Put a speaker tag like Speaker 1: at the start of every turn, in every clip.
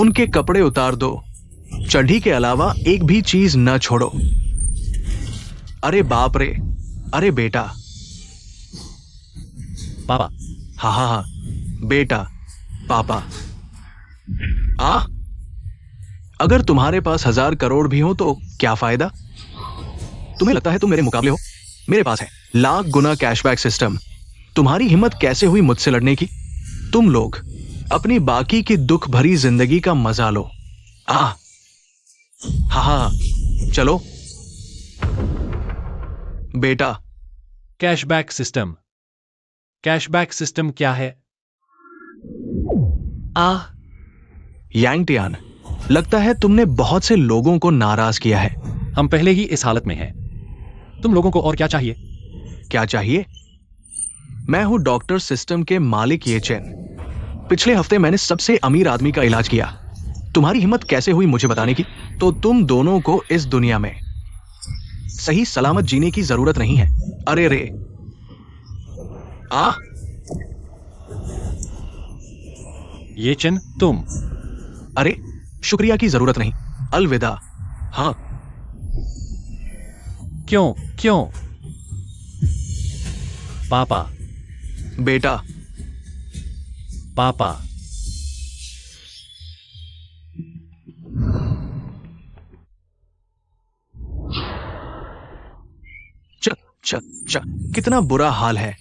Speaker 1: उनके कपड़े उतार दो, चड्ढी के अलावा एक भी चीज न छोड़ो। अरे बाप रे, अरे बेटा।
Speaker 2: पापा।
Speaker 1: हाँ हाँ हाँ, बेटा, पापा। अगर तुम्हारे पास 1000 करोड़ भी हो तो क्या फायदा? तुम्हें लगता है तुम मेरे मुकाबले हो? मेरे पास है लाख गुना कैशबैक सिस्टम। तुम्हारी हिम्मत कैसे हुई मुझसे लड़ने की? तुम लोग अपनी बाकी की दुख भरी जिंदगी का मजा लो। हाँ हाँ, चलो बेटा।
Speaker 2: Cashback system. कैशबैक सिस्टम क्या है?
Speaker 1: यांगटियान, लगता है तुमने बहुत से लोगों को नाराज किया है।
Speaker 2: हम पहले ही इस हालत में हैं। तुम लोगों को और क्या चाहिए?
Speaker 1: क्या चाहिए? मैं हूं डॉक्टर सिस्टम के मालिक ये चेन। पिछले हफ्ते मैंने सबसे अमीर आदमी का इलाज किया। तुम्हारी हिम्मत कैसे हुई मुझे बताने की? तो तुम दोनों को इस दुनिया में सही सलामत जीने की जरूरत नहीं है। अरे रे,
Speaker 2: ये चिन, तुम।
Speaker 1: अरे शुक्रिया की जरूरत नहीं, अलविदा। हाँ।
Speaker 2: क्यों क्यों? पापा।
Speaker 1: बेटा।
Speaker 2: पापा।
Speaker 1: च च च कितना बुरा हाल है।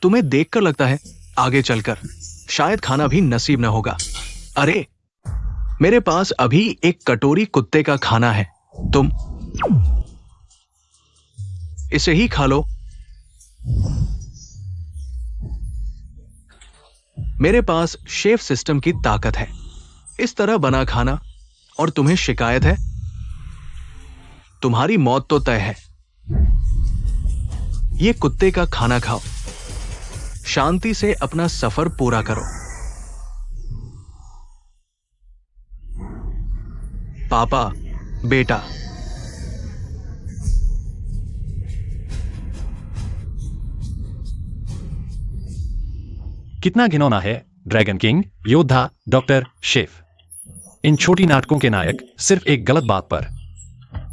Speaker 1: तुम्हें देखकर लगता है आगे चलकर शायद खाना भी नसीब न होगा। अरे मेरे पास अभी एक कटोरी कुत्ते का खाना है, तुम इसे ही खा लो। मेरे पास शेफ सिस्टम की ताकत है। इस तरह बना खाना और तुम्हें शिकायत है? तुम्हारी मौत तो तय है। ये कुत्ते का खाना खाओ, शांति से अपना सफर पूरा करो। पापा, बेटा।
Speaker 2: कितना घिनौना है ड्रैगन किंग, योद्धा, डॉक्टर, शेफ। इन छोटी नाटकों के नायक सिर्फ एक गलत बात पर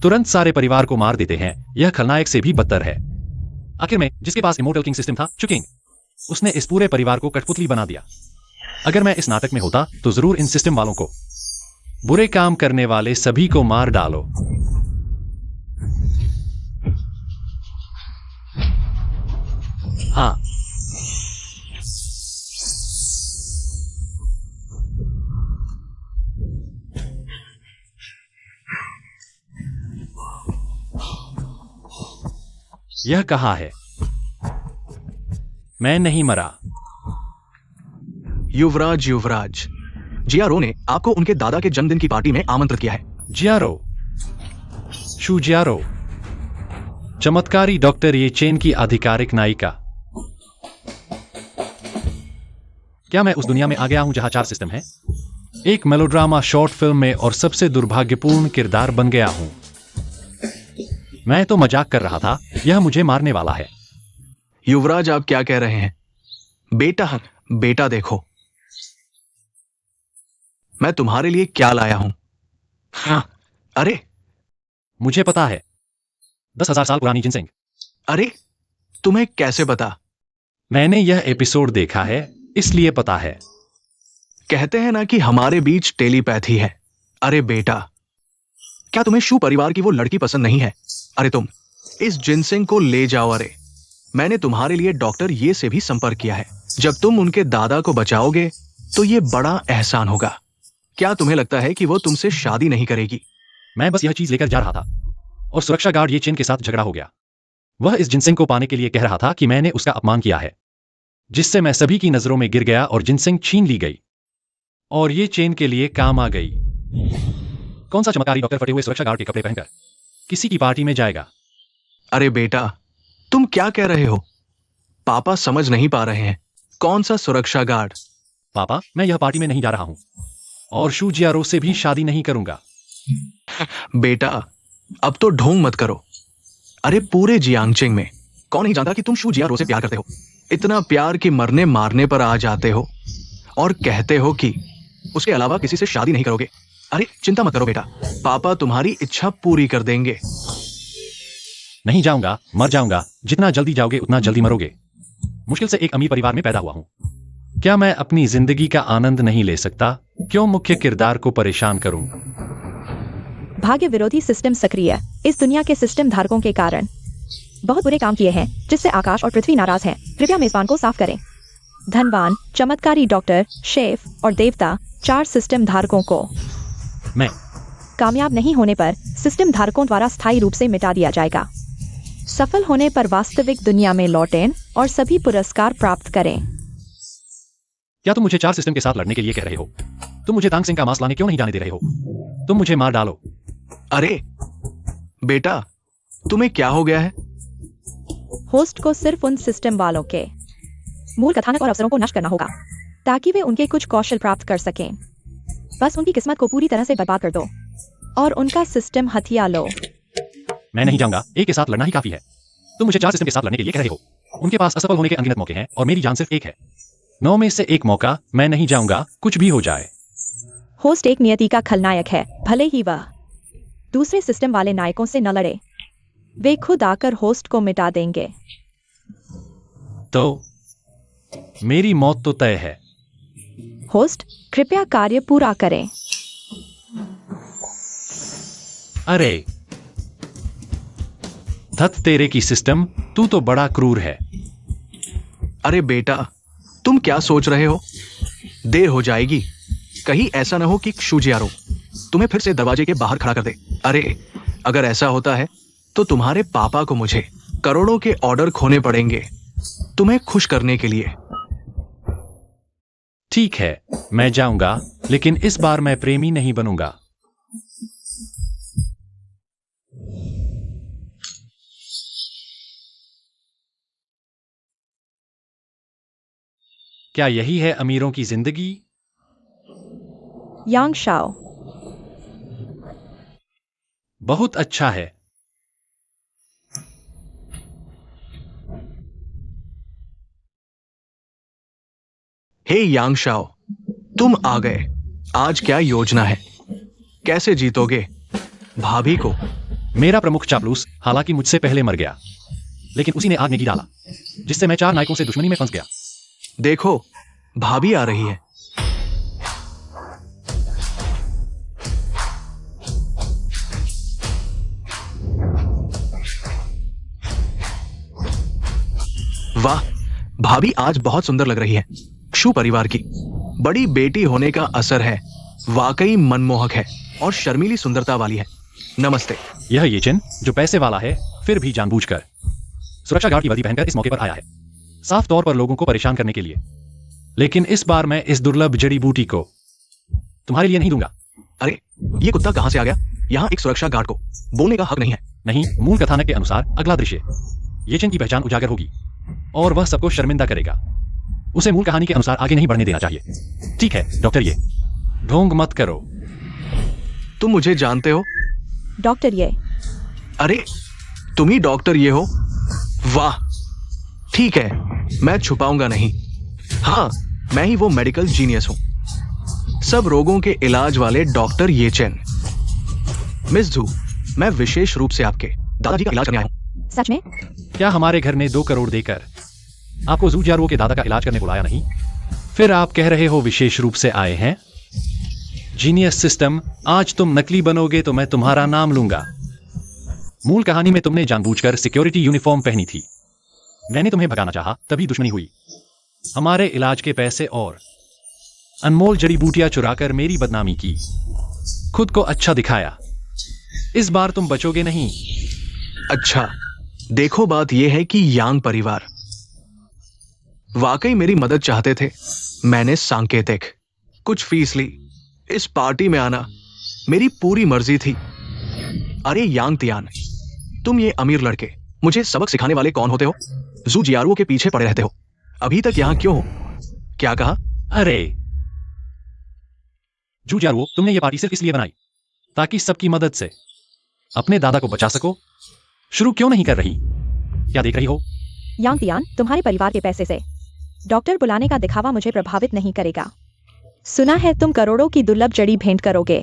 Speaker 2: तुरंत सारे परिवार को मार देते हैं। यह खलनायक से भी बदतर है। आखिर में जिसके पास इमोर्टल किंग सिस्टम था, चुकिंग, उसने इस पूरे परिवार को कठपुतली बना दिया। अगर मैं इस नाटक में होता तो जरूर इन सिस्टम वालों को, बुरे काम करने वाले सभी को मार डालो। हाँ। यह कहाँ है? मैं नहीं मरा।
Speaker 1: युवराज, युवराज, जियारो ने आपको उनके दादा के जन्मदिन की पार्टी में आमंत्रित किया है।
Speaker 2: जियारो? शू जियारो? चमत्कारी डॉक्टर ये चेन की आधिकारिक नायिका। क्या मैं उस दुनिया में आ गया हूं जहां 4 सिस्टम है? एक मेलोड्रामा शॉर्ट फिल्म में और सबसे दुर्भाग्यपूर्ण किरदार बन गया हूं। मैं तो मजाक कर रहा था, यह मुझे मारने वाला है।
Speaker 1: युवराज, आप क्या कह रहे हैं? बेटा, बेटा देखो, मैं तुम्हारे लिए क्या लाया हूं। हाँ, अरे
Speaker 2: मुझे पता है, 10,000 साल पुरानी जिनसिंग।
Speaker 1: अरे तुम्हें कैसे पता?
Speaker 2: मैंने यह एपिसोड देखा है, इसलिए पता है।
Speaker 1: कहते हैं ना कि हमारे बीच टेलीपैथी है। अरे बेटा, क्या तुम्हें शू परिवार की वो लड़की पसंद नहीं है? अरे तुम इस जिनसिंग को ले जाओ। अरे मैंने तुम्हारे लिए डॉक्टर ये से भी संपर्क किया है। जब तुम उनके दादा को बचाओगे तो ये बड़ा एहसान होगा। क्या तुम्हें लगता है कि वो तुमसे शादी नहीं करेगी?
Speaker 2: मैं बस यह चीज लेकर जा रहा था और सुरक्षा गार्ड ये चेन के साथ झगड़ा हो गया। वह इस जिनसिंग को पाने के लिए कह रहा था कि मैंने उसका अपमान किया है, जिससे मैं सभी की नजरों में गिर गया और जिनसिंग छीन ली गई और ये चेन के लिए काम आ गई। कौन सा चमत्कारी डॉक्टर फटे हुए सुरक्षा गार्ड के कपड़े पहनकर किसी की पार्टी में जाएगा?
Speaker 1: अरे बेटा, तुम क्या कह रहे हो? पापा समझ नहीं पा रहे हैं। कौन सा सुरक्षा गार्ड?
Speaker 2: पापा, मैं यह पार्टी में नहीं जा रहा हूं और शू जियारो से भी शादी नहीं करूंगा।
Speaker 1: बेटा, अब तो ढोंग मत करो। अरे पूरे जियांगचेंग में कौन नहीं जानता कि तुम शू जियारो से प्यार करते हो। इतना प्यार कि मरने मारने पर आ जाते हो और कहते हो कि उसके अलावा किसी से शादी नहीं करोगे। अरे चिंता मत करो बेटा, पापा तुम्हारी इच्छा पूरी कर देंगे।
Speaker 2: नहीं जाऊंगा, मर जाऊंगा। जितना जल्दी जाओगे उतना जल्दी मरोगे। मुश्किल से एक अमीर परिवार में पैदा हुआ हूं। क्या मैं अपनी जिंदगी का आनंद नहीं ले सकता? क्यों मुख्य किरदार को परेशान करूं?
Speaker 3: भाग्य विरोधी सिस्टम सक्रिय। इस दुनिया के सिस्टम धारकों के कारण बहुत बुरे काम किए हैं, जिससे आकाश और पृथ्वी नाराज हैं। कृपया मेजबान को साफ करें। धनवान, चमत्कारी डॉक्टर, शेफ और देवता, 4 सिस्टम धारकों को
Speaker 2: मैं
Speaker 3: कामयाब नहीं होने पर सिस्टम धारकों द्वारा स्थायी रूप से मिटा दिया जाएगा। सफल होने पर वास्तविक दुनिया में लौटें और सभी पुरस्कार प्राप्त करें।
Speaker 2: क्या तुम मुझे 4 सिस्टम के साथ लड़ने के लिए कह रहे हो? तुम मुझे तांग सिंह का मांस लाने क्यों नहीं जाने दे रहे हो? तुम मुझे मार डालो।
Speaker 1: अरे बेटा, तुम्हें क्या हो गया है?
Speaker 3: होस्ट को सिर्फ उन सिस्टम वालों के मूल कथानक और अवसरों को नष्ट करना होगा, ताकि वे उनके कुछ कौशल प्राप्त कर सकें। बस उनकी किस्मत को पूरी तरह से बर्बाद कर दो और उनका सिस्टम हथिया लो।
Speaker 2: मैं नहीं जाऊंगा। एक के साथ लड़ना ही काफी है। तुम मुझे 4 सिस्टम के साथ लड़ने के लिए कह रहे हो। उनके पास असफल होने के अनगिनत मौके हैं और मेरी जान सिर्फ एक है। 9 में से 1 मौका। मैं नहीं जाऊंगा, कुछ भी हो जाए।
Speaker 3: होस्ट एक नियति का खलनायक है, भले ही वह दूसरे सिस्टम वाले नायकों से न लड़े। वे खुद आकर होस्ट को मिटा देंगे।
Speaker 2: तो मेरी मौत तो तय है।
Speaker 3: होस्ट, कृपया कार्य पूरा करें।
Speaker 2: अरे धत तेरे की सिस्टम, तू तो बड़ा क्रूर है।
Speaker 1: अरे बेटा, तुम क्या सोच रहे हो? देर हो जाएगी। कहीं ऐसा ना हो कि क्षुजियारो तुम्हें फिर से दरवाजे के बाहर खड़ा कर दे। अरे अगर ऐसा होता है तो तुम्हारे पापा को मुझे करोड़ों के ऑर्डर खोने पड़ेंगे तुम्हें खुश करने के लिए।
Speaker 2: ठीक है, मैं जाऊंगा, लेकिन इस बार मैं प्रेमी नहीं बनूंगा। क्या यही है अमीरों की जिंदगी?
Speaker 3: यांग शाओ,
Speaker 2: बहुत अच्छा है।
Speaker 1: हे यांग शाओ, तुम आ गए। आज क्या योजना है? कैसे जीतोगे भाभी को?
Speaker 2: मेरा प्रमुख चापलूस हालांकि मुझसे पहले मर गया, लेकिन उसी ने आग में घी डाला, जिससे मैं 4 नायकों से दुश्मनी में फंस गया।
Speaker 1: देखो, भाभी आ रही है। वाह, भाभी आज बहुत सुंदर लग रही है। क्षु परिवार की बड़ी बेटी होने का असर है। वाकई मनमोहक है और शर्मीली सुंदरता वाली है। नमस्ते।
Speaker 2: यह येचेन, जो पैसे वाला है फिर भी जानबूझकर सुरक्षा गार्ड की वर्दी पहनकर इस मौके पर आया है, साफ तौर पर लोगों को परेशान करने के लिए। लेकिन इस बार मैं इस दुर्लभ जड़ी बूटी को तुम्हारे लिए नहीं दूंगा।
Speaker 1: अरे ये कुत्ता कहां से आ गया? यहाँ एक सुरक्षा गार्ड को बोलने का हक नहीं है।
Speaker 2: नहीं, मूल कथानक के अनुसार अगला दृश्य येचेन की पहचान उजागर होगी और वह सबको शर्मिंदा करेगा। उसे मूल कहानी के अनुसार आगे नहीं बढ़ने देना चाहिए। ठीक है डॉक्टर, ये ढोंग मत करो।
Speaker 1: तुम मुझे जानते हो?
Speaker 3: डॉक्टर ये।
Speaker 1: अरे तुम ही डॉक्टर ये हो? वाह, ठीक है, मैं छुपाऊंगा नहीं। हाँ, मैं ही वो मेडिकल जीनियस हूं, सब रोगों के इलाज वाले डॉक्टर येचेन। मिस झू, मैं विशेष रूप से आपके दादाजी का इलाज करने आया हूं।
Speaker 3: सच में?
Speaker 2: क्या हमारे घर ने 2 करोड़ देकर आपको ज़ूजारुओं के दादा का इलाज करने बुलाया नहीं? फिर आप कह रहे हो विशेष रूप से आए हैं? जीनियस सिस्टम, आज तुम नकली बनोगे तो मैं तुम्हारा नाम लूंगा। मूल कहानी में तुमने जानबूझकर सिक्योरिटी यूनिफॉर्म पहनी थी। मैंने तुम्हें भगाना चाहा, तभी दुश्मनी हुई। हमारे इलाज के पैसे और अनमोल जड़ी बूटियां चुराकर मेरी बदनामी की, खुद को अच्छा दिखाया। इस बार तुम बचोगे नहीं।
Speaker 1: अच्छा, देखो बात यह है कि यांग परिवार वाकई मेरी मदद चाहते थे। मैंने सांकेतिक कुछ फीस ली। इस पार्टी में आना मेरी पूरी मर्जी थी। अरे यांग तियान, तुम ये अमीर लड़के मुझे सबक सिखाने वाले कौन होते हो? ज़ूजियारुओं के पीछे पड़े रहते हो। अभी तक यहां क्यों हो? क्या कहा?
Speaker 2: अरे ज़ूजारुओ, तुमने ये पार्टी सिर्फ इसलिए बनाई ताकि सबकी मदद से अपने दादा को बचा सको। शुरू क्यों नहीं कर रही? क्या देख रही हो?
Speaker 3: यांग तियान, तुम्हारे परिवार के पैसे से डॉक्टर बुलाने का दिखावा मुझे प्रभावित नहीं करेगा। सुना है तुम करोड़ों की दुर्लभ जड़ी भेंट करोगे,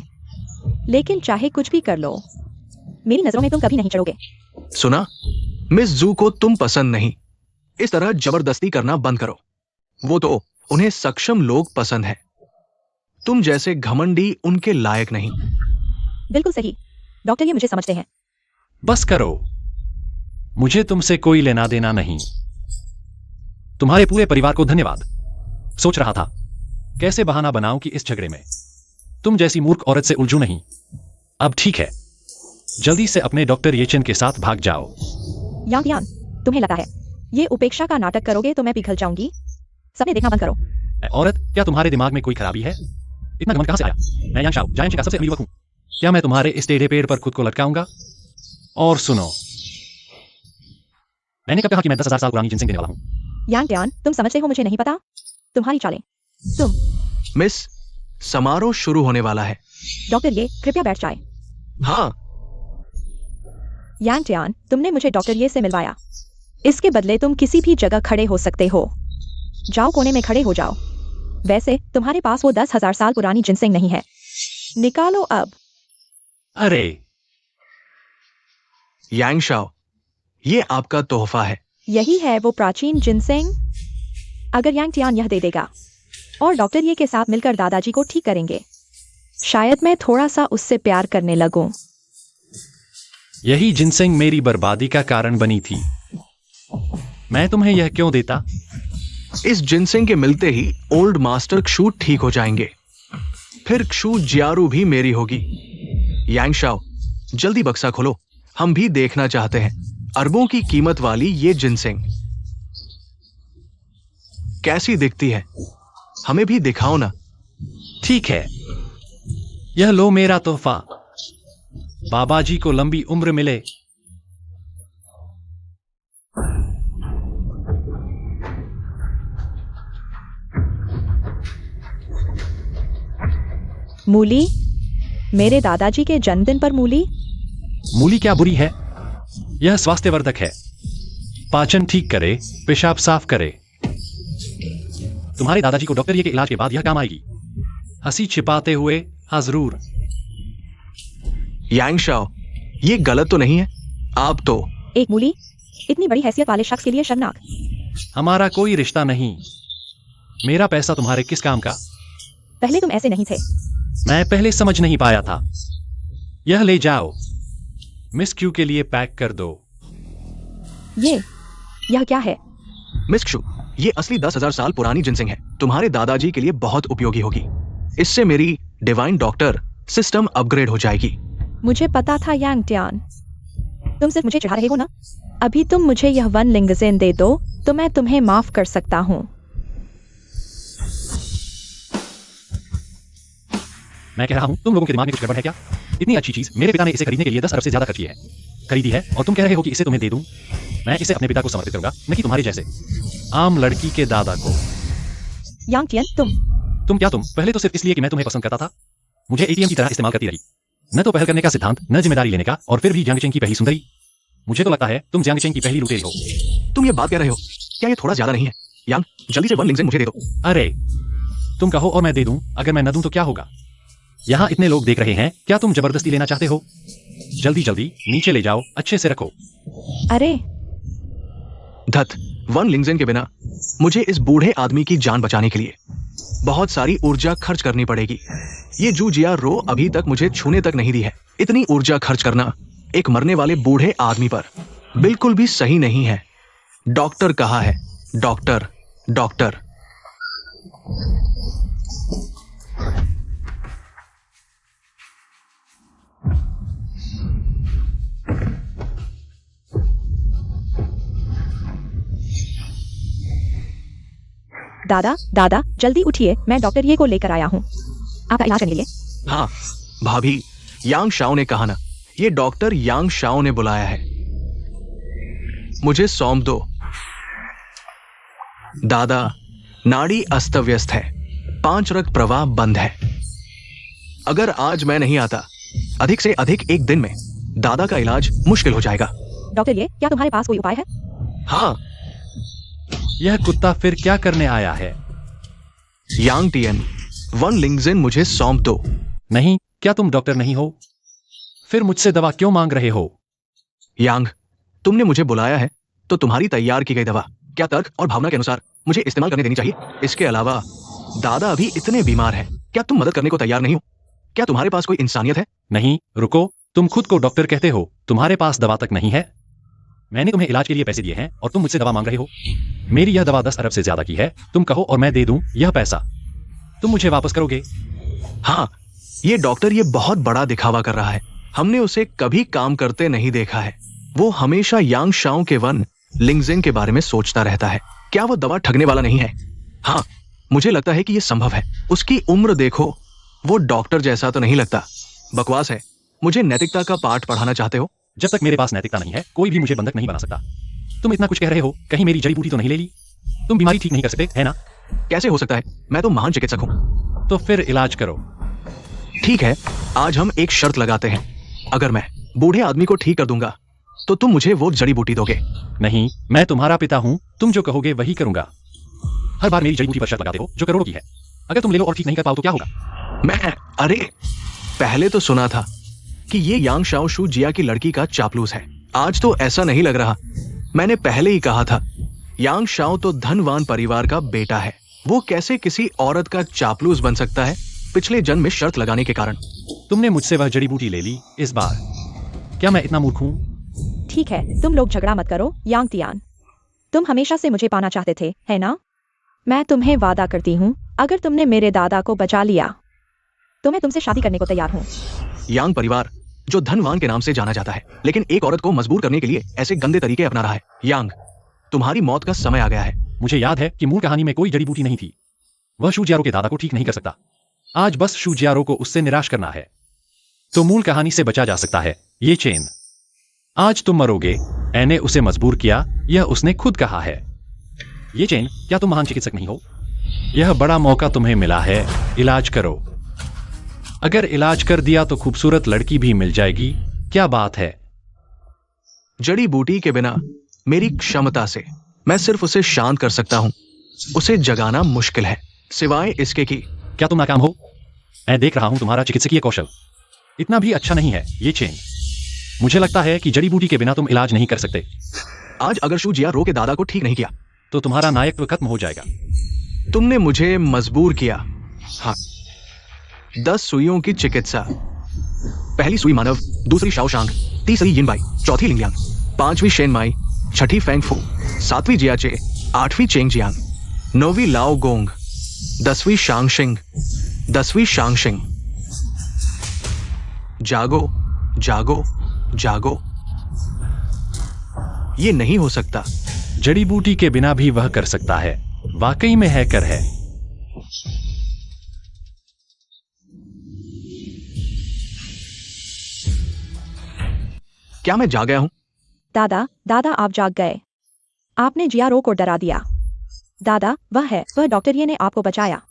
Speaker 3: लेकिन चाहे कुछ भी कर लो, मेरी नजरों में तुम कभी नहीं चढ़ोगे।
Speaker 1: सुना, मिस जू को तुम पसंद नहीं। इस तरह जबरदस्ती करना बंद करो। वो तो उन्हें सक्षम लोग पसंद है। तुम जैसे घमंडी उनके लायक नहीं।
Speaker 3: बिल्कुल सही। डॉक्टर ये मुझे समझते हैं।
Speaker 2: बस करो, मुझे तुमसे कोई लेना देना नहीं। तुम्हारे पूरे परिवार को धन्यवाद। सोच रहा था कैसे बहाना बनाऊं कि इस झगड़े में तुम जैसी मूर्ख औरत से उलझूं नहीं। अब ठीक है, जल्दी से अपने डॉक्टर येचन के साथ भाग जाओ।
Speaker 3: यांग यान, तुम्हें लगता है ये उपेक्षा का नाटक करोगे तो मैं पिघल जाऊंगी? सपने देखना बंद करो।
Speaker 2: औरत, क्या तुम्हारे दिमाग में कोई खराबी है? इतना घमंड कहां से आया? मैं यांग शाओ, जायंट का सबसे अमीर युवक हूं। क्या मैं तुम्हारे इस टेढ़े पेड़ पर खुद को लटकाऊंगा? और सुनो, मैंने कब कहा कि मैं 10,000 साल पुरानी जिनसिंग देने वाला हूं?
Speaker 3: यांग यान, तुम समझते हो मुझे नहीं पता? तुम्हारी चालें। तुम
Speaker 1: मिस, समारोह शुरू होने वाला है।
Speaker 3: डॉक्टर ये कृपया बैठ जाए।
Speaker 1: हाँ,
Speaker 3: यांग यान, तुमने मुझे डॉक्टर ये से मिलवाया। इसके बदले तुम किसी भी जगह खड़े हो सकते हो। जाओ, कोने में खड़े हो जाओ। वैसे तुम्हारे पास वो 10,000 साल पुरानी जिनसिंग नहीं है। निकालो अब।
Speaker 2: अरे
Speaker 1: यांग शाओ, ये आपका तोहफा है।
Speaker 3: यही है वो प्राचीन जिनसिंग। अगर यांग टियान यह दे देगा और डॉक्टर ये के साथ मिलकर दादाजी को ठीक करेंगे, शायद मैं थोड़ा सा उससे प्यार करने लगूं।
Speaker 2: यही जिनसिंग मेरी बर्बादी का कारण बनी थी। मैं तुम्हें यह क्यों देता?
Speaker 1: इस जिनसिंग के मिलते ही ओल्ड मास्टर क्षू ठीक हो जाएंगे। फिर क्षू जियारू भी मेरी होगी। यांग शाओ, जल्दी बक्सा खोलो, हम भी देखना चाहते हैं अरबों की कीमत वाली ये जिनसिंग कैसी दिखती है। हमें भी दिखाओ ना।
Speaker 2: ठीक है, यह लो मेरा तोहफा। बाबा जी को लंबी उम्र मिले।
Speaker 3: मूली, मेरे दादाजी के जन्मदिन पर मूली।
Speaker 2: मूली क्या बुरी है? यह स्वास्थ्यवर्धक है, पाचन ठीक करे, पेशाब साफ करे। तुम्हारे दादाजी को डॉक्टर ये के इलाज के बाद यह काम आएगी। हंसी छिपाते हुए, हाँ जरूर।
Speaker 1: यांग शाओ, ये गलत तो नहीं है? आप तो
Speaker 3: एक मूली, इतनी बड़ी हैसियत वाले शख्स के लिए शर्मनाक।
Speaker 2: हमारा कोई रिश्ता नहीं। मेरा पैसा तुम्हारे किस काम का?
Speaker 3: पहले तुम ऐसे नहीं थे।
Speaker 2: मैं पहले समझ नहीं पाया था। यह ले जाओ, मिस क्यू के लिए पैक कर दो।
Speaker 3: यह क्या है?
Speaker 1: मिस क्षु, ये असली 10,000 साल पुरानी जिनसिंग है। तुम्हारे दादाजी के लिए बहुत उपयोगी होगी। इससे मेरी डिवाइन डॉक्टर सिस्टम अपग्रेड हो जाएगी।
Speaker 3: मुझे पता था यांग टियान, तुम सिर्फ मुझे चढ़ा रहे हो ना। अभी तुम मुझे यह 1 लिंगजेन दे दो तो मैं तुम्हें माफ कर सकता हूँ।
Speaker 2: मैं कह रहा हूं, तुम लोगों के दिमाग में कुछ गड़बड़ है क्या? इतनी अच्छी चीज मेरे पिता ने इसे खरीदने के लिए 10 अरब से ज्यादा खरीदी है और तुम कह रहे हो कि इसे तुम्हें दे दूं? मैं इसे अपने पिता को समर्पित करूंगा, न कि तुम्हारे जैसे आम लड़की के दादा को।
Speaker 3: यांग टियान,
Speaker 2: तुम पहले तो सिर्फ इसलिए कि मैं तुम्हें पसंद करता था, मुझे एटीएम की तरह इस्तेमाल करती रही। न तो पहल करने का सिद्धांत, न जिम्मेदारी लेने का, और फिर भी जियांगचेंग की पहली सुंदरी। मुझे तो लगता है तुम जियांगचेंग की पहली लुटेरी हो।
Speaker 1: तुम ये बात कह रहे हो, क्या ये थोड़ा ज्यादा नहीं है? यांग, जल्दी से 1 लिंगजेन मुझे दे दो।
Speaker 2: अरे तुम कहो और मैं दे दूं। अगर मैं न दूं तो क्या होगा? यहाँ इतने लोग देख रहे हैं, क्या तुम जबरदस्ती लेना चाहते हो? जल्दी जल्दी नीचे ले जाओ, अच्छे से रखो।
Speaker 3: अरे
Speaker 1: धत, 1 लिंगजेन के बिना मुझे इस बूढ़े आदमी की जान बचाने के लिए बहुत सारी ऊर्जा खर्च करनी पड़ेगी। ये जू जिया रो अभी तक मुझे छूने तक नहीं दी है। इतनी ऊर्जा खर्च करना एक मरने वाले बूढ़े आदमी पर बिल्कुल भी सही नहीं है। डॉक्टर कहाँ है? Doctor, doctor.
Speaker 3: दादा, जल्दी उठिए, मैं डॉक्टर ये को लेकर आया हूँ आपका इलाज करने के लिए।
Speaker 1: हाँ भाभी, यांग शाओ ने कहा ना, ये डॉक्टर यांग शाओ ने बुलाया है। मुझे सौंप दो। दादा, नाड़ी अस्त व्यस्त है, 5 रक्त प्रवाह बंद है। अगर आज मैं नहीं आता, अधिक से अधिक 1 दिन में दादा का इलाज मुश्किल हो जाएगा।
Speaker 3: डॉक्टर ये, क्या तुम्हारे पास कोई उपाय है?
Speaker 1: हाँ।
Speaker 2: यह कुत्ता फिर क्या करने आया है?
Speaker 1: यांग टियन, वन लिंगजिन मुझे सौंप दो।
Speaker 2: नहीं, क्या तुम डॉक्टर नहीं हो? फिर मुझसे दवा क्यों मांग रहे हो?
Speaker 1: यांग, तुमने मुझे बुलाया है तो तुम्हारी तैयार की गई दवा क्या तर्क और भावना के अनुसार मुझे इस्तेमाल करने देनी चाहिए? इसके अलावा दादा अभी इतने बीमार हैं, क्या तुम मदद करने को तैयार नहीं हो? क्या तुम्हारे पास कोई इंसानियत है?
Speaker 2: नहीं, रुको, तुम खुद को डॉक्टर कहते हो, तुम्हारे पास दवा तक नहीं है। मैंने तुम्हें इलाज के लिए पैसे दिए हैं और तुम मुझसे दवा मांग रहे हो। मेरी यह दवा 10 अरब से ज्यादा की है, तुम कहो और मैं दे दूं यह पैसा, तुम मुझे वापस करोगे?
Speaker 1: हाँ, ये डॉक्टर ये बहुत बड़ा दिखावा कर रहा है। हमने उसे कभी काम करते नहीं देखा है। वो हमेशा यांग शाओ के वन लिंगजिन के बारे में सोचता रहता है। क्या वो दवा ठगने वाला नहीं है? हाँ, मुझे लगता है कि ये संभव है। उसकी उम्र देखो, वो डॉक्टर जैसा तो नहीं लगता। बकवास है। मुझे नैतिकता का पाठ पढ़ाना चाहते हो?
Speaker 2: जब तक मेरे पास नैतिकता नहीं है, कोई भी मुझे बंधक नहीं बना सकता। तुम इतना कुछ कह रहे हो, कहीं मेरी जड़ी बूटी तो नहीं ले ली? तुम बीमारी ठीक नहीं कर सकते, है ना?
Speaker 1: कैसे हो सकता है? मैं तो महान चिकित्सक हूं।
Speaker 2: तो फिर इलाज करो।
Speaker 1: ठीक है, आज हम एक शर्त लगाते हैं। अगर मैं बूढ़े आदमी को ठीक कर दूंगा तो तुम मुझे वो जड़ी बूटी दोगे।
Speaker 2: नहीं, मैं तुम्हारा पिता हूं, तुम जो कहोगे वही करूंगा। हर बार मेरी जड़ी बूटी पर शर्त लगाते हो जो करोड़ों की है। अगर तुम ले लो और ठीक नहीं कर पाओ तो क्या होगा?
Speaker 1: अरे, पहले तो सुना था कि ये यांग शाओ शू जिया की लड़की का चापलूस है। आज तो ऐसा नहीं लग रहा। मैंने पहले ही कहा था, यांग शाओ तो धनवान परिवार का बेटा है। वो कैसे किसी औरत का चापलूस बन सकता है? पिछले जन्म में शर्त लगाने के कारण।
Speaker 2: तुमने मुझसे वह जड़ी बूटी ले ली इस बार। क्या मैं इतना मूर्ख हूं?
Speaker 3: ठीक है, तुम लोग झगड़ा मत करो। यांग तियान, तुम हमेशा से मुझे पाना चाहते थे, है ना? मैं तुम्हें वादा करती हूँ, अगर तुमने मेरे दादा को बचा लिया तो मैं तुमसे शादी करने को तैयार हूँ।
Speaker 1: यांग परिवार जो धनवान के नाम से जाना जाता है, लेकिन एक औरत को मजबूर करने के लिए ऐसे गंदे तरीके अपना रहा है। यांग, तुम्हारी मौत का समय आ गया है।
Speaker 2: मुझे याद है कि मूल कहानी में कोई जड़ी बूटी नहीं थी। वह शू जियारो के दादा को ठीक नहीं कर सकता। आज बस शू जियारो को उससे निराश करना है, तो मूल कहानी से बचा जा सकता है। ये चेन, आज तुम मरोगे, मैंने उसे मजबूर किया, यह उसने खुद कहा है। ये चेन, क्या तुम महान चिकित्सक नहीं हो? यह बड़ा मौका तुम्हें मिला है, इलाज करो। अगर इलाज कर दिया तो खूबसूरत लड़की भी मिल जाएगी। क्या बात है?
Speaker 1: जड़ी बूटी के बिना मेरी क्षमता से मैं सिर्फ उसे शांत कर सकता हूं। उसे जगाना मुश्किल है, सिवाय इसके कि
Speaker 2: क्या तुम नाकाम हो? मैं देख रहा हूं तुम्हारा चिकित्सकीय कौशल इतना भी अच्छा नहीं है। ये चेन, मुझे लगता है कि जड़ी बूटी के बिना तुम इलाज नहीं कर सकते।
Speaker 1: आज अगर शू जिया रो के दादा को ठीक नहीं किया
Speaker 2: तो तुम्हारा नायकत्व खत्म हो जाएगा।
Speaker 1: तुमने मुझे मजबूर किया। हाँ, 10 सुइयों की चिकित्सा। पहली सुई मानव, दूसरी शाओशांग, तीसरी यिनबाई, चौथी लिंगयांग, 5वीं शेनमाई, 6ठी फेंगफू, 7वीं जियाचे, 8वीं चेंगजियांग, 9वीं लाओ गोंग, 10वीं शांगशिंग, 10वीं शांगशिंग। जागो, जागो, जागो। ये नहीं हो सकता।
Speaker 2: जड़ी बूटी के बिना भी वह कर सकता है। वाकई में हैकर है।
Speaker 1: क्या मैं जाग गया हूं?
Speaker 3: दादा, दादा आप जाग गए। आपने जियारो को डरा दिया। दादा, वह है, वह डॉक्टर ये ने आपको बचाया।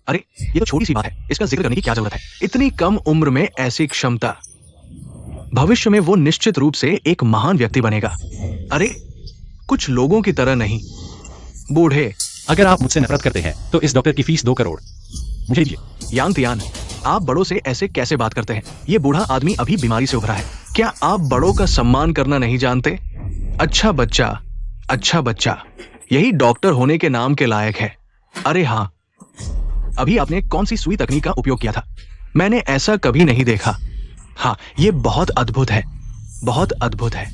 Speaker 1: अरे, ये तो छोटी सी बात है, इसका जिक्र करने की क्या जरूरत है? इतनी कम उम्र में ऐसी क्षमता। भविष्य में वो निश्चित रूप से एक महान व्यक्ति बनेगा। अरे, कुछ लोगों की तरह नहीं। बूढ़े।
Speaker 2: अगर आप मुझसे नफरत करते हैं तो इस डॉक्टर की फीस 2 करोड़ मुझे दीजिए।
Speaker 1: यांग तियान, आप बड़ों से ऐसे कैसे बात करते हैं? ये बूढ़ा आदमी अभी बीमारी से उभरा है। क्या आप बड़ों का सम्मान करना नहीं जानते? अच्छा बच्चा, अच्छा बच्चा, यही डॉक्टर होने के नाम के लायक है। अरे हाँ, अभी आपने कौन सी सुई तकनीक का उपयोग किया था? मैंने ऐसा कभी नहीं देखा। हाँ, ये बहुत अद्भुत है, बहुत अद्भुत है।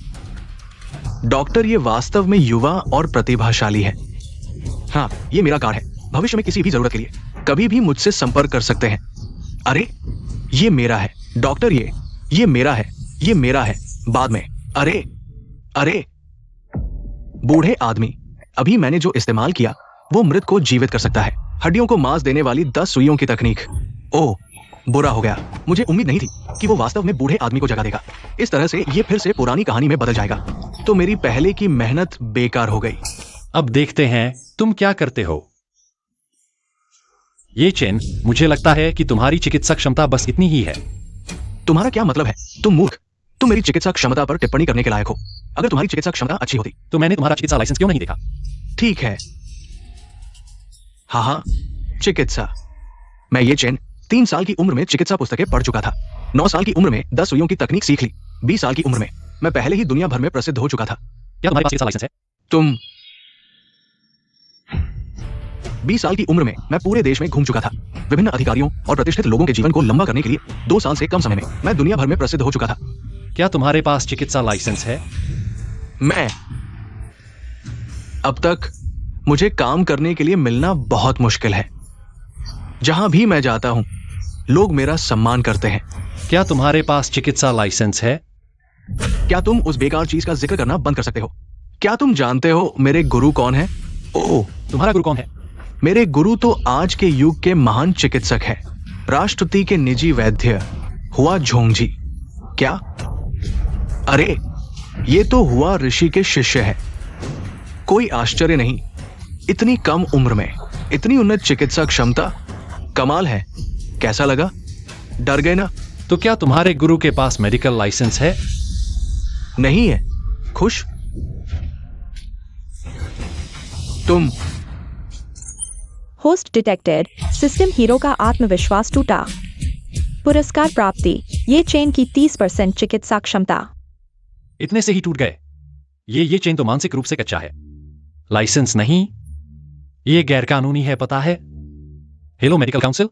Speaker 1: डॉक्टर, ये वास्तव में युवा और प्रतिभाशाली है। हाँ, ये मेरा कार्ड है। भविष्य में किसी भी जरूरत के लिए कभी भी मुझसे संपर्क कर सकते हैं। अरे, ये मेरा है डॉक्टर, ये मेरा है, ये मेरा है। बाद में। अरे, अरे, बूढ़े आदमी, अभी मैंने जो इस्तेमाल किया वो मृत को जीवित कर सकता है। हड्डियों को मांस देने वाली 10 सुइयों की तकनीक। ओह, बुरा हो गया। मुझे उम्मीद नहीं थी कि वो वास्तव में बूढ़े आदमी को जगा देगा। इस तरह से ये फिर से पुरानी कहानी में बदल जाएगा। तो मेरी पहले की मेहनत बेकार हो गई।
Speaker 2: अब देखते हैं तुम क्या करते हो। ये चेन, मुझे लगता है कि तुम्हारी चिकित्सा क्षमता बस इतनी ही है।
Speaker 1: तुम्हारा क्या मतलब है? तुम मूर्ख। तुम मेरी चिकित्सा क्षमता पर टिप्पणी करने के लायक हो। अगर तुम्हारी चिकित्सा क्षमता अच्छी होती
Speaker 2: तो मैंने तुम्हारा चिकित्सा लाइसेंस क्यों नहीं देखा?
Speaker 1: ठीक है। हाँ हाँ, चिकित्सा। मैं ये चेन 3 साल की उम्र में चिकित्सा पुस्तकें पढ़ चुका था। 9 साल की उम्र में 10 सुइयों की तकनीक सीख ली। 20 साल की उम्र में मैं पहले ही दुनिया भर में प्रसिद्ध हो चुका था।
Speaker 2: क्या तुम्हारे पास चिकित्सा लाइसेंस है?
Speaker 1: तुम 20 साल की उम्र में मैं पूरे देश में घूम चुका था। विभिन्न अधिकारियों और प्रतिष्ठित लोगों के जीवन को लंबा करने के लिए 2 साल से कम समय में मैं दुनिया भर में प्रसिद्ध हो चुका था।
Speaker 2: क्या तुम्हारे पास चिकित्सा लाइसेंस है?
Speaker 1: मैं अब तक मुझे काम करने के लिए मिलना बहुत मुश्किल है। जहां भी मैं जाता हूं लोग मेरा सम्मान करते हैं।
Speaker 2: क्या तुम्हारे पास चिकित्सा लाइसेंस है?
Speaker 1: क्या तुम उस बेकार चीज का जिक्र करना बंद कर सकते हो? क्या तुम जानते हो मेरे गुरु कौन है? ओह,
Speaker 2: तुम्हारा गुरु कौन है?
Speaker 1: मेरे गुरु तो आज के युग के महान चिकित्सक हैं, राष्ट्रपति के निजी वैद्य हुआ झोंगजी। क्या? अरे ये तो हुआ ऋषि के शिष्य है। कोई आश्चर्य नहीं, इतनी कम उम्र में इतनी उन्नत चिकित्सा क्षमता, कमाल है। कैसा लगा? डर गए ना?
Speaker 2: तो क्या तुम्हारे गुरु के पास मेडिकल लाइसेंस है?
Speaker 1: नहीं है। खुश? तुम
Speaker 3: होस्ट डिटेक्टेड। सिस्टम हीरो का आत्मविश्वास टूटा। पुरस्कार प्राप्ति, ये चेन की 30% चिकित्सा क्षमता।
Speaker 2: इतने से ही टूट गए? ये चेन तो मानसिक रूप से कच्चा है। लाइसेंस नहीं, ये गैर कानूनी है, पता है? हेलो मेडिकल काउंसिल,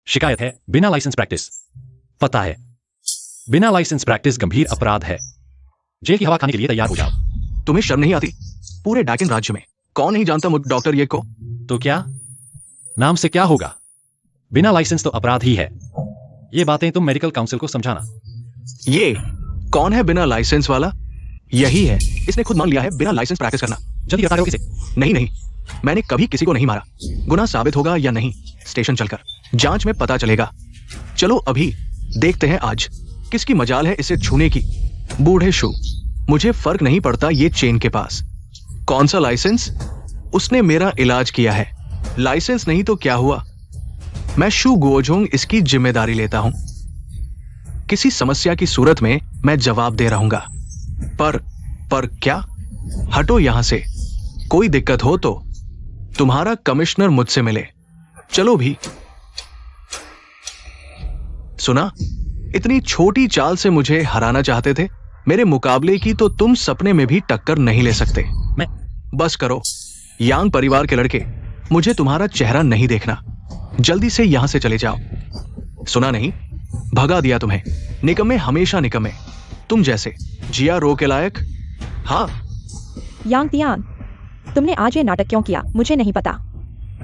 Speaker 2: शिकायत है बिना लाइसेंस प्रैक्टिस। पता है, बिना लाइसेंस प्रैक्टिस गंभीर अपराध है। जेल की हवा खाने के लिए तैयार हो जाओ।
Speaker 1: तुम्हें शर्म नहीं आती? पूरे डाकिन राज्य में कौन नहीं जानता मुझ डॉक्टर ये को?
Speaker 2: तो क्या नाम से क्या होगा? बिना लाइसेंस तो अपराध ही है। ये बातें तुम मेडिकल काउंसिल को समझाना।
Speaker 1: ये कौन है बिना लाइसेंस वाला? यही है, इसने खुद मान लिया है बिना लाइसेंस प्रैक्टिस करना।
Speaker 2: जल्दी गिरफ्तार करो इसे।
Speaker 1: नहीं, मैंने कभी किसी को नहीं मारा। गुनाह साबित होगा या नहीं, स्टेशन चलकर जांच में पता चलेगा। चलो अभी देखते हैं आज किसकी मजाल है इसे छूने की। बूढ़े शू, मुझे फर्क नहीं पड़ता ये चेन के पास कौन सा लाइसेंस। उसने मेरा इलाज किया है, लाइसेंस नहीं तो क्या हुआ? मैं शू गुओजोंग इसकी जिम्मेदारी लेता हूं। किसी समस्या की सूरत में मैं जवाब दे रहूंगा। पर क्या? हटो यहां से। कोई दिक्कत हो तो तुम्हारा कमिश्नर मुझसे मिले। चलो भी। सुना, इतनी छोटी चाल से मुझे हराना चाहते थे? मेरे मुकाबले की तो तुम सपने में भी टक्कर नहीं ले सकते।
Speaker 2: मैं
Speaker 1: बस करो यांग परिवार के लड़के, मुझे तुम्हारा चेहरा नहीं देखना। जल्दी से यहां से चले जाओ। सुना नहीं, भगा दिया तुम्हें। निकम्मे हमेशा निकम्मे, तुम जैसे जिया रो के लायक। हाँ
Speaker 3: यांग तियान, तुमने आज ये नाटक क्यों किया मुझे नहीं पता,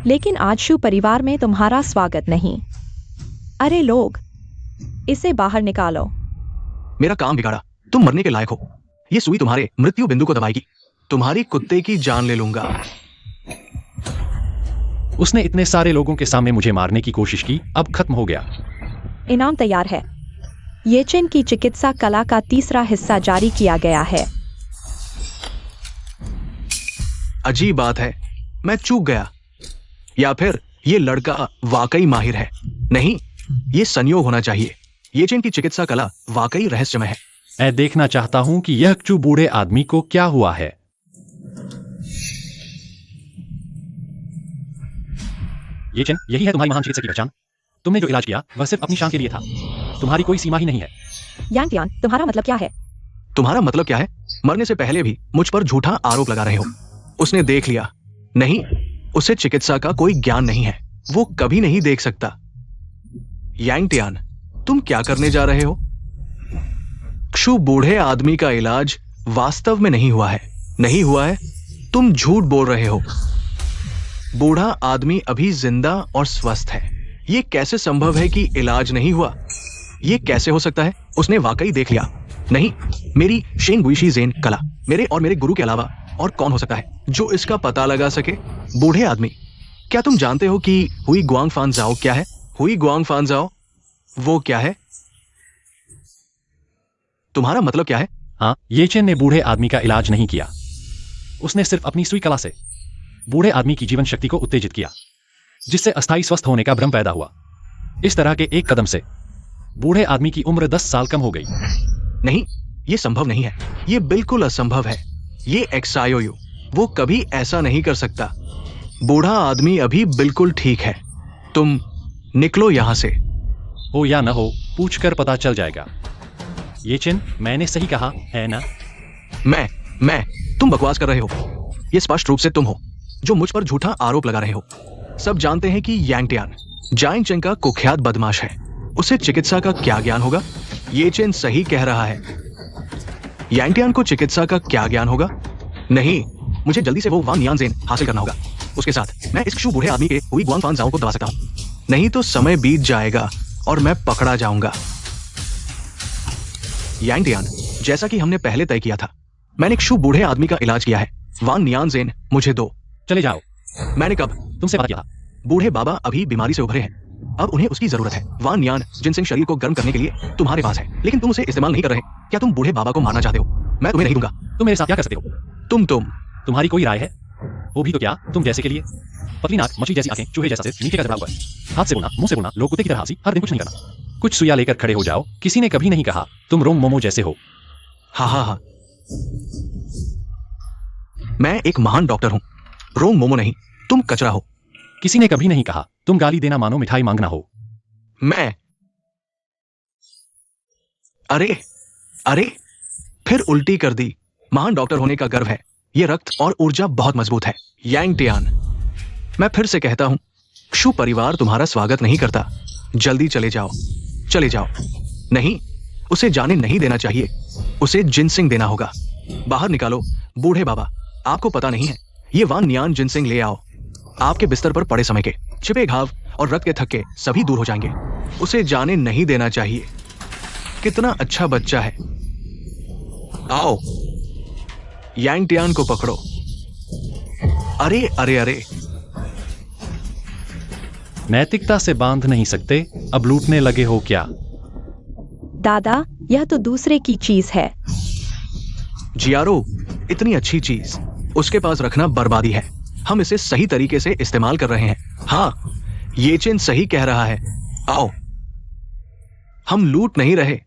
Speaker 3: लेकिन आज शू परिवार में तुम्हारा स्वागत नहीं। अरे लोग, इसे बाहर निकालो।
Speaker 1: मेरा काम बिगाड़ा, तुम मरने के लायक हो। ये सुई तुम्हारे मृत्यु बिंदु को दबाएगी। तुम्हारी कुत्ते की जान ले लूंगा।
Speaker 2: उसने इतने सारे लोगों के सामने मुझे मारने की कोशिश की, अब खत्म हो गया।
Speaker 3: इनाम तैयार है। ये चेन की चिकित्सा कला का 3रा हिस्सा जारी किया गया है।
Speaker 1: अजीब बात है, मैं चूक गया। या फिर ये लड़का वाकई माहिर है। नहीं, ये संयोग होना चाहिए। ये चेन की चिकित्सा कला वाकई रहस्यमय है।
Speaker 2: मैं देखना चाहता हूं कि यह चू बूढ़े आदमी को क्या हुआ है। ये चेन, यही है तुम्हारी महान चिकित्सक की पहचान। तुमने जो इलाज किया वह सिर्फ अपनी शान के लिए था। तुम्हारी कोई सीमा ही नहीं है।
Speaker 3: यांग तियान, तुम्हारा मतलब क्या है?
Speaker 1: तुम्हारा मतलब क्या है? मरने से पहले भी मुझ पर झूठा आरोप लगा रहे हो। उसने देख लिया। नहीं, उसे चिकित्सा का कोई ज्ञान नहीं है। वो कभी नहीं देख सकता। यांग तियान, तुम क्या करने जा रहे हो? क्षु बूढ़े आदमी का इलाज वास्तव में नहीं हुआ है। नहीं हुआ है? तुम झूठ बोल रहे हो। बूढ़ा आदमी अभी जिंदा और स्वस्थ है। ये कैसे संभव है कि इलाज नहीं हुआ? ये कैसे हो सकता है? उसने वाकई देख लिया। नहीं, मेरी शेंग गुइशी ज़ेन कला, मेरे और मेरे गुरु के अलावा और कौन हो सकता है जो इसका पता लगा सके? बूढ़े आदमी, क्या तुम जानते हो कि हुई गुआंग फान जाओ क्या है? हुई गुआंग फान जाओ वो क्या है? तुम्हारा मतलब क्या है?
Speaker 2: हाँ, ये चेन ने बूढ़े आदमी का इलाज नहीं किया। उसने सिर्फ अपनी सुई कला से बूढ़े आदमी की जीवन शक्ति को उत्तेजित किया, जिससे अस्थायी स्वस्थ होने का भ्रम पैदा हुआ। इस तरह के एक कदम से बूढ़े आदमी की उम्र 10 साल कम हो गई।
Speaker 1: नहीं, ये संभव नहीं है। ये बिल्कुल असंभव है। ये एक्सायोयू, वो कभी ऐसा नहीं कर सकता। बूढ़ा आदमी अभी बिल्कुल ठीक है। निकलो यहां से।
Speaker 2: हो या न हो, पूछकर पता चल जाएगा। ये चिन, मैंने सही कहा है ना?
Speaker 1: मैं तुम बकवास कर रहे हो। ये स्पष्ट रूप से तुम हो जो मुझ पर झूठा आरोप लगा रहे हो। सब जानते हैं कि यांगटियान जाइन चेन का कुख्यात बदमाश है। उसे चिकित्सा का क्या ज्ञान होगा? ये चेन सही कह रहा है। यांगटियान को चिकित्सा का क्या ज्ञान होगा? नहीं, मुझे जल्दी से वो वान नियानजेन हासिल करना होगा। उसके साथ मैं इस क्षु बूढ़े आदमी के हुई गुआंग जाओ को दबा सकता हूं। नहीं तो समय बीत जाएगा और मैं पकड़ा जाऊंगा। यांगटियान, जैसा कि हमने पहले तय किया था, मैंने क्षु बूढ़े आदमी का इलाज किया है। वान नियानजेन मुझे दो।
Speaker 2: चले जाओ।
Speaker 1: मैंने कब?
Speaker 2: तुमसे बात किया।
Speaker 1: बूढ़े बाबा अभी बीमारी से उभरे हैं। अब उन्हें उसकी जरूरत है। वान नियान जिनसिंग शरीर को गर्म करने के लिए तुम्हारे पास है, लेकिन तुम उसे इस्तेमाल नहीं कर रहे। क्या तुम बूढ़े बाबा को मारना चाहते हो? मैं तुम्हें नहीं दूंगा।
Speaker 2: तुम मेरे साथ क्या कर सकते हो?
Speaker 1: तुम्हारी
Speaker 2: कोई राय है? वो भी तो क्या तुम जैसे के लिए? पतली नाक, मछली जैसी आंखें, चूहे जैसा सिर, नीचे का जबड़ा हुआ है। हाथ से बोलना, मुंह से बोलना, लोग कुत्ते की तरह हंसी, हर दिन कुछ नहीं करना। कुछ सुइया लेकर खड़े हो जाओ। किसी ने कभी नहीं कहा तुम रोंग मोमो जैसे हो।
Speaker 1: हाँ। मैं एक महान डॉक्टर हूं, रोंग मोमो नहीं। तुम कचरा हो।
Speaker 2: किसी ने कभी नहीं कहा तुम गाली देना मानो मिठाई मांगना हो।
Speaker 1: मैं अरे फिर उल्टी कर दी। महान डॉक्टर होने का गर्व है। ये रक्त और ऊर्जा बहुत मजबूत है। यांगटियान, मैं फिर से कहता हूं, क्षु परिवार तुम्हारा स्वागत नहीं करता। जल्दी चले जाओ। नहीं, उसे जाने नहीं देना चाहिए। उसे जिनसिंग देना होगा। बाहर निकालो बूढ़े बाबा। आपको पता नहीं है, ये वान नियान जिनसिंग ले आओ। आपके बिस्तर पर पड़े समय के छिपे घाव और रक्त के थक्के सभी दूर हो जाएंगे। उसे जाने नहीं देना चाहिए। कितना अच्छा बच्चा है। आओ, यांगटियान को पकड़ो। अरे
Speaker 2: नैतिकता से बांध नहीं सकते, अब लूटने लगे हो क्या?
Speaker 3: दादा, यह तो दूसरे की चीज है।
Speaker 1: जियारो, इतनी अच्छी चीज उसके पास रखना बर्बादी है। हम इसे सही तरीके से इस्तेमाल कर रहे हैं। हाँ, ये चिन सही कह रहा है। आओ, हम लूट नहीं रहे।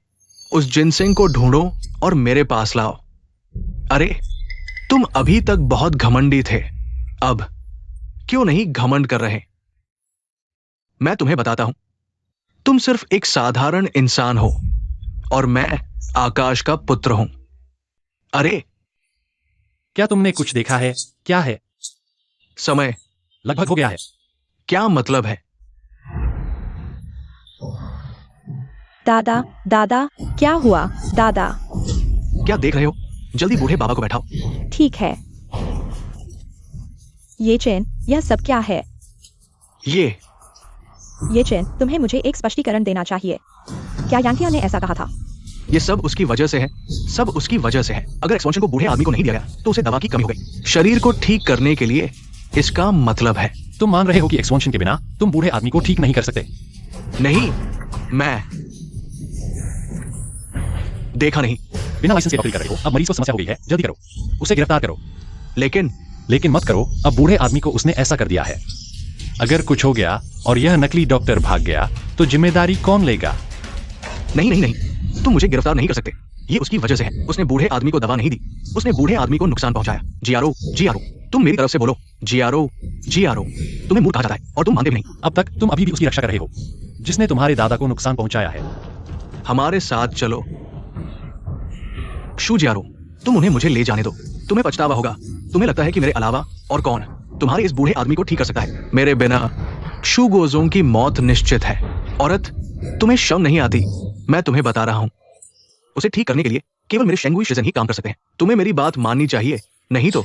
Speaker 1: उस जिनसिंग को ढूंढो और मेरे पास लाओ। अरे, तुम अभी तक बहुत घमंडी थे, अब क्यों नहीं घमंड कर रहे? मैं तुम्हें बताता हूं, तुम सिर्फ एक साधारण इंसान हो और मैं आकाश का पुत्र हूं। अरे,
Speaker 2: क्या तुमने कुछ देखा है? क्या है?
Speaker 1: समय
Speaker 2: लगभग हो गया है।
Speaker 1: क्या मतलब है?
Speaker 3: दादा, क्या हुआ? दादा,
Speaker 1: क्या देख रहे हो? जल्दी बूढ़े बाबा को बैठाओ।
Speaker 3: ठीक है। ये चेन, यह सब क्या है?
Speaker 1: ये
Speaker 3: चेन, तुम्हें मुझे एक स्पष्टीकरण देना चाहिए। क्या यांगटियान ने ऐसा कहा था?
Speaker 1: ये सब उसकी वजह से है। सब उसकी वजह से है। अगर एक्सपेंशन को बूढ़े आदमी को नहीं दिया गया तो उसे दवा की कमी हो गई। शरीर को ठीक करने के लिए इसका मतलब है।
Speaker 2: तुम मान रहे हो कि एक्सपेंशन के बिना तुम बूढ़े आदमी को ठीक नहीं कर सकते?
Speaker 1: नहीं, मैं देखा नहीं।
Speaker 2: बिना लाइसेंस के नौकरी कर रहे हो। अब मरीज को समस्या हो गई है, जल्दी करो, उसे गिरफ्तार करो।
Speaker 1: लेकिन
Speaker 2: मत करो। अब बूढ़े आदमी को उसने ऐसा कर दिया है। अगर कुछ हो गया और यह नकली डॉक्टर भाग गया तो जिम्मेदारी कौन लेगा?
Speaker 1: नहीं, तुम मुझे गिरफ्तार नहीं कर सकते। ये उसकी वजह से है। उसने बूढ़े आदमी को दवा नहीं दी। उसने बूढ़े आदमी को नुकसान पहुंचाया। जियारो, तुम मेरी तरफ से बोलो। जियारो, तुम्हें मूर्ख कहा जाता है और तुम मानते भी नहीं।
Speaker 2: अब तक तुम अभी भी उसकी रक्षा कर रहे हो, जिसने तुम्हारे दादा को नुकसान पहुंचाया है।
Speaker 1: हमारे साथ चलो। क्षु जियारो, तुम उन्हें मुझे ले जाने दो। तुम्हें पछतावा होगा। तुम्हें लगता है कि मेरे अलावा और कौन तुम्हारे इस बूढ़े आदमी को ठीक कर सकता है? मेरे बिना क्षु गोजोंग की मौत निश्चित है। औरत, तुम्हें शर्म नहीं आती? मैं तुम्हें बता रहा हूं, उसे ठीक करने के लिए केवल मेरे शेंगुई शिजन ही काम कर सकते हैं। तुम्हें मेरी बात माननी चाहिए, नहीं तो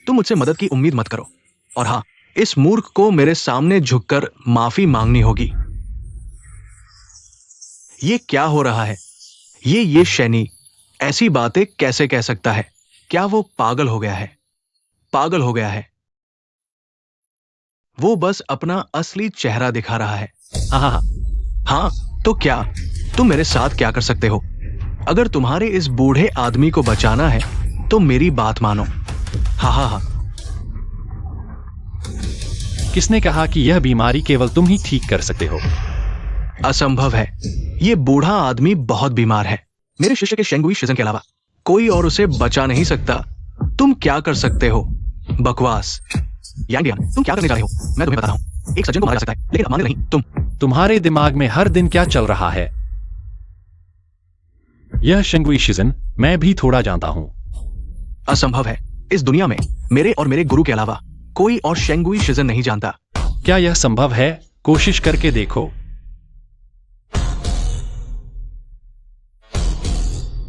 Speaker 1: तुम मुझसे मदद की उम्मीद मत करो। और हाँ, इस मूर्ख को मेरे सामने झुककर माफी मांगनी होगी। ये क्या हो रहा है? ये शैनी ऐसी बातें कैसे कह सकता है? क्या वो पागल हो गया है? वो बस अपना असली चेहरा दिखा रहा है। हाँ, तो क्या तुम मेरे साथ क्या कर सकते हो? अगर तुम्हारे इस बूढ़े आदमी को बचाना है तो मेरी बात मानो। हाँ।
Speaker 2: किसने कहा कि यह बीमारी केवल तुम ही ठीक कर सकते हो?
Speaker 1: असंभव है। ये बूढ़ा आदमी बहुत बीमार है। मेरे शिष्य के शेंगुई शिजन के अलावा कोई और उसे बचा नहीं सकता। तुम क्या कर सकते हो? बकवास। यांगटियान, तुम क्या करने जा रहे हो? मैं तुम्हें बता रहा हूं। एक सज्जन को मारा जा सकता है, लेकिन अमान्य नहीं। तुम
Speaker 2: तुम्हारे दिमाग में हर दिन क्या चल रहा है? यह शेंगुई शिजन मैं भी थोड़ा जानता हूं।
Speaker 1: असंभव है। इस दुनिया में मेरे और मेरे गुरु के अलावा कोई और शेंगुई शिजन नहीं जानता।
Speaker 2: क्या यह संभव है? कोशिश करके देखो।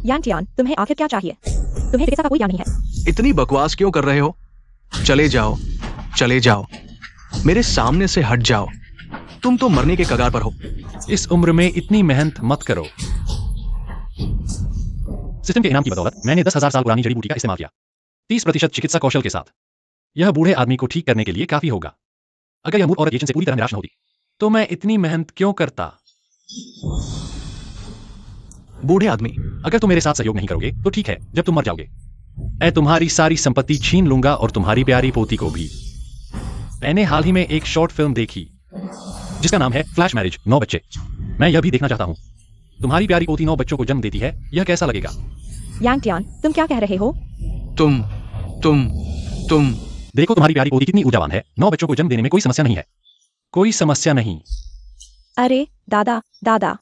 Speaker 3: यांग टियान, तुम्हें आखिर क्या चाहिए? तुम्हें चिकित्सा का कोई ज्ञान नहीं है।
Speaker 1: इतनी बकवास क्यों कर रहे हो? चले जाओ, चले जाओ, मेरे सामने से हट जाओ। तुम तो मरने के कगार पर हो।
Speaker 2: इस उम्र में इतनी मेहनत मत करो। सिस्टम के इनाम की बदौलत मैंने 10,000 साल पुरानी जड़ी बूटी का इस्तेमाल किया, 30% चिकित्सा कौशल के साथ। यह बूढ़े आदमी को ठीक करने के लिए काफी होगा। अगर यह मूर्ख औरत येचन से पूरी तरह निराश न होती तो मैं इतनी मेहनत क्यों करता?
Speaker 1: बूढ़े आदमी,
Speaker 2: अगर तुम मेरे साथ सहयोग नहीं करोगे तो ठीक है, जब तुम मर जाओगे मैं तुम्हारी सारी संपत्ति छीन लूंगा और तुम्हारी प्यारी पोती को भी। मैंने हाल ही में एक शॉर्ट फिल्म देखी जिसका नाम है फ्लैश मैरिज, 9 बच्चे। मैं यह भी देखना चाहता हूं। तुम्हारी प्यारी पोती 9 बच्चों को जन्म देती है, यह कैसा लगेगा?
Speaker 3: यांग टियान, तुम क्या कह रहे हो?
Speaker 1: तुम
Speaker 2: देखो तुम्हारी प्यारी पोती कितनी ऊर्जावान है। 9 बच्चों को जन्म देने में कोई समस्या नहीं है। कोई समस्या नहीं।
Speaker 3: अरे दादा, दादा,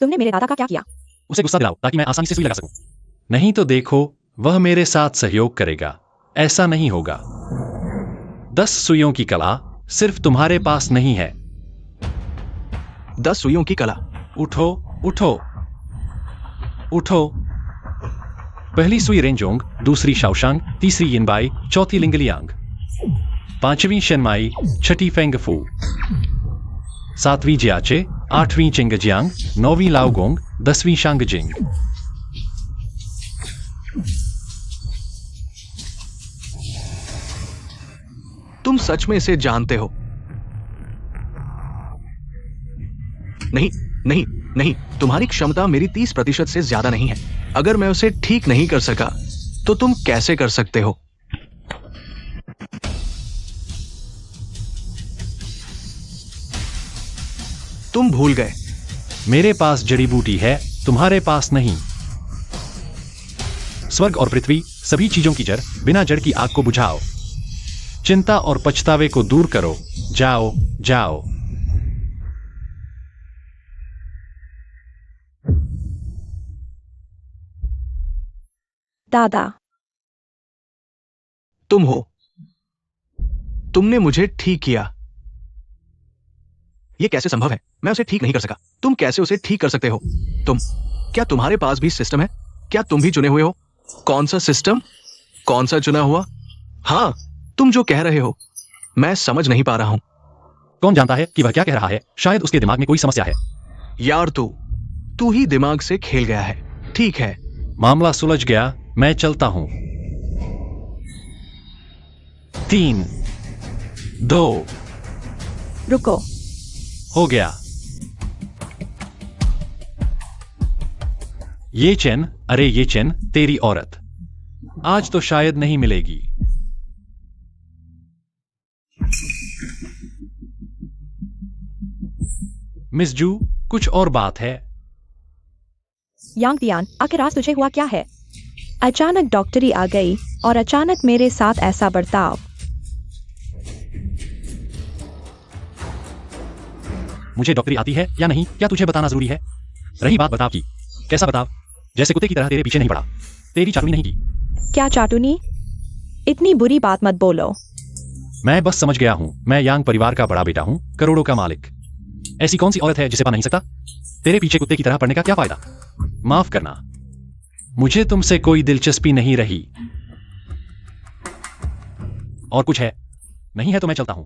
Speaker 3: तुमने मेरे दादा का क्या किया?
Speaker 2: उसे गुस्सा दिलाओ ताकि मैं आसानी से सुई लगा सकूं। नहीं तो देखो, वह मेरे साथ सहयोग करेगा। ऐसा नहीं होगा। 10 सुइयों की कला सिर्फ तुम्हारे पास नहीं है।
Speaker 1: 10 सुइयों की कला।
Speaker 2: उठो, उठो, उठो। पहली सुई रेंजोंग, दूसरी शाओशांग, तीसरी यिनबाई, चौथी लिंगलियांग, 5वीं शेनमाई, 6ठी फेंगफू, 7वीं जियाचे, 8वीं चिंगजियांग, 9वीं लाओगोंग, 10वीं शांगजिंग।
Speaker 1: तुम सच में इसे जानते हो? नहीं, नहीं, नहीं, तुम्हारी क्षमता मेरी 30% से ज्यादा नहीं है। अगर मैं उसे ठीक नहीं कर सका तो तुम कैसे कर सकते हो? तुम भूल गए।
Speaker 2: मेरे पास जड़ी बूटी है, तुम्हारे पास नहीं। स्वर्ग और पृथ्वी, सभी चीजों की जड़, बिना जड़ की आग को बुझाओ। चिंता और पछतावे को दूर करो। जाओ, जाओ।
Speaker 3: दादा,
Speaker 1: तुम हो। तुमने मुझे ठीक किया। यह कैसे संभव है? मैं उसे ठीक नहीं कर सका। तुम कैसे उसे ठीक कर सकते हो? क्या तुम्हारे पास भी सिस्टम है? क्या तुम भी चुने हुए हो? कौन सा सिस्टम? कौन सा चुना हुआ? हाँ, तुम जो कह रहे हो मैं समझ नहीं पा रहा हूं।
Speaker 2: कौन जानता है कि वह क्या कह रहा है? शायद उसके दिमाग में कोई समस्या है।
Speaker 1: यार तू ही दिमाग से खेल गया है। ठीक है,
Speaker 2: मामला सुलझ गया। मैं चलता हूं। 3, 2,
Speaker 3: रुको।
Speaker 2: हो गया। ये चेन, अरे ये चेन, तेरी औरत आज तो शायद नहीं मिलेगी। मिस जू, कुछ और बात है?
Speaker 3: यांग टियान, आखिर आज तुझे हुआ क्या है? अचानक डॉक्टरी आ गई और अचानक मेरे साथ ऐसा बर्ताव।
Speaker 2: मुझे डॉक्टरी आती है या नहीं, क्या तुझे बताना जरूरी है? रही बात बताव की, कैसा बताव? जैसे कुत्ते की तरह तेरे पीछे नहीं पड़ा, तेरी चाटुनी नहीं की।
Speaker 3: क्या चाटुनी? इतनी बुरी बात मत बोलो।
Speaker 2: मैं बस समझ गया हूं। मैं यांग परिवार का बड़ा बेटा हूं, करोड़ों का मालिक। ऐसी कौन सी औरत है जिसे पा नहीं सकता? तेरे पीछे कुत्ते की तरह पड़ने का क्या फायदा? माफ करना, मुझे तुमसे कोई दिलचस्पी नहीं रही। और कुछ है? नहीं है तो मैं चलता हूं।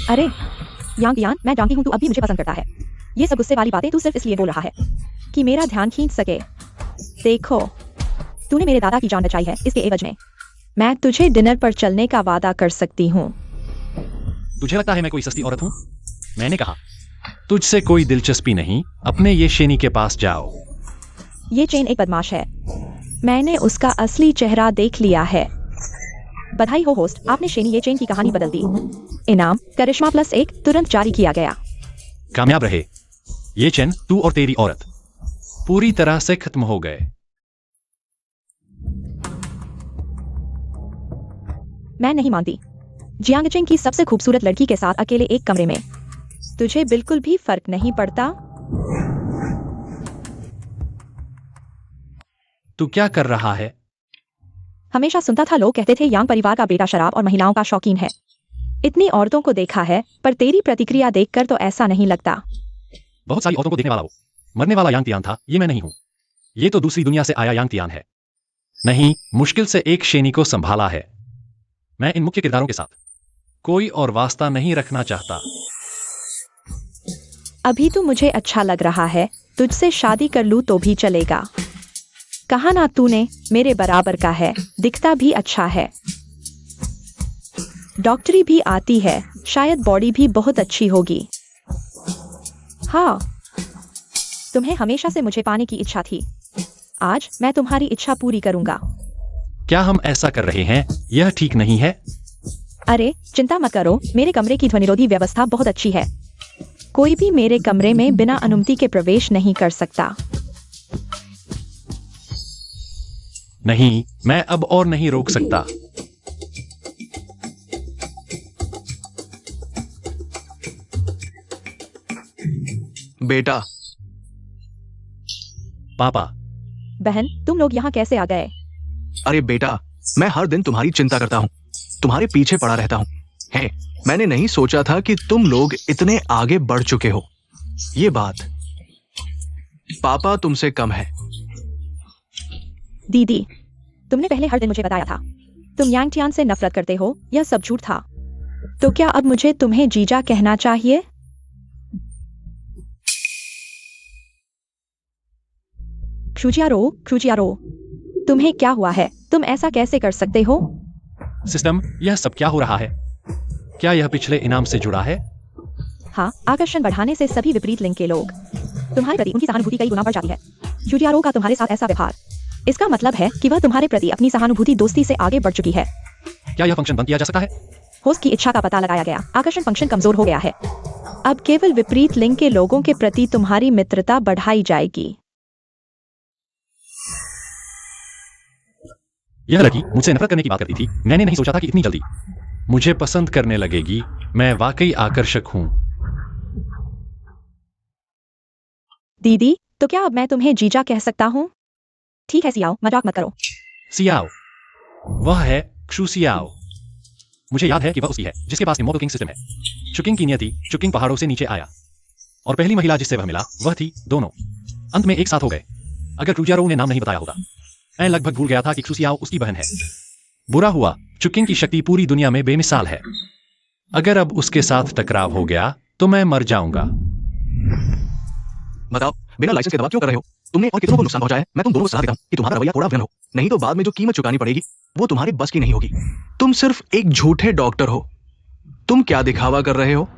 Speaker 3: अरे यांग टियान, मैं जानती हूँ तू अभी मुझे पसंद करता है। ये सब गुस्से वाली बातें तू सिर्फ इसलिए बोल रहा है कि मेरा ध्यान खींच सके। देखो, तूने मेरे दादा की जान बचाई है, इसके एवज में मैं तुझे डिनर पर चलने का वादा कर सकती हूँ।
Speaker 2: तुझे लगता है मैं कोई सस्ती औरत हूं? मैंने कहा तुझसे कोई दिलचस्पी नहीं, अपने ये शेनी के पास जाओ।
Speaker 3: ये चेन एक बदमाश है। मैंने उसका असली चेहरा देख लिया है। बधाई हो होस्ट, आपने शेनी ये चेन की कहानी बदल दी। इनाम करिश्मा +1 तुरंत जारी किया गया।
Speaker 2: कामयाब रहे। ये चेन, तू और तेरी औरत पूरी तरह से खत्म हो गए।
Speaker 3: मैं नहीं मानती। जियांगचिंग की सबसे खूबसूरत लड़की के साथ अकेले एक कमरे में। तुझे बिल्कुल भी फर्क नहीं पड़ता?
Speaker 2: तू क्या कर रहा है?
Speaker 3: हमेशा सुनता था लोग कहते थे यांग परिवार का बेटा शराब और महिलाओं का शौकीन है। इतनी औरतों को देखा है, पर तेरी प्रतिक्रिया देखकर तो ऐसा नहीं लगता।
Speaker 2: बहुत सारी औरतों को देखने वाला वो मरने वाला यांग तियान था, ये मैं नहीं हूं। ये तो दूसरी दुनिया से आया यांग तियान है। नहीं, मुश्किल से एक शेनी को संभाला है। मैं इन मुख्य किरदारों के साथ कोई और वास्ता नहीं रखना चाहता।
Speaker 3: अभी तो मुझे अच्छा लग रहा है, तुझसे शादी कर लूं तो भी चलेगा। कहा ना तूने, मेरे बराबर का है, दिखता भी अच्छा है, डॉक्टरी भी आती है, शायद बॉडी भी बहुत अच्छी होगी। हाँ, तुम्हें हमेशा से मुझे पाने की इच्छा थी। आज मैं तुम्हारी इच्छा पूरी करूंगा।
Speaker 2: क्या हम ऐसा कर रहे हैं? यह ठीक नहीं है।
Speaker 3: अरे चिंता मत करो, मेरे कमरे की ध्वनिरोधी व्यवस्था बहुत अच्छी है। कोई भी मेरे कमरे में बिना अनुमति के प्रवेश नहीं कर सकता।
Speaker 2: नहीं, मैं अब और नहीं रोक सकता।
Speaker 1: बेटा।
Speaker 2: पापा।
Speaker 3: बहन, तुम लोग यहाँ कैसे आ गए?
Speaker 1: अरे बेटा, मैं हर दिन तुम्हारी चिंता करता हूँ, तुम्हारे पीछे पड़ा रहता हूँ। है, मैंने नहीं सोचा था कि तुम लोग इतने आगे बढ़ चुके हो। ये बात पापा तुमसे कम है।
Speaker 3: दीदी, तुमने पहले हर दिन मुझे बताया था तुम यांग टियान से नफरत करते हो, यह सब झूठ था। तो क्या अब मुझे तुम्हें जीजा कहना चाहिए? क्रूजियारो, तुम्हें क्या हुआ है? तुम ऐसा कैसे कर सकते हो?
Speaker 2: सिस्टम, यह सब क्या हो रहा है? क्या यह पिछले इनाम से जुड़ा है?
Speaker 3: हाँ, आकर्षण बढ़ाने से सभी विपरीत लिंग के लोग तुम्हारे प्रति उनकी सहानुभूति कई गुना बढ़ जाती है। क्रूजियारो का तुम्हारे साथ ऐसा व्यवहार, इसका मतलब है कि वह तुम्हारे प्रति अपनी सहानुभूति दोस्ती से आगे बढ़ चुकी है।
Speaker 2: क्या यह फंक्शन बंद किया जा सकता है?
Speaker 3: होस्ट की इच्छा का पता लगाया गया, आकर्षण फंक्शन कमजोर हो गया है। अब केवल विपरीत लिंग के लोगों के प्रति तुम्हारी मित्रता बढ़ाई जाएगी।
Speaker 2: यह लड़की मुझसे नफरत करने की बात करती थी। मैंने नहीं सोचा था कि इतनी जल्दी मुझे पसंद करने लगेगी। मैं वाकई आकर्षक हूँ।
Speaker 3: दीदी, तो क्या अब मैं तुम्हें जीजा कह सकता हूँ? ठीक है सियाओ, मजाक मत करो।
Speaker 2: सियाओ, वह है क्षु सियाओ। मुझे याद है कि वह उसकी है जिसके पास इमोर्टल किंग सिस्टम है। चुकिंग की नियति चुकिंग पहाड़ों से नीचे आया और पहली महिला जिससे वह मिला वह थी। दोनों अंत में एक साथ हो गए। अगर क्रूजियारो ने नाम नहीं बताया होगा, मैं लगभग भूल गया था कि क्षु सियाओ उसकी बहन है। बुरा हुआ, चुकिंग की शक्ति पूरी दुनिया में बेमिसाल है। अगर अब उसके साथ टकराव हो गया तो मैं मर जाऊंगा।
Speaker 1: बताओ, बिना लाइसेंस के दवा क्यों कर रहे हो? तुमने और कितनों को नुकसान पहुंचाया है। मैं तुम दोनों को सलाह देता हूं कि तुम्हारा रवैया थोड़ा विनम्र हो, नहीं तो बाद में जो कीमत चुकानी पड़ेगी वो तुम्हारे बस की नहीं होगी। तुम सिर्फ एक झूठे डॉक्टर हो। तुम क्या दिखावा कर रहे हो?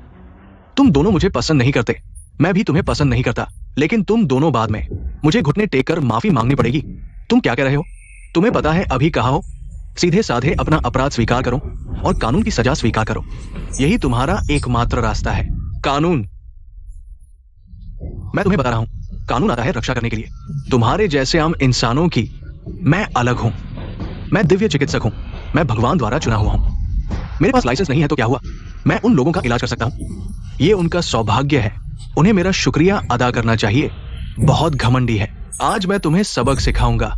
Speaker 1: तुम दोनों मुझे पसंद नहीं करते, मैं भी तुम्हें पसंद नहीं करता, लेकिन तुम दोनों बाद में मुझे घुटने टेक कर माफी मांगनी पड़ेगी। तुम क्या कह रहे हो? तुम्हें पता है अभी कहा हो, सीधे साधे अपना अपराध स्वीकार करो और कानून की सजा स्वीकार करो। यही तुम्हारा एकमात्र रास्ता है। कानून, मैं तुम्हें बता रहा हूं, कानून आता है रक्षा करने के लिए। तुम्हारे जैसे आम इंसानों की मैं अलग हूं। मैं दिव्य चिकित्सक हूं, मैं भगवान द्वारा चुना हुआ हूं। मेरे पास लाइसेंस नहीं है तो क्या हुआ, मैं उन लोगों का इलाज कर सकता हूं। ये उनका सौभाग्य है, उन्हें मेरा शुक्रिया अदा करना चाहिए। बहुत घमंडी है। आज मैं तुम्हें सबक सिखाऊंगा।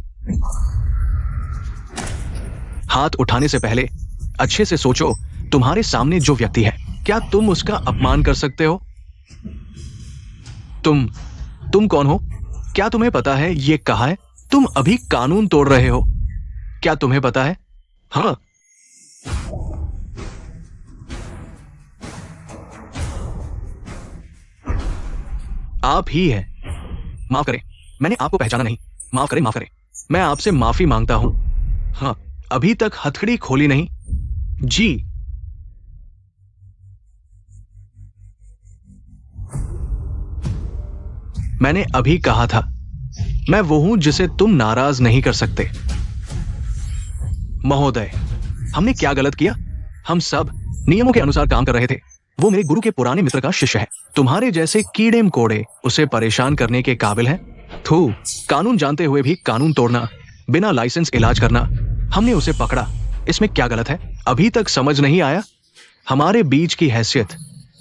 Speaker 1: हाथ उठाने से पहले अच्छे से सोचो, तुम्हारे सामने जो व्यक्ति है, क्या तुम उसका अपमान कर सकते हो? तुम कौन हो? क्या तुम्हें पता है ये कहा है? तुम अभी कानून तोड़ रहे हो, क्या तुम्हें पता है? हाँ, आप ही हैं। माफ करें, मैंने आपको पहचाना नहीं। माफ करें, माफ करें, मैं आपसे माफी मांगता हूं। हाँ, अभी तक हथकड़ी खोली नहीं जी। मैंने अभी कहा था, मैं वो हूं जिसे तुम नाराज नहीं कर सकते। महोदय, हमने क्या गलत किया? हम सब नियमों के अनुसार काम कर रहे थे। वो मेरे गुरु के पुराने मित्र का शिष्य है। तुम्हारे जैसे कीड़े मकोड़े उसे परेशान करने के काबिल हैं? थू, कानून जानते हुए भी कानून तोड़ना, बिना लाइसेंस इलाज करना। हमने उसे पकड़ा, इसमें क्या गलत है? अभी तक समझ नहीं आया? हमारे बीच की हैसियत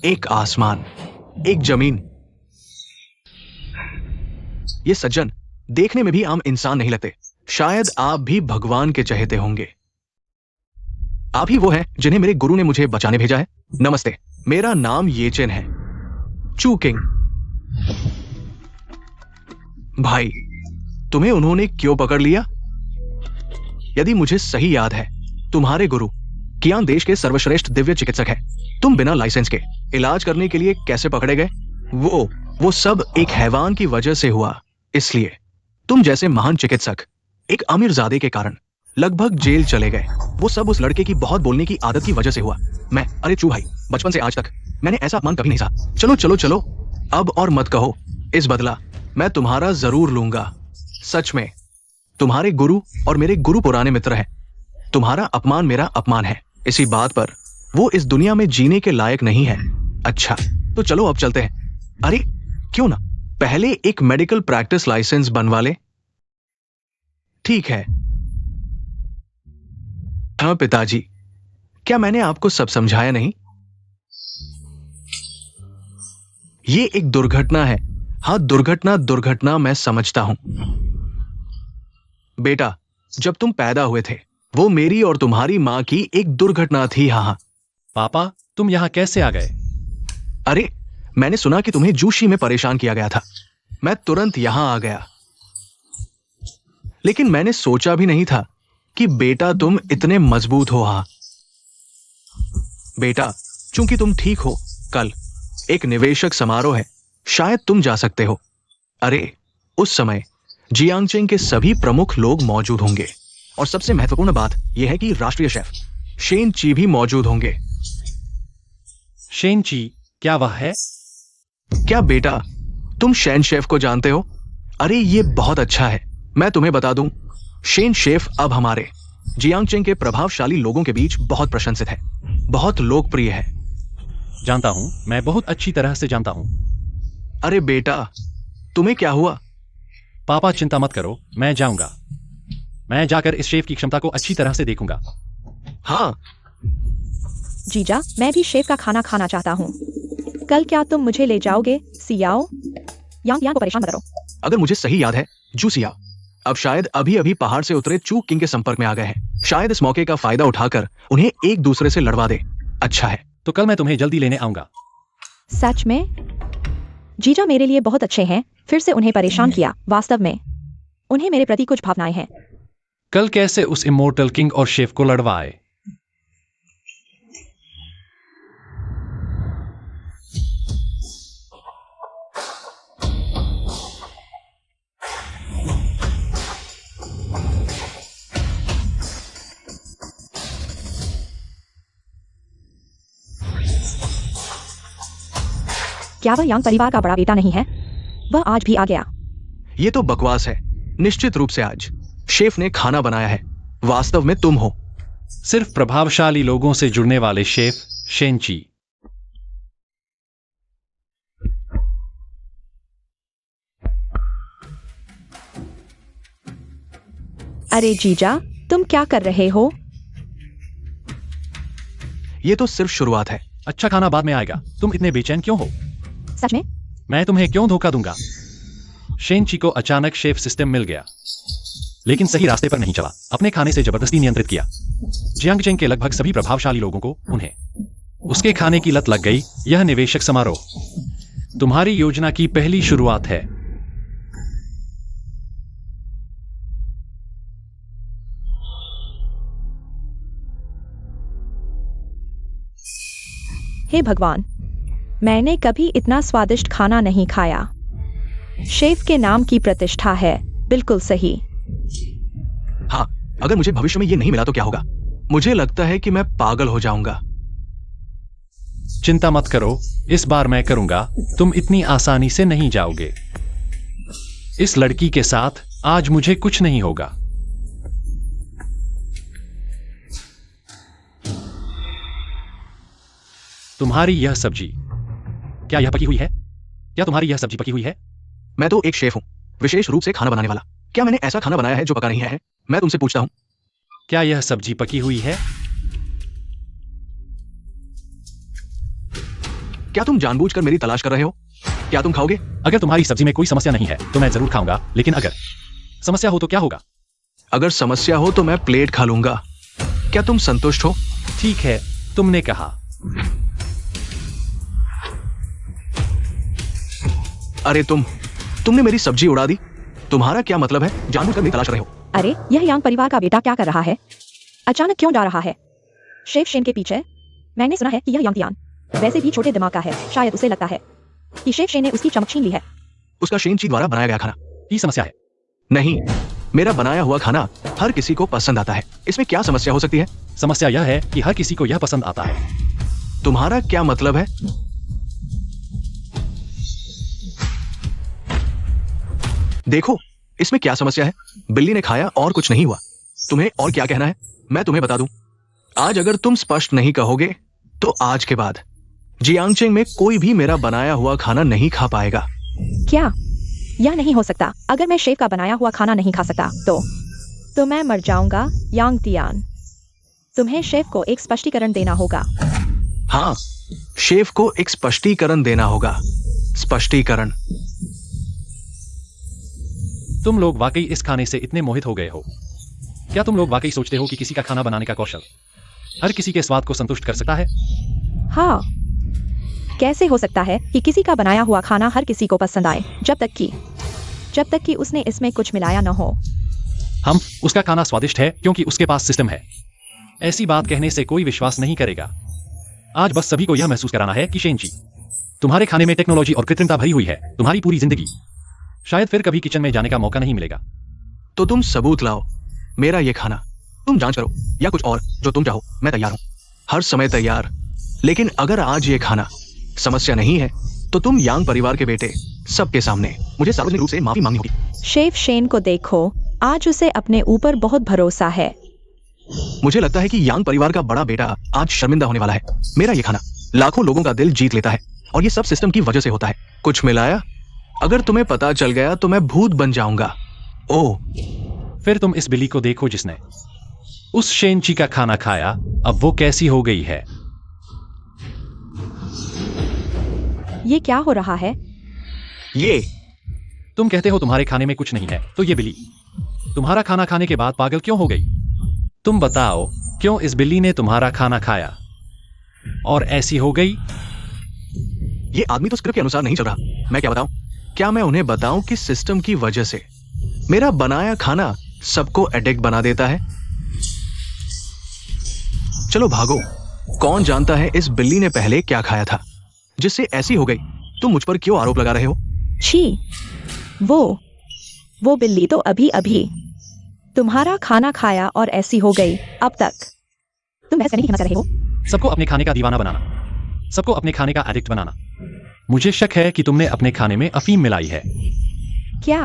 Speaker 1: एक आसमान, एक जमीन। ये सज्जन देखने में भी आम इंसान नहीं लगते। शायद आप भी भगवान के चहेते होंगे। आप ही वो हैं जिन्हें मेरे गुरु ने मुझे बचाने भेजा है। नमस्ते, मेरा नाम येचेन है, चू किंग। भाई, तुम्हें उन्होंने क्यों पकड़ लिया? यदि मुझे सही याद है, तुम्हारे गुरु कियांग देश के सर्वश्रेष्ठ दिव्य चिकित्सक हैं। तुम बिना लाइसेंस के इलाज करने के लिए कैसे पकड़े गए? वो सब एक हैवान की वजह से हुआ। इसलिए तुम जैसे महान चिकित्सक एक अमीरजादे के कारण लगभग जेल चले गए। वो सब उस लड़के की बहुत बोलने की आदत की वजह से हुआ। अरे चू भाई, बचपन से आज तक मैंने ऐसा अपमान कभी नहीं सहा। चलो चलो चलो, अब और मत कहो। इस बदला मैं तुम्हारा जरूर लूंगा। सच में, तुम्हारे गुरु और मेरे गुरु पुराने मित्र हैं। तुम्हारा अपमान मेरा अपमान है। इसी बात पर वो इस दुनिया में जीने के लायक नहीं है। अच्छा, तो चलो अब चलते हैं। अरे क्यों ना पहले एक मेडिकल प्रैक्टिस लाइसेंस बनवा ले। ठीक है। हाँ पिताजी, क्या मैंने आपको सब समझाया नहीं? ये एक दुर्घटना है। हाँ, दुर्घटना मैं समझता हूं। बेटा, जब तुम पैदा हुए थे, वो मेरी और तुम्हारी मां की एक दुर्घटना थी। हाँ।
Speaker 2: पापा, तुम यहां कैसे आ गए?
Speaker 1: अरे, मैंने सुना कि तुम्हें जूशी में परेशान किया गया था। मैं तुरंत यहां आ गया। लेकिन मैंने सोचा भी नहीं था कि बेटा तुम इतने मजबूत हो। हाँ बेटा, चूंकि तुम ठीक हो, कल एक निवेशक समारोह है, शायद तुम जा सकते हो। अरे, उस समय जियांगचेंग के सभी प्रमुख लोग मौजूद होंगे और सबसे महत्वपूर्ण बात यह है कि राष्ट्रीय शेफ शेन ची भी मौजूद होंगे।
Speaker 2: शेन ची, क्या वह है?
Speaker 1: क्या बेटा, तुम शेन शेफ को जानते हो? अरे ये बहुत अच्छा है। मैं तुम्हें बता दूं, शेन शेफ अब हमारे जियांगचेंग के प्रभावशाली लोगों के बीच बहुत प्रशंसित है, बहुत लोकप्रिय है।
Speaker 2: जानता हूं, मैं बहुत अच्छी तरह से जानता हूं।
Speaker 1: अरे बेटा, तुम्हें क्या हुआ?
Speaker 2: पापा चिंता मत करो, मैं जाऊंगा। मैं जाकर इस शेफ की क्षमता को अच्छी तरह से देखूंगा।
Speaker 1: हाँ।
Speaker 3: जीजा, मैं भी शेफ का खाना खाना चाहता हूँ। कल क्या तुम मुझे ले जाओगे? सियाओ, यांग को परेशान मत करो।
Speaker 1: अगर मुझे सही याद है, जू सिया अब शायद अभी अभी पहाड़ से उतरे चू किंग के संपर्क में आ गए हैं। शायद इस मौके का फायदा उठाकर उन्हें एक दूसरे से लड़वा दे। अच्छा है,
Speaker 2: तो कल मैं तुम्हें जल्दी लेने आऊंगा।
Speaker 3: सच में? जीजा मेरे लिए बहुत अच्छे हैं। फिर से उन्हें परेशान किया। वास्तव में उन्हें मेरे प्रति कुछ भावनाएं हैं।
Speaker 2: कल कैसे उस इमोर्टल किंग और शेफ को लड़वाए?
Speaker 3: क्या वह यांग परिवार का बड़ा बेटा नहीं है? वह आज भी आ गया।
Speaker 1: ये तो बकवास है। निश्चित रूप से आज शेफ ने खाना बनाया है। वास्तव में तुम हो।
Speaker 2: सिर्फ प्रभावशाली लोगों से जुड़ने वाले शेफ शेन ची।
Speaker 3: अरे जीजा, तुम क्या कर रहे हो?
Speaker 1: ये तो सिर्फ शुरुआत है।
Speaker 2: अच्छा खाना बाद में आएगा। तुम इतने बेचैन क्यों हो?
Speaker 3: सच में?
Speaker 2: मैं तुम्हें क्यों धोखा दूंगा? शेन ची को अचानक शेफ सिस्टम मिल गया, लेकिन सही रास्ते पर नहीं चला। अपने खाने से जबरदस्ती नियंत्रित किया। जियांगचेंग के लगभग सभी प्रभावशाली लोगों को उन्हें उसके खाने की लत लग गई। यह निवेशक समारोह तुम्हारी योजना की पहली शुरुआत है।
Speaker 3: हे भगवान, मैंने कभी इतना स्वादिष्ट खाना नहीं खाया। शेफ के नाम की प्रतिष्ठा है। बिल्कुल सही।
Speaker 1: हाँ, अगर मुझे भविष्य में ये नहीं मिला तो क्या होगा? मुझे लगता है कि मैं पागल हो जाऊंगा।
Speaker 2: चिंता मत करो, इस बार मैं करूंगा। तुम इतनी आसानी से नहीं जाओगे। इस लड़की के साथ आज मुझे कुछ नहीं होगा। तुम्हारी यह सब्जी, क्या यह पकी हुई है? क्या तुम्हारी यह सब्जी पकी हुई है?
Speaker 1: मैं तो एक शेफ हूं, विशेष रूप से खाना बनाने वाला। क्या मैंने ऐसा खाना बनाया है जो पका नहीं है? मैं तुमसे पूछता हूं।
Speaker 2: क्या यह सब्जी पकी हुई है?
Speaker 1: क्या तुम जानबूझकर मेरी तलाश कर रहे हो? क्या तुम खाओगे?
Speaker 2: अगर तुम्हारी सब्जी में कोई समस्या नहीं है तो मैं जरूर खाऊंगा, लेकिन अगर समस्या हो तो क्या होगा?
Speaker 1: अगर समस्या हो तो मैं प्लेट खा लूंगा। क्या तुम संतुष्ट हो?
Speaker 2: ठीक है, तुमने कहा।
Speaker 1: अरे तुमने मेरी सब्जी उड़ा दी। तुम्हारा क्या मतलब है? जानबूझकर मेरी तलाश कर रहे हो?
Speaker 3: अरे यह यांग परिवार का बेटा क्या कर रहा है? अचानक क्यों जा रहा है? शेफ शेन के पीछे? मैंने सुना है कि यह यांग तियान वैसे भी छोटे दिमाग का है। शायद उसे लगता है कि शेफ शेन ने उसकी चमक छीन ली है।
Speaker 1: उसका शेनची द्वारा बनाया गया खाना
Speaker 2: ये समस्या है।
Speaker 1: नहीं, मेरा बनाया हुआ खाना हर किसी को पसंद आता है। इसमें क्या समस्या हो सकती है?
Speaker 2: समस्या यह है कि हर किसी को यह पसंद आता है।
Speaker 1: तुम्हारा क्या मतलब है? देखो, इसमें क्या समस्या है? बिल्ली ने खाया और कुछ नहीं हुआ। तुम्हें और क्या कहना है? मैं तुम्हें बता दूं, आज अगर तुम स्पष्ट नहीं कहोगे तो आज के बाद जियांगचेंग में कोई भी मेरा बनाया हुआ खाना नहीं खा पाएगा।
Speaker 3: क्या यह नहीं हो सकता? अगर मैं शेफ का बनाया हुआ खाना नहीं खा सकता तो मैं मर जाऊंगा। यांग तियान, तुम्हें शेफ को एक स्पष्टीकरण देना होगा।
Speaker 1: हाँ, शेफ को एक स्पष्टीकरण देना होगा। स्पष्टीकरण।
Speaker 2: तुम लोग वाकई इस खाने से इतने मोहित हो गए हो? क्या तुम लोग वाकई सोचते हो कि किसी का खाना बनाने का कौशल हर किसी के स्वाद को संतुष्ट कर सकता है?
Speaker 3: हाँ, कैसे हो सकता है कि किसी का बनाया हुआ खाना हर किसी को पसंद आए जब तक कि उसने इसमें कुछ मिलाया न हो।
Speaker 2: हम उसका खाना स्वादिष्ट है क्योंकि उसके पास सिस्टम है। ऐसी बात कहने से कोई विश्वास नहीं करेगा। आज बस सभी को यह महसूस कराना है कि शेनची, तुम्हारे खाने में टेक्नोलॉजी और कृत्रिमता भरी हुई है। तुम्हारी पूरी जिंदगी शायद फिर कभी किचन में जाने का मौका नहीं मिलेगा।
Speaker 1: तो तुम सबूत लाओ। मेरा ये खाना तुम जांच करो या कुछ और जो तुम चाहो, मैं तैयार हूं, हर समय तैयार। लेकिन अगर आज ये खाना समस्या नहीं है तो तुम यांग परिवार के बेटे सबके सामने मुझे सार्वजनिक रूप से माफी मांगनी होगी।
Speaker 3: शेफ शेन को देखो, आज उसे अपने ऊपर बहुत भरोसा है।
Speaker 1: मुझे लगता है कि यांग परिवार का बड़ा बेटा आज शर्मिंदा होने वाला है। मेरा ये खाना लाखों लोगों का दिल जीत लेता है और ये सब सिस्टम की वजह से होता है। कुछ मिलाया? अगर तुम्हें पता चल गया तो मैं भूत बन जाऊंगा। ओह,
Speaker 2: फिर तुम इस बिल्ली को देखो जिसने उस शेनची का खाना खाया। अब वो कैसी हो गई है?
Speaker 3: ये क्या हो रहा है?
Speaker 1: ये
Speaker 2: तुम कहते हो तुम्हारे खाने में कुछ नहीं है, तो ये बिल्ली तुम्हारा खाना खाने के बाद पागल क्यों हो गई? तुम बताओ, क्यों इस बिल्ली ने तुम्हारा खाना खाया और ऐसी हो गई?
Speaker 1: ये आदमी तो स्क्रिप्ट के अनुसार नहीं चल रहा। मैं क्या बताऊं? क्या मैं उन्हें बताऊं कि सिस्टम की वजह से मेरा बनाया खाना सबको एडिक्ट बना देता है? चलो भागो। कौन जानता है इस बिल्ली ने पहले क्या खाया था जिससे ऐसी हो गई? तुम मुझ पर क्यों आरोप लगा रहे हो?
Speaker 3: छी, वो बिल्ली तो अभी तुम्हारा खाना खाया और ऐसी हो गई। अब तक तुम बहस करने की हिम्मत कर रहे हो?
Speaker 2: सबको अपने खाने का दीवाना बनाना, सबको अपने खाने का एडिक्ट बनाना। मुझे शक है कि तुमने अपने खाने में अफीम मिलाई है।
Speaker 3: क्या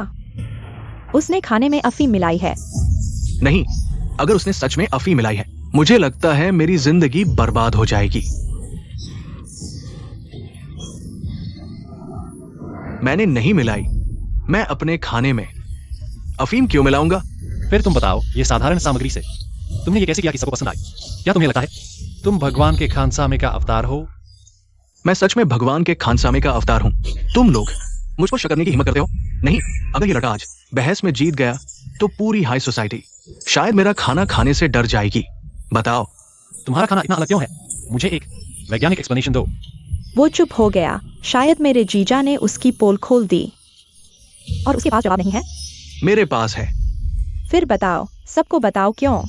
Speaker 3: उसने खाने में अफीम मिलाई है?
Speaker 1: नहीं, अगर उसने सच में अफीम मिलाई है, मुझे लगता है मेरी जिंदगी बर्बाद हो जाएगी। मैंने नहीं मिलाई। मैं अपने खाने में अफीम क्यों मिलाऊंगा?
Speaker 2: फिर तुम बताओ, ये साधारण सामग्री से तुमने ये कैसे किया कि सबको पसंद आई? क्या तुम्हें लगता है तुम भगवान के खानसामे का अवतार हो?
Speaker 1: मैं सच में भगवान के खानसामे का अवतार हूं। तुम लोग मुझ पर शक करने की हिम्मत करते हो? नहीं, अगर ये लड़का आज बहस में जीत गया तो पूरी हाई सोसाइटी शायद मेरा खाना खाने से डर जाएगी। बताओ,
Speaker 2: तुम्हारा खाना इतना अलग क्यों है? मुझे एक वैज्ञानिक एक्सप्लेनेशन दो।
Speaker 3: वो चुप हो गया। शायद मेरे जीजा ने उसकी पोल खोल दी और उसके पास जवाब नहीं है।
Speaker 1: मेरे पास है।
Speaker 3: फिर बताओ, सबको बताओ क्यों।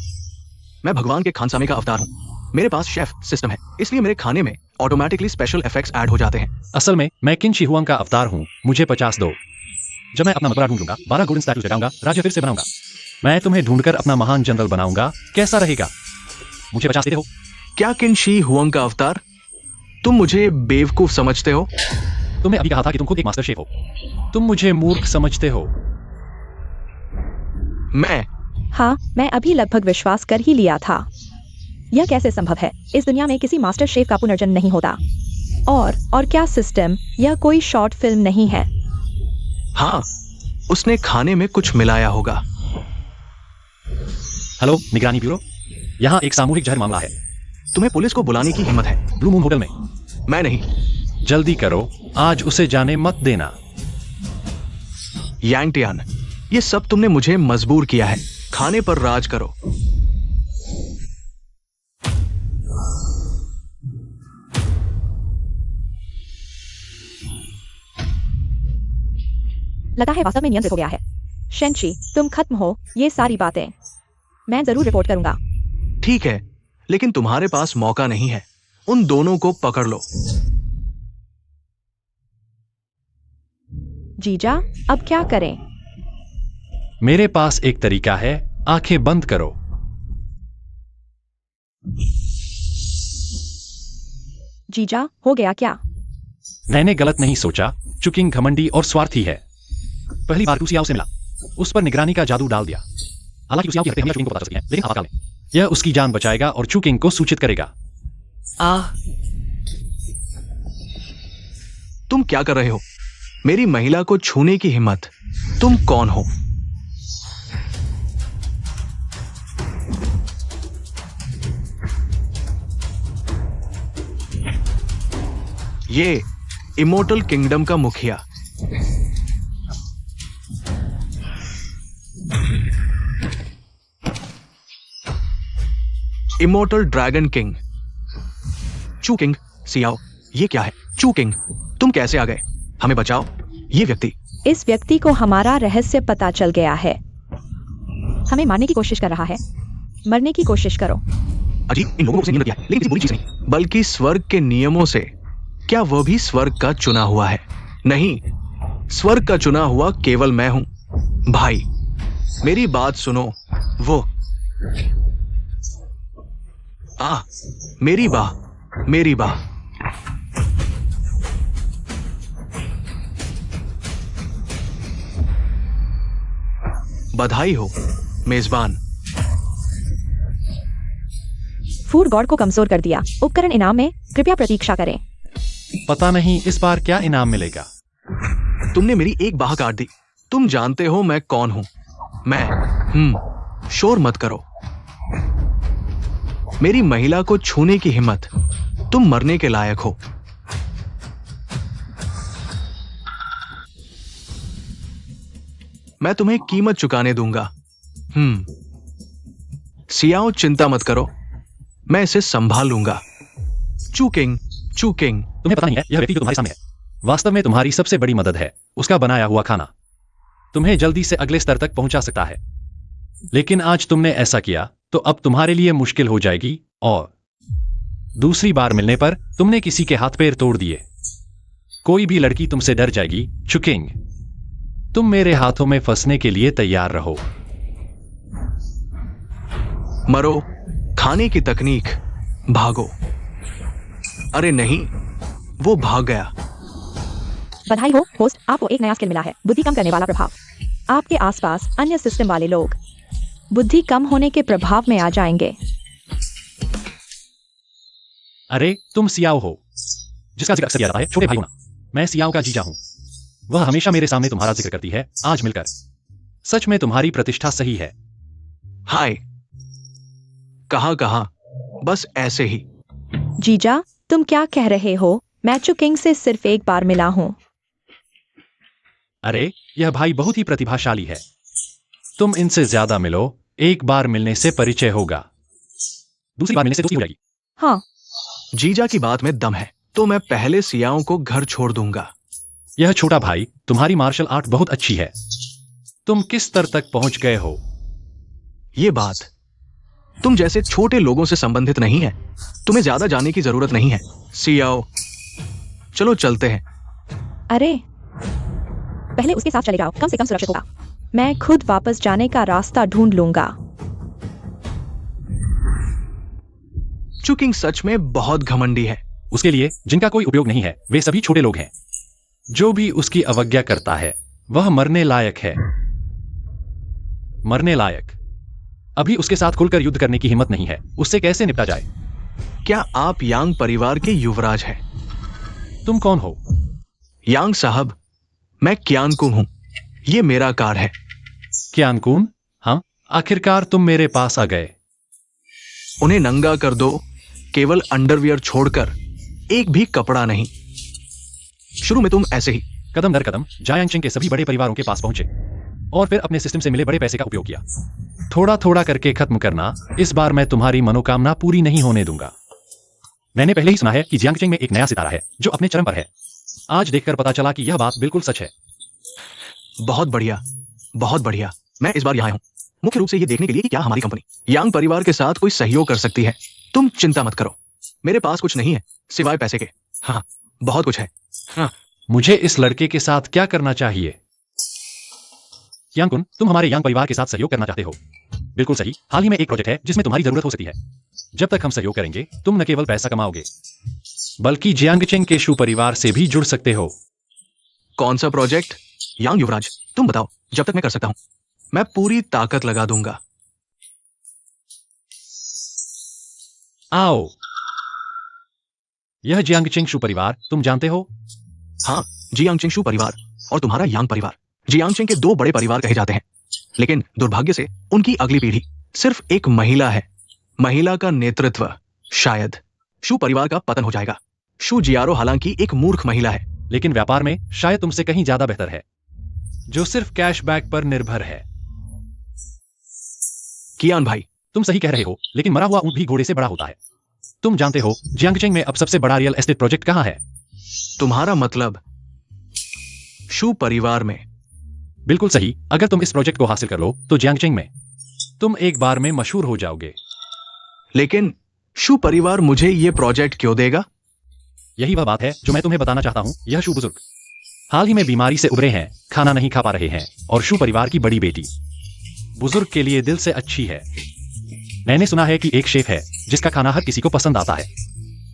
Speaker 1: मैं भगवान के खानसामे का अवतार हूं। मेरे पास शेफ सिस्टम है, इसलिए मेरे खाने में ऑटोमेटिकली स्पेशल इफेक्ट्स ऐड हो जाते हैं।
Speaker 2: असल में मैं किन शिहुआंग का अवतार हूँ। मुझे 50 दो। जब मैं अपना मकबरा ढूंढ लूंगा, 12 गोल्डन स्टैचू जगाऊंगा, राज्य फिर से बनाऊंगा। मैं तुम्हें ढूंढकर अपना महान जनरल बनाऊंगा। कैसा रहेगा? मुझे 50 देते हो?
Speaker 1: क्या किन शी हुआंग का अवतार? तुम मुझे बेवकूफ समझते हो?
Speaker 2: तुमने अभी कहा था कि तुम खुद एक मास्टर शेफ हो। तुम मुझे मूर्ख समझते हो।
Speaker 3: हाँ, मैं अभी लगभग विश्वास कर ही लिया था। यह कैसे संभव है? इस दुनिया में किसी मास्टर शेफ का पुनर्जन्म नहीं होता। और क्या सिस्टम यह कोई शॉर्ट फिल्म नहीं है?
Speaker 1: हाँ, उसने खाने में कुछ मिलाया होगा।
Speaker 2: हेलो निगरानी ब्यूरो, यहाँ एक सामूहिक जहर मामला है।
Speaker 1: तुम्हें पुलिस को बुलाने की हिम्मत है?
Speaker 2: ब्लू मून होटल में।
Speaker 1: मैं नहीं।
Speaker 2: जल्दी करो, आज उसे जाने मत देना।
Speaker 1: यांग टियान, ये सब तुमने मुझे मजबूर किया है। खाने पर राज करो।
Speaker 3: लगता है वास्तव में नियंत्रित हो गया है। शेंची, तुम खत्म हो ये सारी बातें। मैं जरूर रिपोर्ट करूंगा।
Speaker 1: ठीक है, लेकिन तुम्हारे पास मौका नहीं है। उन दोनों को पकड़ लो।
Speaker 3: जीजा, अब क्या करें?
Speaker 2: मेरे पास एक तरीका है, आंखें बंद करो।
Speaker 3: जीजा, हो गया क्या?
Speaker 2: मैंने गलत नहीं सोचा। चुकिंग घमंडी और स्वार्थी है। पहली बार सियाओ से मिला, उस पर निगरानी का जादू डाल दिया। हालांकि सियाओ की हत्या चुकिंग को पता चल सकती है, लेकिन आपातकाल में यह उसकी जान बचाएगा और चुकिंग को सूचित करेगा।
Speaker 1: तुम क्या कर रहे हो? मेरी महिला को छूने की हिम्मत? तुम कौन हो? ये इमोर्टल किंगडम का मुखिया। Immortal dragon king. चू किंग, सियाओ, ये क्या है? चू किंग, तुम कैसे आ गए? हमें बचाओ। ये व्यक्ति।
Speaker 3: इस व्यक्ति को हमारा रहस्य पता चल गया है। हमें मारने की कोशिश कर रहा है। मरने की कोशिश करो।
Speaker 1: अजीब, इन लोगों को उसे नहीं किया, लेकिन किसी बुरी चीज नहीं, बल्कि स्वर्ग के नियमों से। क्या वह भी स्वर्ग का चुना हुआ है? नहीं, स्वर्ग का चुना हुआ केवल मैं हूं। भाई, मेरी बात सुनो। वो मेरी बाह, मेरी बाह। बधाई हो मेजबान।
Speaker 3: फूड गॉड को कमजोर कर दिया। उपकरण इनाम में, कृपया प्रतीक्षा करें।
Speaker 2: पता नहीं इस बार क्या इनाम मिलेगा।
Speaker 1: तुमने मेरी एक बाह काट दी। तुम जानते हो मैं कौन हूं? मैं शोर मत करो। मेरी महिला को छूने की हिम्मत? तुम मरने के लायक हो। मैं तुम्हें कीमत चुकाने दूंगा। सियाओ, चिंता मत करो, मैं इसे संभाल लूंगा। चूकिंग, चूकिंग।
Speaker 2: तुम्हें पता नहीं है, यह व्यक्ति जो तुम्हारे सामने है, वास्तव में तुम्हारी सबसे बड़ी मदद है। उसका बनाया हुआ खाना तुम्हें जल्दी से अगले स्तर तक पहुंचा सकता है। लेकिन आज तुमने ऐसा किया तो अब तुम्हारे लिए मुश्किल हो जाएगी। और दूसरी बार मिलने पर तुमने किसी के हाथ पैर तोड़ दिए। कोई भी लड़की तुमसे डर जाएगी। चुकिंग, तुम मेरे हाथों में फंसने के लिए तैयार रहो।
Speaker 1: मरो। खाने की तकनीक। भागो। अरे नहीं, वो भाग गया।
Speaker 3: बधाई हो होस्ट, आपको एक नया स्किल मिला है, बुद्धि कम करने वाला प्रभाव। आपके आसपास अन्य सिस्टम वाले लोग बुद्धि कम होने के प्रभाव में आ जाएंगे।
Speaker 2: अरे तुम सियाओ हो, जिसका जिक्र अक्सर किया जाता है, छोटे भाई होना। मैं सियाओ का जीजा हूं। वह हमेशा मेरे सामने तुम्हारा जिक्र करती है। आज मिलकर सच में तुम्हारी प्रतिष्ठा सही है।
Speaker 1: हाय। कहां बस ऐसे ही।
Speaker 3: जीजा, तुम क्या कह रहे हो? मैं चुकिंग से सिर्फ एक बार मिला हूं।
Speaker 2: अरे यह भाई बहुत ही प्रतिभाशाली है। तुम इनसे ज्यादा मिलो, एक बार मिलने से परिचय होगा, दूसरी बार मिलने से दोस्ती हो जाएगी।
Speaker 3: हाँ,
Speaker 1: जीजा की बात में दम है तो मैं पहले सियाओं को घर छोड़ दूंगा।
Speaker 2: यह छोटा भाई, तुम्हारी मार्शल आर्ट बहुत अच्छी है। तुम किस स्तर तक पहुंच गए हो?
Speaker 1: ये बात तुम जैसे छोटे लोगों से संबंधित नहीं है। तुम्हें ज्यादा जानने की जरूरत नहीं है। सियाओ, चलो चलते हैं।
Speaker 3: अरे पहले उसके साथ चले जाओ, कम से कम सुरक्षित होगा। मैं खुद वापस जाने का रास्ता ढूंढ लूंगा।
Speaker 1: चुकिंग सच में बहुत घमंडी है।
Speaker 2: उसके लिए जिनका कोई उपयोग नहीं है, वे सभी छोटे लोग हैं। जो भी उसकी अवज्ञा करता है वह मरने लायक है। मरने लायक। अभी उसके साथ खुलकर युद्ध करने की हिम्मत नहीं है। उससे कैसे निपटा जाए?
Speaker 1: क्या आप यांग परिवार के युवराज हैं?
Speaker 2: तुम कौन हो?
Speaker 1: यांग साहब, मैं क्यानकुंग हूं। ये मेरा कार है।
Speaker 2: क्यानकुन? हाँ, आखिरकार तुम मेरे पास आ गए।
Speaker 1: उन्हें नंगा कर दो, केवल अंडरवियर छोड़कर। एक भी कपड़ा नहीं। शुरू में तुम ऐसे ही।
Speaker 2: कदम दर कदम जायांगचिंग के सभी बड़े परिवारों के पास पहुंचे और फिर अपने सिस्टम से मिले बड़े पैसे का उपयोग किया। थोड़ा थोड़ा करके खत्म करना, इस बार मैं तुम्हारी मनोकामना पूरी नहीं होने दूंगा। मैंने पहले ही सुना है कि जियांगचिंग में एक नया सितारा है जो अपने चरम पर है। आज देखकर पता चला कि यह बात बिल्कुल सच है।
Speaker 1: बहुत बढ़िया, बहुत बढ़िया। मैं इस बार यहाँ हूँ मुख्य रूप से ये देखने के लिए कि क्या हमारी कंपनी यांग परिवार के साथ कोई सहयोग कर सकती है। तुम चिंता मत करो, मेरे पास कुछ नहीं है सिवाय पैसे के। हाँ, बहुत कुछ है। हाँ,
Speaker 2: मुझे इस लड़के के साथ क्या करना चाहिए? यांगकुन, तुम हमारे यांग परिवार के साथ सहयोग करना चाहते हो। बिल्कुल सही। हाल ही में एक प्रोजेक्ट है जिसमें तुम्हारी जरूरत हो सकती है। जब तक हम सहयोग करेंगे तुम न केवल पैसा कमाओगे बल्कि जियांगचिंग के शू परिवार से भी जुड़ सकते हो।
Speaker 1: कौन सा प्रोजेक्ट? यांग युवराज, तुम बताओ। जब तक मैं कर सकता हूँ मैं पूरी ताकत लगा दूंगा।
Speaker 2: आओ, यह जियांगचिंग शू परिवार तुम जानते हो?
Speaker 1: हाँ, जियांगचिंग शू परिवार और तुम्हारा यांग परिवार जियांगचिंग के दो बड़े परिवार कहे जाते हैं, लेकिन दुर्भाग्य से उनकी अगली पीढ़ी सिर्फ एक महिला है। महिला का नेतृत्व शायद शू परिवार का पतन हो जाएगा। शू जियारो हालांकि एक मूर्ख महिला है,
Speaker 2: लेकिन व्यापार में शायद तुमसे कहीं ज्यादा बेहतर है, जो सिर्फ कैशबैक पर निर्भर है।
Speaker 1: कियान भाई,
Speaker 2: तुम सही कह रहे हो, लेकिन मरा हुआ ऊंट भी घोड़े से बड़ा होता है। तुम जानते हो जियांगचिंग में अब सबसे बड़ा रियल एस्टेट प्रोजेक्ट कहां है?
Speaker 1: तुम्हारा मतलब शू परिवार में?
Speaker 2: बिल्कुल सही। अगर तुम इस प्रोजेक्ट को हासिल कर लो तो जियांगचिंग में तुम एक बार में मशहूर हो जाओगे।
Speaker 1: लेकिन शू परिवार मुझे ये प्रोजेक्ट क्यों देगा?
Speaker 2: यही वह बात है जो मैं तुम्हें बताना चाहता हूं। यह शू बुजुर्ग हाल ही में बीमारी से उबरे हैं, खाना नहीं खा पा रहे हैं और शू परिवार की बड़ी बेटी बुजुर्ग के लिए दिल से अच्छी है। मैंने सुना है कि एक शेफ है जिसका खाना हर किसी को पसंद आता है।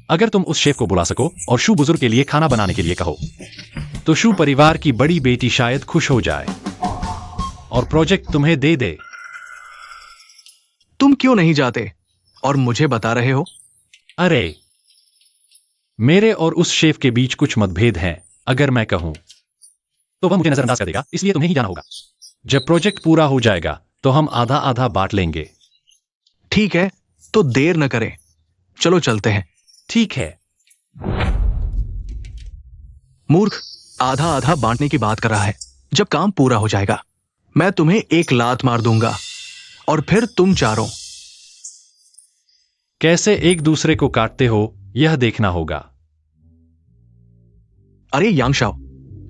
Speaker 2: अगर तुम उस शेफ को बुला सको और शू बुजुर्ग के लिए खाना बनाने के लिए कहो तो शू परिवार की बड़ी बेटी शायद खुश हो जाए और प्रोजेक्ट तुम्हें दे दे।
Speaker 1: तुम क्यों नहीं जाते और मुझे बता रहे हो?
Speaker 2: अरे, मेरे और उस शेफ के बीच कुछ मतभेद हैं। अगर मैं कहूं तो वह मुझे नजरअंदाज कर देगा, इसलिए तुम्हें ही जाना होगा। जब प्रोजेक्ट पूरा हो जाएगा तो हम आधा आधा बांट लेंगे।
Speaker 1: ठीक है, तो देर न करें, चलो चलते हैं।
Speaker 2: ठीक है।
Speaker 1: मूर्ख, आधा आधा बांटने की बात कर रहा है। जब काम पूरा हो जाएगा मैं तुम्हें एक लात मार दूंगा और फिर तुम चारों
Speaker 2: कैसे एक दूसरे को काटते हो यह देखना होगा।
Speaker 1: अरे यांगशाओ,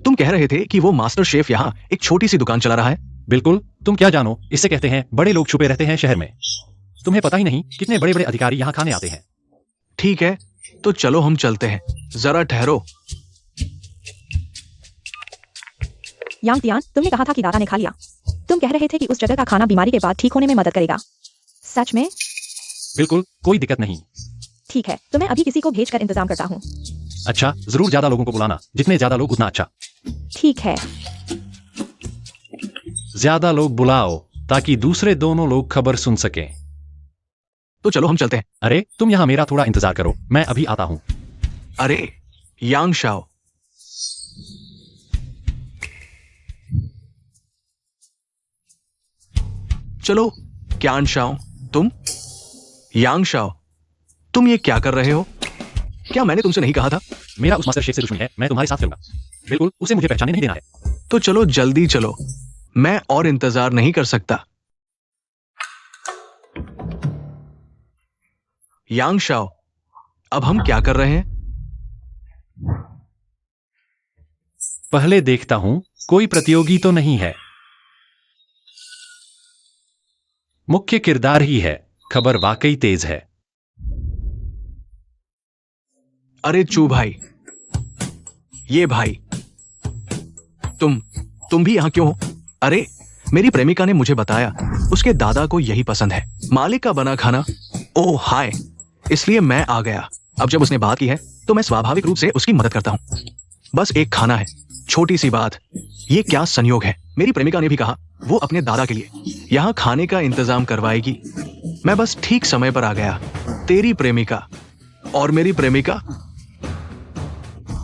Speaker 1: तुम कह रहे थे कि वो मास्टर शेफ यहां एक छोटी सी दुकान चला रहा है।
Speaker 2: बिल्कुल, तुम क्या जानो, इसे कहते हैं बड़े लोग छुपे रहते हैं शहर में। तुम्हें पता ही नहीं कितने बड़े बड़े अधिकारी यहां खाने आते हैं।
Speaker 1: ठीक है, तो चलो हम चलते हैं। जरा ठहरो।
Speaker 3: यांग तियान, तुमने कहा था कि दादा ने खा लिया। तुम कह रहे थे कि उस जगह का खाना बीमारी के बाद ठीक होने में मदद करेगा। सच में?
Speaker 2: बिल्कुल, कोई दिक्कत नहीं।
Speaker 3: ठीक है, तो मैं अभी किसी को भेजकर इंतजाम करता हूँ।
Speaker 2: अच्छा, जरूर ज्यादा लोगों को बुलाना, जितने ज्यादा लोग उतना अच्छा।
Speaker 3: ठीक है।
Speaker 2: ज्यादा लोग बुलाओ ताकि दूसरे दोनों लोग खबर सुन सकें।
Speaker 1: तो चलो हम चलते हैं।
Speaker 2: अरे, तुम यहां मेरा थोड़ा इंतजार करो, मैं अभी आता हूं।
Speaker 1: अरे यांगशाओ, चलो। क्यानशाओ, तुम? यांगशाओ, तुम ये क्या कर रहे हो? क्या मैंने तुमसे नहीं कहा था?
Speaker 2: मेरा उस मास्टर शेफ से दुश्मनी है, मैं तुम्हारे साथ चलूंगा। बिल्कुल, उसे मुझे पहचाने नहीं देना है।
Speaker 1: तो चलो जल्दी चलो, मैं और इंतजार नहीं कर सकता। यांगशाओ, अब हम क्या कर रहे हैं?
Speaker 2: पहले देखता हूं कोई प्रतियोगी तो नहीं है। मुख्य किरदार ही है। खबर वाकई तेज है।
Speaker 1: अरे चू भाई, ये भाई, तुम भी यहां क्यों हो? अरे, मेरी प्रेमिका ने मुझे बताया उसके दादा को यही पसंद है, मालिक का बना खाना। ओह हाय, इसलिए मैं आ गया। अब जब उसने बात की है तो मैं स्वाभाविक रूप से उसकी मदद करता हूं। बस एक खाना है, छोटी सी बात। ये क्या संयोग है? मेरी प्रेमिका ने भी कहा वो अपने दादा के लिए यहां खाने का इंतजाम करवाएगी। मैं बस ठीक समय पर आ गया। तेरी प्रेमिका और मेरी प्रेमिका,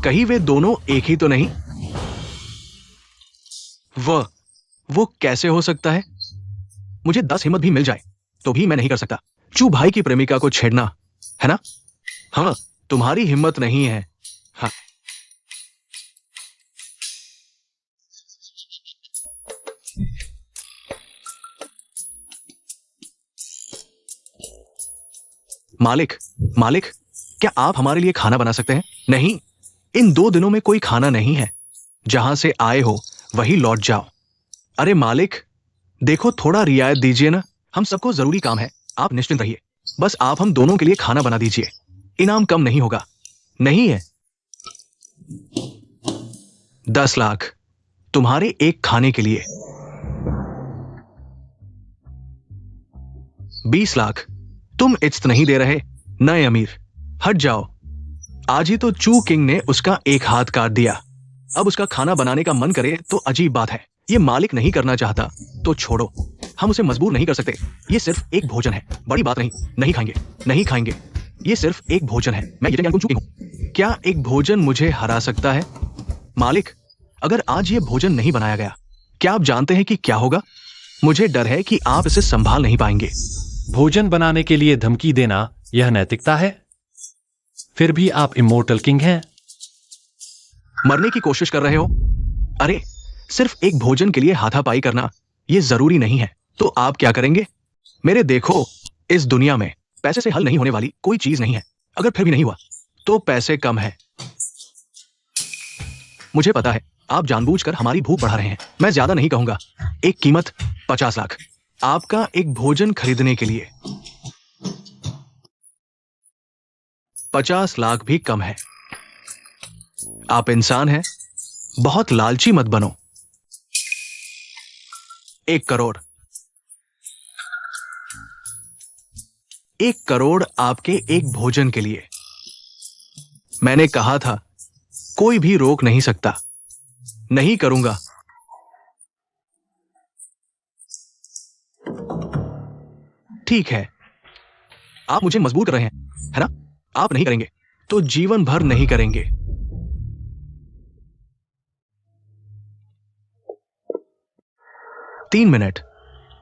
Speaker 1: कहीं वे दोनों एक ही तो नहीं? वो कैसे हो सकता है? मुझे 10 हिम्मत भी मिल जाए तो भी मैं नहीं कर सकता चू भाई की प्रेमिका को छेड़ना, है ना? हाँ, तुम्हारी हिम्मत नहीं है। हाँ, मालिक, मालिक, क्या आप हमारे लिए खाना बना सकते हैं? नहीं, इन 2 दिनों में कोई खाना नहीं है। जहां से आए हो वही लौट जाओ। अरे मालिक, देखो थोड़ा रियायत दीजिए ना, हम सबको जरूरी काम है। आप निश्चिंत रहिए, बस आप हम दोनों के लिए खाना बना दीजिए। इनाम कम नहीं होगा। नहीं है। 10 लाख तुम्हारे एक खाने के लिए। 20 लाख। तुम इज्जत नहीं दे रहे नए अमीर, हट जाओ। आज ही तो चू किंग ने उसका एक हाथ काट दिया। अब उसका खाना बनाने का मन करे तो अजीब बात है। ये मालिक नहीं करना चाहता तो छोड़ो, हम उसे मजबूर नहीं कर सकते। ये सिर्फ एक भोजन है, बड़ी बात नहीं। नहीं खाएंगे, नहीं खाएंगे। ये सिर्फ एक भोजन है। मैं ये तुम चुकी हूं। क्या एक भोजन मुझे हरा सकता है? मालिक, अगर आज ये भोजन नहीं बनाया गया, क्या आप जानते हैं कि क्या होगा? मुझे डर है कि आप इसे संभाल नहीं पाएंगे।
Speaker 2: भोजन बनाने के लिए धमकी देना यह नैतिकता है? फिर भी आप इमोर्टल किंग हैं।
Speaker 1: मरने की कोशिश कर रहे हो? अरे, सिर्फ एक भोजन के लिए हाथापाई करना ये जरूरी नहीं है। तो आप क्या करेंगे? मेरे देखो, इस दुनिया में पैसे से हल नहीं होने वाली कोई चीज नहीं है। अगर फिर भी नहीं हुआ तो पैसे कम है। मुझे पता है आप जानबूझकर हमारी भूख बढ़ा रहे हैं। मैं ज्यादा नहीं कहूंगा। एक कीमत 50 लाख आपका एक भोजन खरीदने के लिए। 50 लाख भी कम है। आप इंसान हैं, बहुत लालची मत बनो। 1 करोड़। 1 करोड़ आपके एक भोजन के लिए। मैंने कहा था कोई भी रोक नहीं सकता। नहीं करूंगा। ठीक है, आप मुझे मजबूर कर रहे हैं, है ना? आप नहीं करेंगे तो जीवन भर नहीं करेंगे। तीन मिनट,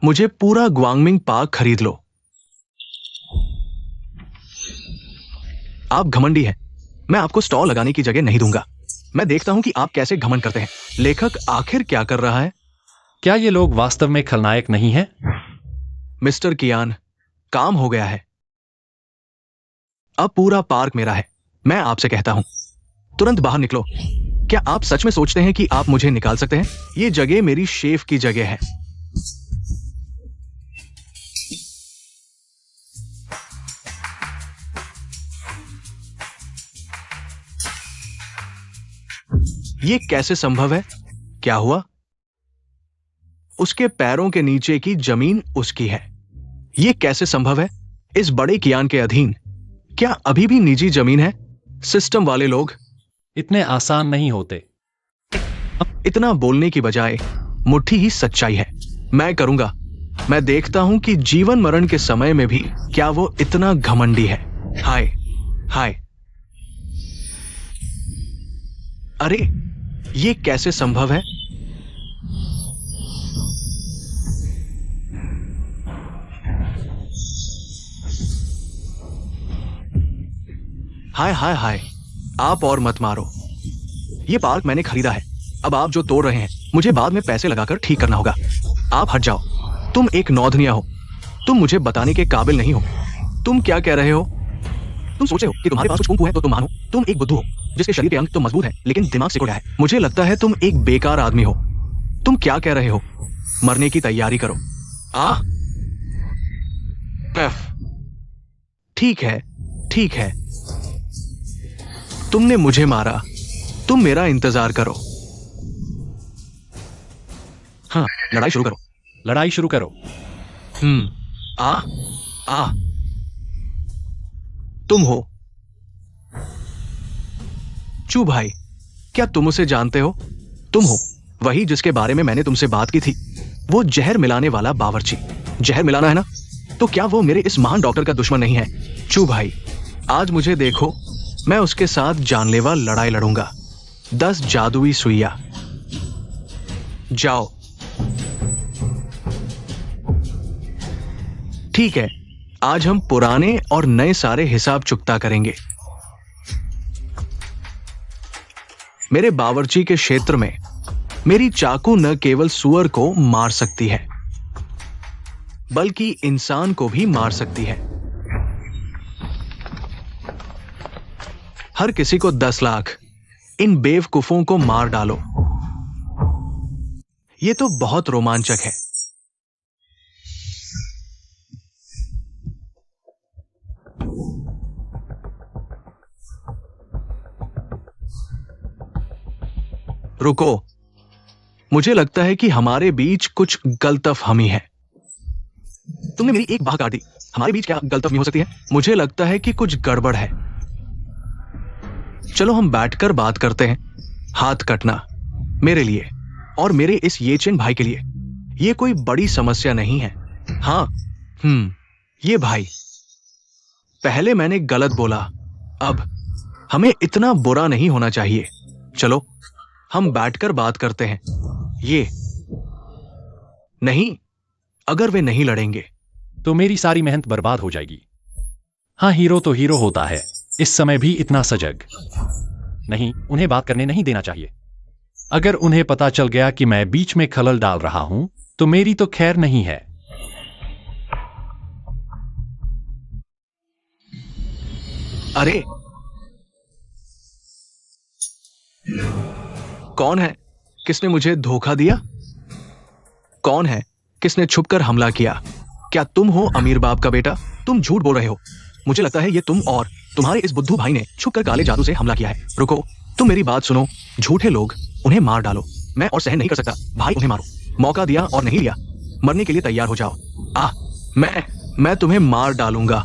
Speaker 1: मुझे पूरा ग्वांगमिंग पार्क खरीद लो। आप घमंडी हैं। मैं आपको स्टॉल लगाने की जगह नहीं दूंगा। मैं देखता हूं कि आप कैसे घमंड करते हैं। लेखक आखिर क्या कर रहा है?
Speaker 2: क्या ये लोग वास्तव में खलनायक नहीं हैं?
Speaker 1: मिस्टर कियान, काम हो गया है। अब पूरा पार्क मेरा है। मैं आपसे कहता हूं, तुरंत बाहर निकलो। क्या आप सच में सोचते हैं कि आप मुझे निकाल सकते हैं? ये जगह मेरी शेफ की जगह है। ये कैसे संभव है? क्या हुआ? उसके पैरों के नीचे की जमीन उसकी है। ये कैसे संभव है? इस बड़े कियान के अधीन क्या अभी भी निजी जमीन है? सिस्टम वाले लोग
Speaker 2: इतने आसान नहीं होते।
Speaker 1: इतना बोलने की बजाय मुट्ठी ही सच्चाई है। मैं करूंगा। मैं देखता हूं कि जीवन मरण के समय में भी क्या वो इतना घमंडी है। हाय हाय, अरे ये कैसे संभव है? हाय हाय हाय, आप और मत मारो। ये पार्क मैंने खरीदा है। अब आप जो तोड़ रहे हैं मुझे बाद में पैसे लगाकर ठीक करना होगा। आप हट जाओ। तुम एक नौधनिया हो। तुम मुझे बताने के काबिल नहीं हो। तुम क्या कह रहे हो? तुम सोचे हो कि तुम्हारे पास कुछ कुंकू है तो तुम मानो। तुम एक बुद्धू हो जिसके शरीर के अंग तो मजबूत है लेकिन दिमाग सिकुड़ा है। मुझे लगता है तुम एक बेकार आदमी हो। तुम क्या कह रहे हो? मरने की तैयारी करो। ठीक है, ठीक है। तुमने मुझे मारा, तुम मेरा इंतजार करो। हाँ, लड़ाई शुरू करो।
Speaker 2: लड़ाई शुरू करो।
Speaker 1: आ तुम हो चू भाई। क्या तुम उसे जानते हो? तुम हो वही जिसके बारे में मैंने तुमसे बात की थी। वो जहर मिलाने वाला बावर्ची। जहर मिलाना है ना? तो क्या वो मेरे इस महान डॉक्टर का दुश्मन नहीं है? चू भाई, आज मुझे देखो, मैं उसके साथ जानलेवा लड़ाई लड़ूंगा। 10 जादुई सुइया। जाओ। ठीक है, आज हम पुराने और नए सारे हिसाब चुकता करेंगे। मेरे बावर्ची के क्षेत्र में मेरी चाकू न केवल सुअर को मार सकती है बल्कि इंसान को भी मार सकती है। हर किसी को 10 लाख। इन बेवकूफों को मार डालो। ये तो बहुत रोमांचक है। रुको, मुझे लगता है कि हमारे बीच कुछ गलतफहमी है। तुमने मेरी एक बाह काट दी। हमारे बीच क्या गलतफहमी हो सकती है? मुझे लगता है कि कुछ गड़बड़ है। चलो हम बैठकर बात करते हैं। हाथ कटना मेरे लिए और मेरे इस येचेन भाई के लिए ये कोई बड़ी समस्या नहीं है। हाँ, ये भाई, पहले मैंने गलत बोला। अब हमें इतना बुरा नहीं होना चाहिए। चलो हम बैठकर बात करते हैं। ये नहीं, अगर वे नहीं लड़ेंगे
Speaker 2: तो मेरी सारी मेहनत बर्बाद हो जाएगी। हाँ, हीरो तो हीरो होता है, इस समय भी इतना सजग नहीं। उन्हें बात करने नहीं देना चाहिए। अगर उन्हें पता चल गया कि मैं बीच में खलल डाल रहा हूं तो मेरी तो खैर नहीं है।
Speaker 1: अरे कौन है? किसने मुझे धोखा दिया? कौन है? किसने छुपकर हमला किया? क्या तुम हो अमीर बाप का बेटा? तुम झूठ बोल रहे हो। मुझे लगता है ये तुम और तुम्हारे इस बुद्धू भाई ने छुपकर काले जादू से हमला किया है। रुको, तुम मेरी बात सुनो। झूठे लोग, उन्हें मार डालो। मैं और सहन नहीं कर सकता। भाई, उन्हें मारो। मौका दिया और नहीं लिया। मरने के लिए तैयार हो जाओ। मैं तुम्हें मार डालूंगा।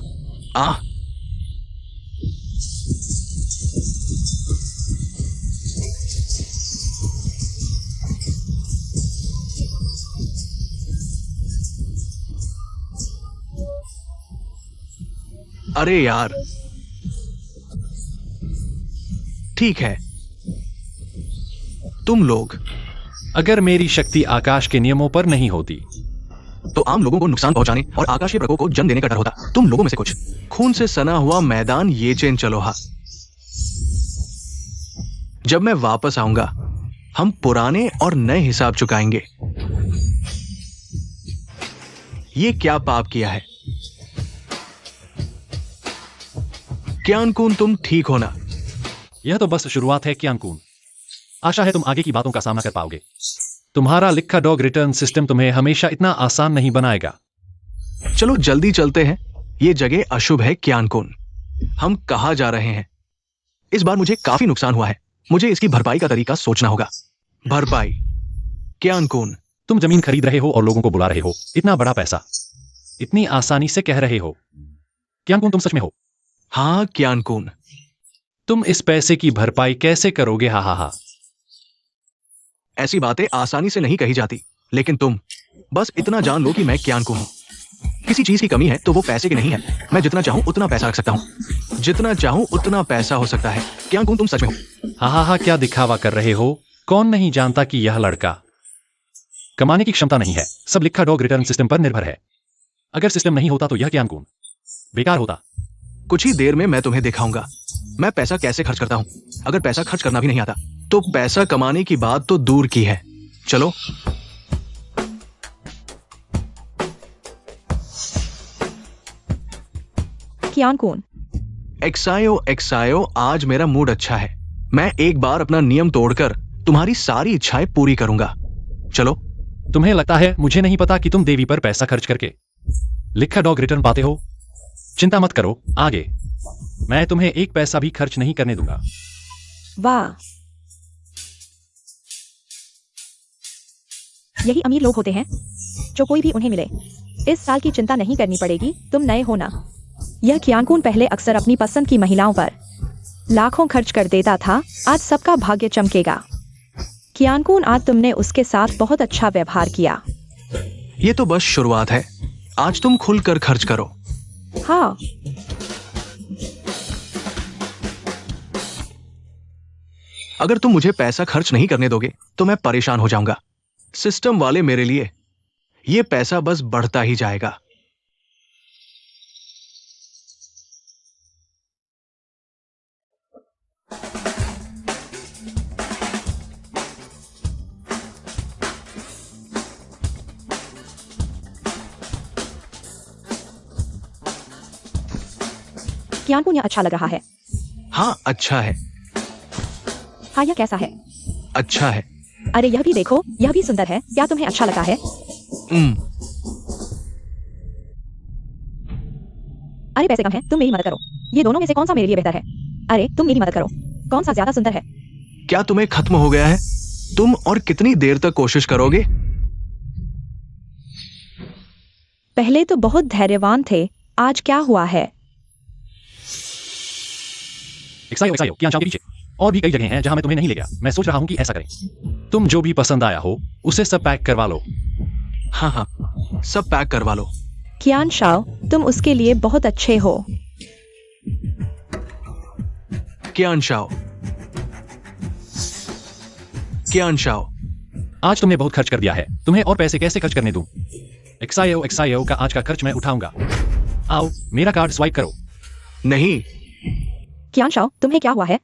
Speaker 1: अरे यार, ठीक है। तुम लोग,
Speaker 2: अगर मेरी शक्ति आकाश के नियमों पर नहीं होती
Speaker 1: तो आम लोगों को नुकसान पहुंचाने और आकाश के प्रकोप को जन्म देने का डर होता। तुम लोगों में से कुछ खून से सना हुआ मैदान येचेन चलोहा। जब मैं वापस आऊंगा हम पुराने और नए हिसाब चुकाएंगे। ये क्या पाप किया है? क्यानकुन, तुम ठीक हो ना?
Speaker 2: यह तो बस शुरुआत है क्यानकुन। आशा है तुम आगे की बातों का सामना कर पाओगे। तुम्हारा लिखा डॉग रिटर्न सिस्टम तुम्हें हमेशा इतना आसान नहीं बनाएगा।
Speaker 1: चलो जल्दी चलते हैं। ये जगह अशुभ है क्यानकुन। हम कहां जा रहे हैं? इस बार मुझे काफी नुकसान हुआ है। मुझे इसकी भरपाई का तरीका सोचना होगा। भरपाई? क्यानकुन,
Speaker 2: तुम जमीन खरीद रहे हो और लोगों को बुला रहे हो। इतना बड़ा पैसा इतनी आसानी से कह रहे हो। क्यानकुन, तुम सच में हो?
Speaker 1: हाँ क्यानकुन।
Speaker 2: तुम इस पैसे की भरपाई कैसे करोगे? हा हा हा।
Speaker 1: ऐसी बातें आसानी से नहीं कही जाती, लेकिन तुम बस इतना जान लो कि मैं क्यानकुन हूं। किसी चीज की कमी है तो वो पैसे की नहीं है। मैं जितना चाहूं उतना पैसा रख सकता हूं। जितना चाहूं उतना पैसा हो सकता है। क्यानकुन, तुम सच में हो?
Speaker 2: हा हा हा, क्या दिखावा कर रहे हो? कौन नहीं जानता कि यह लड़का कमाने की क्षमता नहीं है। सब लिखा डॉग रिटर्न सिस्टम पर निर्भर है। अगर सिस्टम नहीं होता तो यह क्यानकुन बेकार होता।
Speaker 1: कुछ ही देर में मैं तुम्हें दिखाऊंगा मैं पैसा कैसे खर्च करता हूं। अगर पैसा खर्च करना भी नहीं आता तो पैसा कमाने की बात तो दूर की है। चलो।
Speaker 3: क्यानकुन,
Speaker 1: एक्सायो, आज मेरा मूड अच्छा है। मैं एक बार अपना नियम तोड़कर तुम्हारी सारी इच्छाएं पूरी करूंगा। चलो।
Speaker 2: तुम्हें लगता है मुझे नहीं पता कि तुम देवी पर पैसा खर्च करके लिखा डॉग रिटर्न पाते हो? चिंता मत करो, आगे मैं तुम्हें एक पैसा भी खर्च नहीं करने दूंगा।
Speaker 3: वाह, यही अमीर लोग होते हैं जो कोई भी उन्हें मिले इस साल की चिंता नहीं करनी पड़ेगी। तुम नए हो ना? यह क्यानकुन पहले अक्सर अपनी पसंद की महिलाओं पर लाखों खर्च कर देता था। आज सबका भाग्य चमकेगा। क्यानकुन, आज तुमने उसके साथ बहुत अच्छा व्यवहार किया।
Speaker 1: ये तो बस शुरुआत है। आज तुम खुलकर खर्च करो।
Speaker 3: हाँ,
Speaker 1: अगर तुम मुझे पैसा खर्च नहीं करने दोगे तो मैं परेशान हो जाऊंगा। सिस्टम वाले, मेरे लिए ये पैसा बस बढ़ता ही जाएगा।
Speaker 3: क्यानकुन, यह अच्छा लग रहा है।
Speaker 1: हाँ अच्छा है,
Speaker 3: हाँ यह कैसा है?
Speaker 1: अच्छा है।
Speaker 3: अरे यह भी देखो, यह भी सुंदर है, क्या तुम्हें अच्छा लगा है?
Speaker 1: उम,
Speaker 3: अरे पैसे कम है, तुम मेरी मदद करो। ये दोनों में से कौन सा मेरे लिए बेहतर है? अरे तुम मेरी मदद करो, कौन सा ज्यादा सुंदर है?
Speaker 1: क्या तुम्हें खत्म हो गया है? तुम और कितनी देर तक कोशिश करोगे?
Speaker 3: पहले तो बहुत धैर्यवान थे, आज क्या हुआ है?
Speaker 2: एक्सायो एक्सायो कियानशाओ के पीछे और भी कई जगह हैं जहां मैं तुम्हें नहीं ले गया। मैं सोच रहा हूं कि ऐसा करें। तुम जो भी पसंद आया हो उसे सब पैक करवा लो।
Speaker 1: हाँ हाँ, सब पैक करवा लो।
Speaker 3: कियान शाओ, तुम उसके लिए बहुत अच्छे हो।
Speaker 1: कियान शाओ, कियान शाओ,
Speaker 2: आज तुमने बहुत खर्च कर दिया है, तुम्हें और पैसे कैसे खर्च करने दूं? एक्सायो एक्सायो का आज का खर्च मैं उठाऊंगा। आओ मेरा कार्ड स्वाइप करो।
Speaker 1: नहीं।
Speaker 3: कियान शाओ, तुम्हें क्या हुआ है?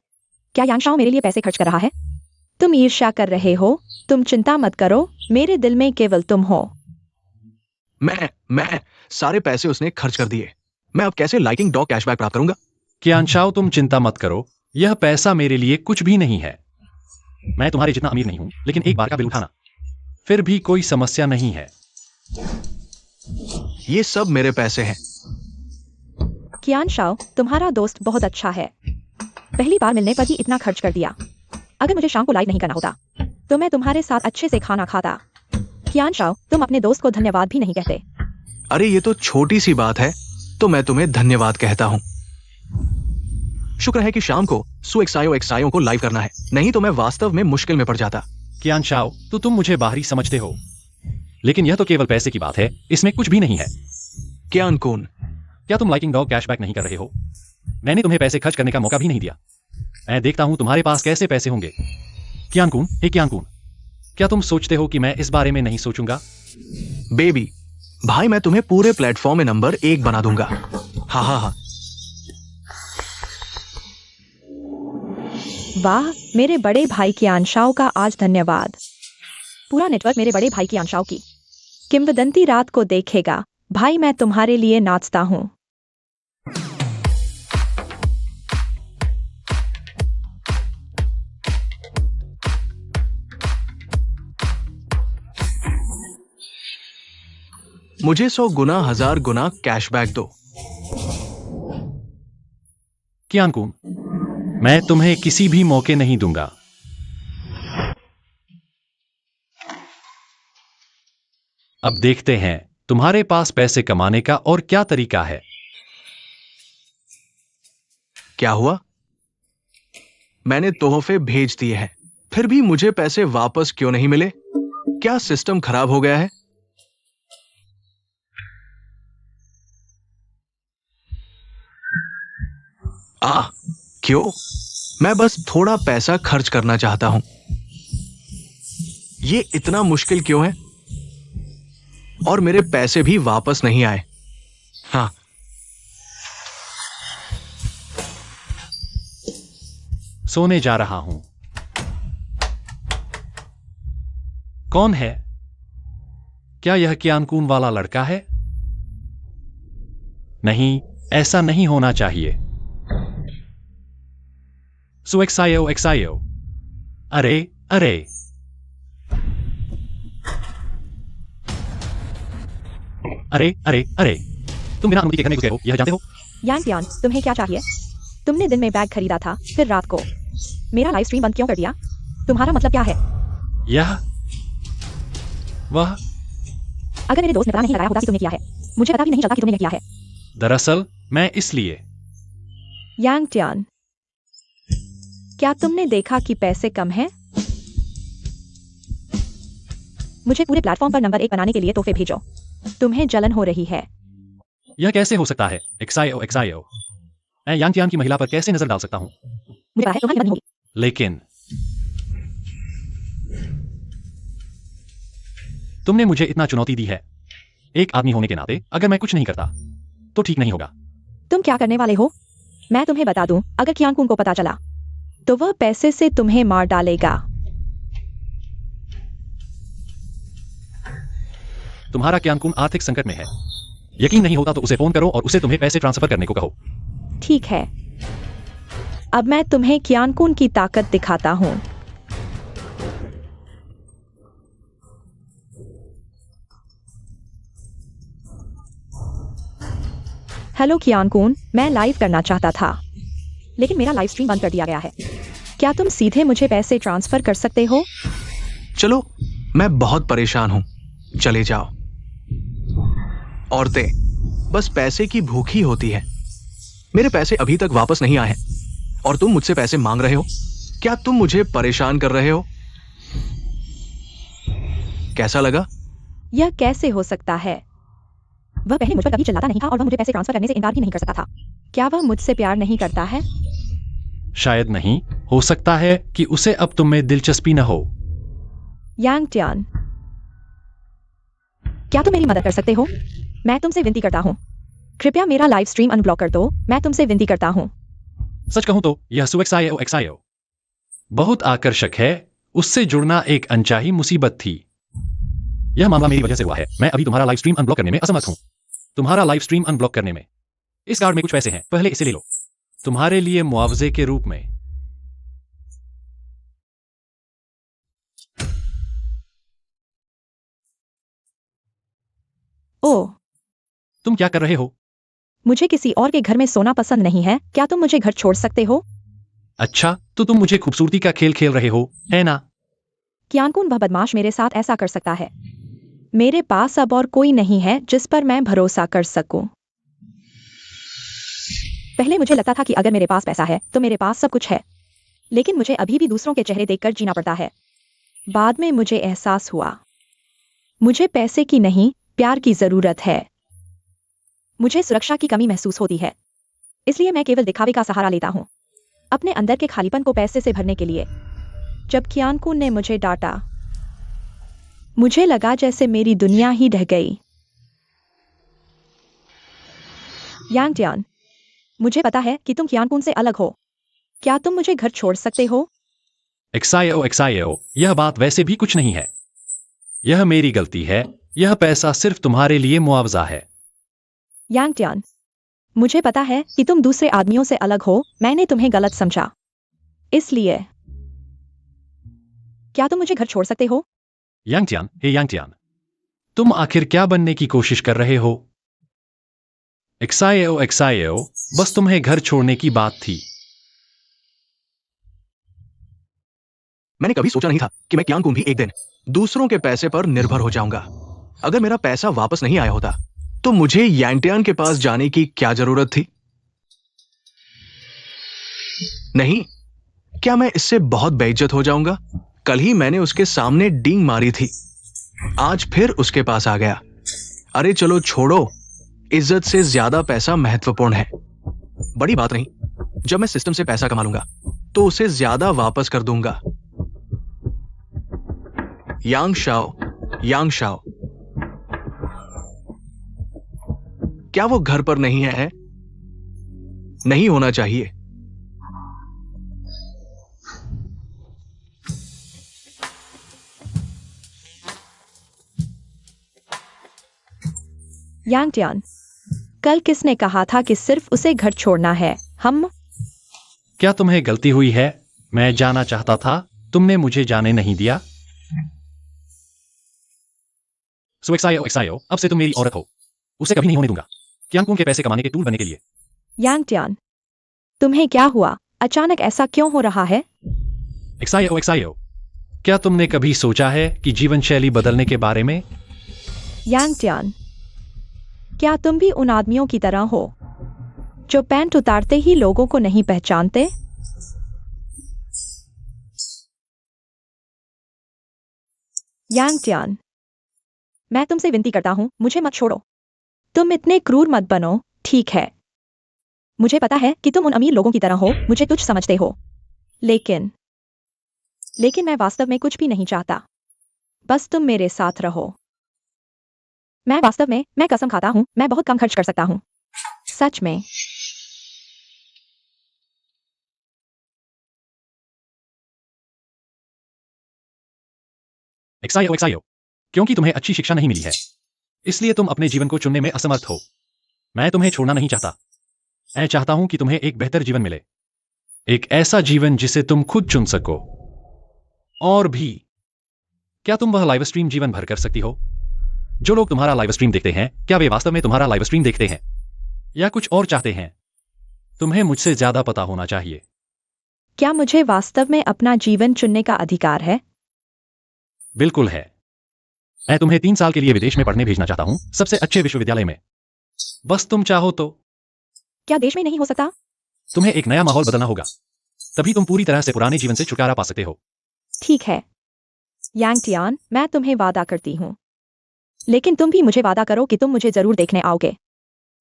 Speaker 3: क्या यांग शाओ मेरे लिए पैसे खर्च कर रहा है? तुम ईर्ष्या कर रहे हो। तुम चिंता मत करो, मेरे दिल में केवल तुम हो।
Speaker 1: मैं सारे पैसे उसने खर्च कर दिए। मैं अब कैसे लाइकिंग डॉग कैशबैक प्राप्त करूंगा?
Speaker 2: कियानशाओ तुम चिंता मत करो, यह पैसा मेरे लिए कुछ भी नहीं है। मैं तुम्हारे जितना अमीर नहीं हूं, लेकिन एक बार का बिल उठाना फिर भी कोई समस्या नहीं है।
Speaker 1: ये सब मेरे पैसे हैं।
Speaker 3: कियान शाओ, तुम्हारा दोस्त बहुत अच्छा है। पहली बार मिलने पर ही इतना खर्च कर दिया। अगर मुझे शाम को लाइक नहीं करना होता तो मैं तुम्हारे साथ अच्छे से खाना खाता। कियान शाओ, तुम अपने दोस्त को धन्यवाद भी नहीं कहते।
Speaker 1: अरे ये तो छोटी सी बात है, तो मैं तुम्हें धन्यवाद कहता हूं। शुक्र है कि शाम को सु एक्सायो को लाइव करना है, नहीं तो मैं वास्तव में मुश्किल में पड़ जाता।
Speaker 2: कियानशाओ तो तुम मुझे बाहरी समझते हो, लेकिन यह तो केवल पैसे की बात है, इसमें कुछ भी नहीं है।
Speaker 1: कियान कुन,
Speaker 2: क्या तुम लाइकिंग डॉग कैशबैक नहीं कर रहे हो? मैंने तुम्हें पैसे खर्च करने का मौका भी नहीं दिया। मैं देखता हूं तुम्हारे पास कैसे पैसे होंगे। कियानकुन, हे कियानकुन, क्या तुम सोचते हो कि मैं इस बारे में नहीं सोचूंगा?
Speaker 1: बेबी भाई, मैं तुम्हें पूरे प्लेटफॉर्म में नंबर 1 बना दूंगा। हाँ हाँ हाँ।
Speaker 3: वाह, मेरे बड़े भाई कियान शाओ का आज धन्यवाद। पूरा नेटवर्क मेरे बड़े भाई कियान शाओ की किंवदंती रात को देखेगा। भाई मैं तुम्हारे लिए नाचता हूँ।
Speaker 1: मुझे 100 गुना 1000 गुना कैशबैक दो।
Speaker 2: कियानकुन, मैं तुम्हें किसी भी मौके नहीं दूंगा। अब देखते हैं तुम्हारे पास पैसे कमाने का और क्या तरीका है।
Speaker 1: क्या हुआ? मैंने तोहफे भेज दिए हैं, फिर भी मुझे पैसे वापस क्यों नहीं मिले? क्या सिस्टम खराब हो गया है? क्यों? मैं बस थोड़ा पैसा खर्च करना चाहता हूं। ये इतना मुश्किल क्यों है? और मेरे पैसे भी वापस नहीं आए। हाँ,
Speaker 2: सोने जा रहा हूं। कौन है? क्या यह कियानकुन वाला लड़का है? नहीं, ऐसा नहीं होना चाहिए। सो एक्सायो एक्सायो, अरे अरे, अरे अरे अरे, तुम बिना अनुमति के घर में घुस गए हो, यह जानते हो?
Speaker 3: यांग कियान, तुम्हें क्या चाहिए? तुमने दिन में बैग खरीदा था, फिर रात को मेरा लाइव स्ट्रीम बंद क्यों कर दिया? तुम्हारा मतलब क्या है?
Speaker 2: यह वह
Speaker 3: अगर मेरे दोस्त ने पता नहीं लगाया होता कि तुमने किया है, मुझे पता भी नहीं चलता कि तुमने यह किया है।
Speaker 2: दरअसल मैं इसलिए।
Speaker 3: यांग कियान, क्या तुमने देखा कि पैसे कम हैं? मुझे पूरे प्लेटफॉर्म पर नंबर 1 बनाने के लिए तोहफे भेजो। तुम्हें जलन हो रही है।
Speaker 2: यह कैसे हो सकता है? एक्सायो एक्सायो, मैं यांगटियान की महिला पर कैसे नजर डाल सकता हूं?
Speaker 3: मुझे पता है तुम्हारी मदद नहीं होगी।
Speaker 2: लेकिन तुमने मुझे इतना चुनौती दी है। एक आदमी होने के नाते अगर मैं कुछ नहीं करता तो ठीक नहीं होगा।
Speaker 3: तुम क्या करने वाले हो? मैं तुम्हें बता दूं, अगर कियानकुन को पता चला तो वह पैसे से तुम्हें मार डालेगा।
Speaker 2: तुम्हारा कियानकुन आर्थिक संकट में है। यकीन नहीं होता तो उसे फोन करो और उसे तुम्हें पैसे ट्रांसफर करने को कहो।
Speaker 3: ठीक है। अब मैं तुम्हें क्यानकुन की ताकत दिखाता हूँ। हेलो क्यानकुन, मैं लाइव करना चाहता था, लेकिन मेरा लाइव स्ट्रीम बंद कर दिया गया है। क्या तुम सीधे मुझे पैसे ट्रांसफर कर सकते हो?
Speaker 1: चलो, मैं बहुत परेशान हूं, चले जाओ। औरतें बस पैसे की भूखी होती है। मेरे पैसे अभी तक वापस नहीं आए हैं और तुम मुझसे पैसे मांग रहे हो। क्या तुम मुझे परेशान कर रहे हो? कैसा लगा?
Speaker 3: यह कैसे हो सकता है? वह पहले मुझ पर कभी चिल्लाता नहीं था और वह मुझे पैसे ट्रांसफर करने से इनकार भी नहीं कर सकता था। क्या वह मुझसे प्यार नहीं करता है?
Speaker 2: शायद नहीं, हो सकता है कि उसे अब तुम में दिलचस्पी न हो।
Speaker 3: यांग टियान, क्या तुम मेरी मदद कर सकते हो? मैं तुमसे विनती करता हूँ, कृपया मेरा लाइव स्ट्रीम अनब्लॉक कर दो। मैं तुमसे विनती करता हूँ।
Speaker 2: सच कहूं तो यह सुएक्सायो एक्सायो बहुत आकर्षक है। उससे जुड़ना एक अनचाही मुसीबत थी। यह मामला मेरी वजह से हुआ है। मैं अभी तुम्हारा लाइव स्ट्रीम अनब्लॉक करने में असमर्थ हूं। तुम्हारा लाइव स्ट्रीम अनब्लॉक करने में इस कार्ड में कुछ पैसे हैं, पहले इसे ले लो, तुम्हारे लिए मुआवजे के रूप में।
Speaker 3: ओह,
Speaker 2: तुम क्या कर रहे हो?
Speaker 3: मुझे किसी और के घर में सोना पसंद नहीं है। क्या तुम मुझे घर छोड़ सकते हो?
Speaker 2: अच्छा, तो तुम मुझे खूबसूरती का खेल खेल रहे हो, है ना?
Speaker 3: क्यानकुन, वह बदमाश मेरे साथ ऐसा कर सकता है। मेरे पास अब और कोई नहीं है जिस पर मैं भरोसा कर सकूं। पहले मुझे लगता था कि अगर मेरे पास पैसा है तो मेरे पास सब कुछ है, लेकिन मुझे अभी भी दूसरों के चेहरे देखकर जीना पड़ता है। बाद में मुझे एहसास हुआ, मुझे पैसे की नहीं, प्यार की जरूरत है। मुझे सुरक्षा की कमी महसूस होती है, इसलिए मैं केवल दिखावे का सहारा लेता हूँ, अपने अंदर के खालीपन को पैसे से भरने के लिए। जब क्यानकुन ने मुझे डांटा, मुझे लगा जैसे मेरी दुनिया ही ढह गई। यांग टियान, मुझे पता है कि तुम क्यानकुन से अलग हो। क्या तुम मुझे घर छोड़ सकते हो?
Speaker 2: एक्सायो एक्सायो, यह बात वैसे भी कुछ नहीं है। यह मेरी गलती है। यह पैसा सिर्फ तुम्हारे लिए मुआवजा है।
Speaker 3: यांग टियान, मुझे पता है कि तुम दूसरे आदमियों से अलग हो। मैंने तुम्हें गलत समझा, इसलिए क्या तुम मुझे घर छोड़ सकते हो?
Speaker 2: यांगटियान, हे यांगटियान, तुम आखिर क्या बनने की कोशिश कर रहे हो? एक्सायो एक्सायो, बस तुम्हें घर छोड़ने की बात थी।
Speaker 1: मैंने कभी सोचा नहीं था कि मैं क्यांकुन भी एक दिन दूसरों के पैसे पर निर्भर हो जाऊंगा। अगर मेरा पैसा वापस नहीं आया होता तो मुझे यांटियान के पास जाने की क्या जरूरत थी? नहीं, क्या मैं इससे बहुत बेइज्जत हो जाऊंगा? कल ही मैंने उसके सामने डींग मारी थी, आज फिर उसके पास आ गया। अरे चलो छोड़ो, इज्जत से ज्यादा पैसा महत्वपूर्ण है। बड़ी बात नहीं, जब मैं सिस्टम से पैसा कमा लूंगा तो उसे ज्यादा वापस कर दूंगा। यांग शाओ, यांग शाओ, क्या वो घर पर नहीं है? नहीं होना चाहिए।
Speaker 3: यांग टियान, कल किसने कहा था कि सिर्फ उसे घर छोड़ना है? हम
Speaker 2: क्या तुम्हें गलती हुई है? मैं जाना चाहता था, तुमने मुझे जाने नहीं दिया। सो एक्सायो एक्सायो, अब से तुम मेरी औरत हो। उसे कभी नहीं होने दूंगा, क्यांकुन के पैसे कमाने के टूल बनने के लिए।
Speaker 3: यांग टियान, तुम्हें क्या हुआ? अचानक ऐसा क्यों हो रहा है?
Speaker 2: एक्सायो एक्सायो, क्या तुमने कभी सोचा है कि जीवन शैली बदलने के बारे में?
Speaker 3: यांग टियान, क्या तुम भी उन आदमियों की तरह हो जो पैंट उतारते ही लोगों को नहीं पहचानते? यांग टियान, मैं तुमसे विनती करता हूं, मुझे मत छोड़ो। तुम इतने क्रूर मत बनो, ठीक है? मुझे पता है कि तुम उन अमीर लोगों की तरह हो, मुझे तुच्छ समझते हो, लेकिन मैं वास्तव में कुछ भी नहीं चाहता। बस तुम मेरे साथ रहो। मैं वास्तव में, मैं कसम खाता हूं, मैं बहुत कम खर्च कर सकता हूं, सच में।
Speaker 2: एक्सायो एक्सायो, क्योंकि तुम्हें अच्छी शिक्षा नहीं मिली है, इसलिए तुम अपने जीवन को चुनने में असमर्थ हो। मैं तुम्हें छोड़ना नहीं चाहता। मैं चाहता हूं कि तुम्हें एक बेहतर जीवन मिले। एक ऐसा जीवन जिसे तुम खुद चुन सको। और भी, क्या तुम वह लाइव स्ट्रीम जीवन भर कर सकती हो? जो लोग तुम्हारा लाइव स्ट्रीम देखते हैं, क्या वे वास्तव में तुम्हारा लाइव स्ट्रीम देखते हैं या कुछ और चाहते हैं? तुम्हें मुझसे ज्यादा पता होना चाहिए।
Speaker 3: क्या मुझे वास्तव में अपना जीवन चुनने का अधिकार है?
Speaker 2: बिल्कुल है। मैं तुम्हें 3 साल के लिए विदेश में पढ़ने भेजना चाहता हूं, सबसे अच्छे विश्वविद्यालय में। बस तुम चाहो तो।
Speaker 3: क्या देश में नहीं हो सकता?
Speaker 2: तुम्हें एक नया माहौल बदलना होगा, तभी तुम पूरी तरह से पुराने जीवन से छुटकारा पा सकते हो।
Speaker 3: ठीक है यांग टियान, मैं तुम्हें वादा करती हूँ, लेकिन तुम भी मुझे वादा करो कि तुम मुझे जरूर देखने आओगे।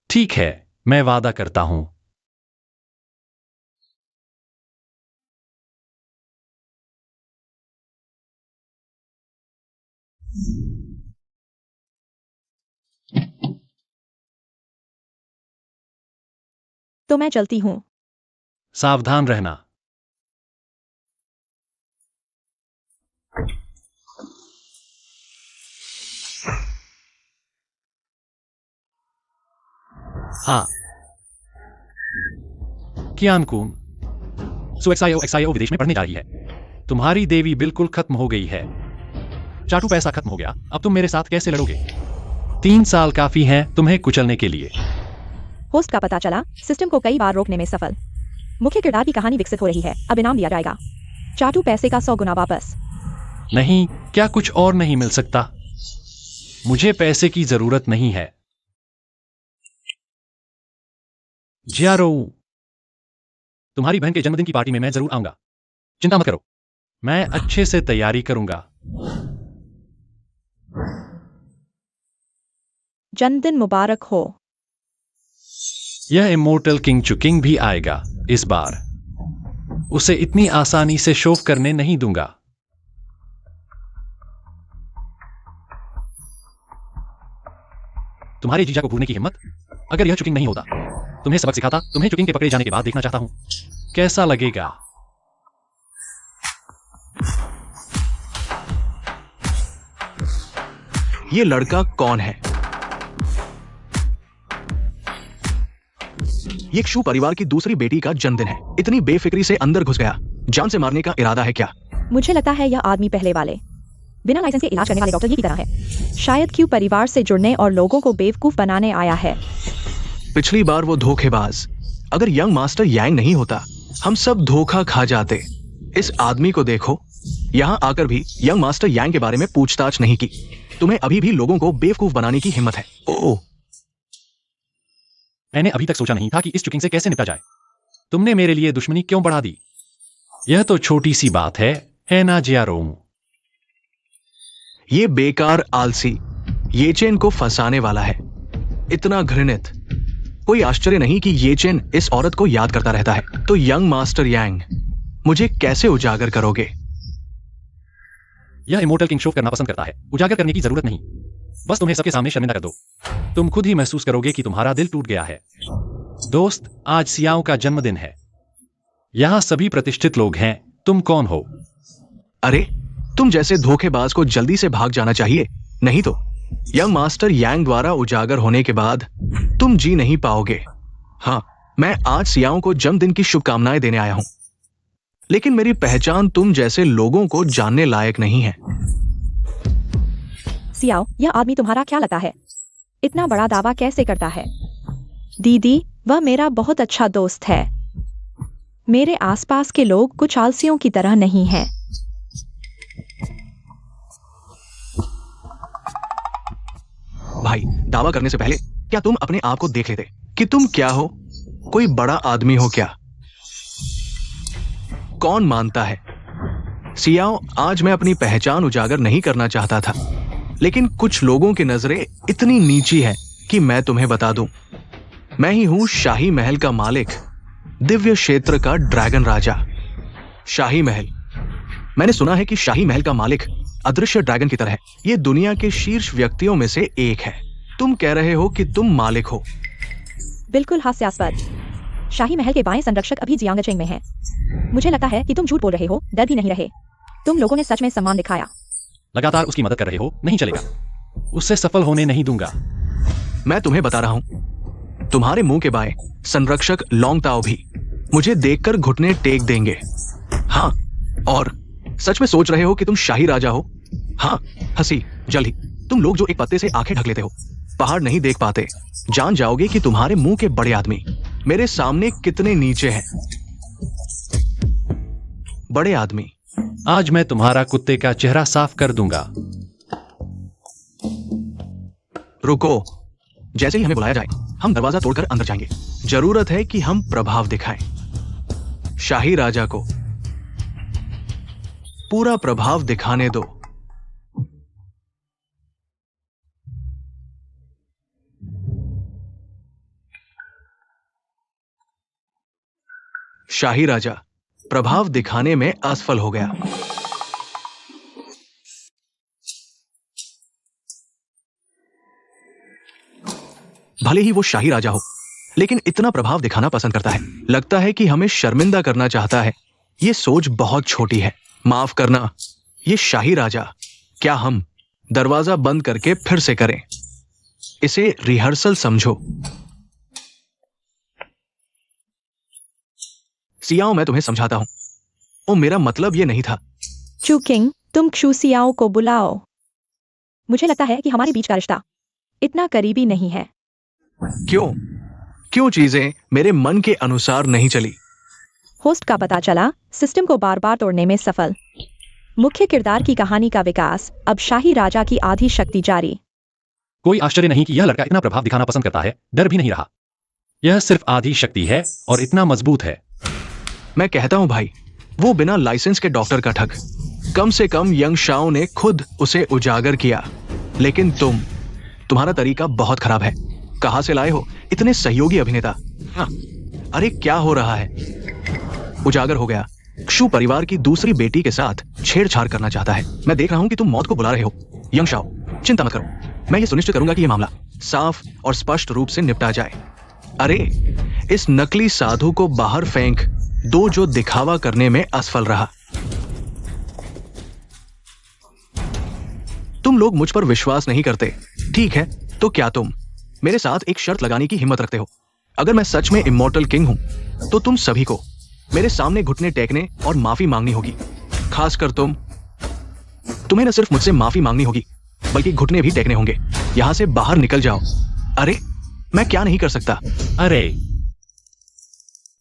Speaker 2: ठीक है, मैं वादा करता हूं।
Speaker 3: तो मैं चलती हूँ।
Speaker 2: सावधान रहना। हाँ, कियान कून, एक्सआईओ विदेश में पढ़ने जा रही है। तुम्हारी देवी बिल्कुल खत्म हो गई है। चाटू पैसा खत्म हो गया, अब तुम मेरे साथ कैसे लड़ोगे? 3 साल काफी हैं तुम्हें कुचलने के लिए।
Speaker 3: होस्ट का पता चला, सिस्टम को कई बार रोकने में सफल। मुख्य किरदार की कहानी विकसित हो रही है, अब इनाम दिया जाएगा। चाटू पैसे का 100 गुना वापस।
Speaker 2: नहीं, क्या कुछ और नहीं मिल सकता? मुझे पैसे की जरूरत नहीं है। जियारो, तुम्हारी बहन के जन्मदिन की पार्टी में मैं जरूर आऊंगा। चिंता मत करो, मैं अच्छे से तैयारी करूंगा।
Speaker 3: जन्मदिन मुबारक हो।
Speaker 2: यह इमोर्टल किंग चुकिंग भी आएगा इस बार। उसे इतनी आसानी से शोव करने नहीं दूंगा। तुम्हारे जीजा को भूलने की हिम्मत? अगर यह चुकिंग नहीं होता, तुम्हें सबक सिखाता। तुम्हें चुकिंग के पकड़े जाने के बाद देखना चाहता हूं, कैसा लगेगा।
Speaker 1: ये लड़का कौन है? ये शू परिवार की दूसरी बेटी का जन्मदिन है। इतनी बेफिक्री से अंदर घुस गया। जान से मारने का इरादा है क्या?
Speaker 3: मुझे लगता है यह आदमी पहले वाले बिना लाइसेंस के इलाज करने वाले डॉक्टर ही की तरह है। शायद क्यू परिवार से जुड़ने और लोगों को बेवकूफ बनाने आया है।
Speaker 1: पिछली बार वो धोखेबाज। अगर यंग मास्टर यांग नहीं होता, हम सब धोखा खा जाते। इस आदमी को देखो, यहाँ आकर भी यंग मास्टर यांग के बारे में पूछताछ नहीं की। तुम्हें अभी भी लोगों को बेवकूफ बनाने की हिम्मत है। ओह,
Speaker 2: मैंने अभी तक सोचा नहीं था कि इस चुकिंग से कैसे निपटा जाए। तुमने मेरे लिए दुश्मनी क्यों बढ़ा दी? यह तो छोटी सी बात है ना जियारो?
Speaker 1: ये बेकार आलसी येचेन को फंसाने वाला है। इतना घृणित। कोई आश्चर्य नहीं कि येचेन इस औरत को याद करता रहता है। तो यंग मास्टर यांग, मुझे कैसे उजागर करोगे?
Speaker 2: यह इमोर्टल किंग शो करना पसंद करता है। उजागर करने की जरूरत नहीं, बस तुम्हें सबके सामने शर्मिंदा कर दो। तुम खुद ही महसूस करोगे कि तुम्हारा दिल टूट गया है। दोस्त, आज सियाओ का जन्मदिन है। यहां सभी प्रतिष्ठित लोग हैं। तुम कौन हो?
Speaker 1: अरे, तुम जैसे धोखेबाज को जल्दी से भाग जाना चाहिए, नहीं तो यंग मास्टर यांग द्वारा उजागर होने के बाद तुम जी नहीं पाओगे। हाँ, मैं आज सियाओं को जन्मदिन की शुभकामनाएं देने आया हूं, लेकिन मेरी पहचान तुम जैसे लोगों को जानने लायक नहीं है।
Speaker 3: सियाओ, यह आदमी तुम्हारा क्या लगता है? इतना बड़ा दावा कैसे करता है? दीदी, वह मेरा बहुत अच्छा दोस्त है। मेरे आसपास के लोग कुछ आलसियों की तरह नहीं हैं।
Speaker 1: भाई, दावा करने से पहले क्या तुम अपने आप को देख लेते कि तुम क्या हो? कोई बड़ा आदमी हो क्या? कौन मानता है? सियाओ, आज मैं अपनी पहचान उजागर नहीं करना चाहता था, लेकिन कुछ लोगों की नजरें इतनी नीची है कि मैं तुम्हें बता दूं, मैं ही हूं शाही महल का मालिक, दिव्य क्षेत्र का ड्रैगन राजा। शाही महल। मैंने सुना है कि शाही महल का मालिक अदृश्य ड्रैगन की तरह है। ये दुनिया के शीर्ष व्यक्तियों में से एक है। तुम कह रहे हो कि तुम मालिक हो?
Speaker 3: बिल्कुल हास्यास्पद। शाही महल के बाएं संरक्षक अभी जियांगचेंग में हैं। मुझे लगता है कि तुम झूठ बोल रहे हो, डर भी नहीं रहे। तुम लोगों ने सच में सम्मान दिखाया।
Speaker 2: लगातार उसकी मदद कर रहे हो, नहीं चलेगा। उससे सफल होने नहीं दूंगा।
Speaker 1: मैं तुम्हें बता रहा हूं, तुम्हारे मुंह के बाएं संरक्षक लोंग ताओ भी मुझे देखकर घुटने टेक देंगे। हाँ, और सच में सोच रहे हो कि तुम शाही राजा हो? हाँ, हंसी जल्द ही। तुम लोग जो एक पत्ते से आंखें ढक लेते हो, पहाड़ नहीं देख पाते, जान जाओगे कि तुम्हारे मुंह के बड़े आदमी मेरे सामने कितने नीचे हैं। बड़े आदमी।
Speaker 2: आज मैं तुम्हारा कुत्ते का चेहरा साफ कर दूंगा।
Speaker 1: रुको, जैसे ही हमें बुलाया जाए हम दरवाजा तोड़कर अंदर जाएंगे। जरूरत है कि हम प्रभाव दिखाएं। शाही राजा को पूरा प्रभाव दिखाने दो। शाही राजा प्रभाव दिखाने में असफल हो गया। भले ही वो शाही राजा हो, लेकिन इतना प्रभाव दिखाना पसंद करता है। लगता है कि हमें शर्मिंदा करना चाहता है। ये सोच बहुत छोटी है। माफ करना, ये शाही राजा। क्या हम दरवाजा बंद करके फिर से करें? इसे रिहर्सल समझो। सियाओ, मैं तुम्हें समझाता हूं। ओ, मेरा मतलब ये नहीं था।
Speaker 3: चू किंग, तुम क्षुसियाओं को बुलाओ। मुझे लगता है कि हमारे बीच का रिश्ता इतना करीबी नहीं है।
Speaker 1: क्यों? क्यों चीजें मेरे मन के अनुसार नहीं चली?
Speaker 3: होस्ट का पता चला सिस्टम को बार बार तोड़ने में सफल। मुख्य किरदार की कहानी का विकास, अब शाही राजा की आधी शक्ति जारी।
Speaker 2: कोई आश्चर्य नहीं कि यह लड़का इतना प्रभाव दिखाना पसंद करता है। डर भी नहीं रहा। यह सिर्फ आधी शक्ति है और इतना मजबूत है।
Speaker 1: मैं कहता हूं भाई, वो बिना लाइसेंस के डॉक्टर का ठग। कम से कम यंग शाओ ने खुद उसे उजागर किया। लेकिन तुम्हारा तरीका बहुत खराब है। कहां से लाए हो इतने सहयोगी अभिनेता? हाँ, अरे क्या हो रहा है? उजागर हो गया। क्षु परिवार की दूसरी बेटी के साथ छेड़छाड़ करना चाहता है। मैं देख रहा हूं कि तुम मौत को बुला रहे हो। यंग शाओ, चिंता मत करो। मैं ये सुनिश्चित करूंगा कि यह मामला साफ और स्पष्ट रूप से निपटा जाए। अरे, इस नकली साधु को बाहर फेंक दो जो दिखावा करने में असफल रहा। तुम लोग मुझ पर विश्वास नहीं करते। ठीक है, तो क्या तुम मेरे साथ एक शर्त लगाने की हिम्मत रखते हो? अगर मैं सच में इमॉर्टल किंग हूं, तो तुम सभी को मेरे सामने घुटने टेकने और माफी मांगनी होगी। खासकर तुम्हें न सिर्फ मुझसे माफी मांगनी होगी, बल्कि घुटने भी टेकने होंगे। यहां से बाहर निकल जाओ। अरे, मैं क्या नहीं कर सकता?
Speaker 2: अरे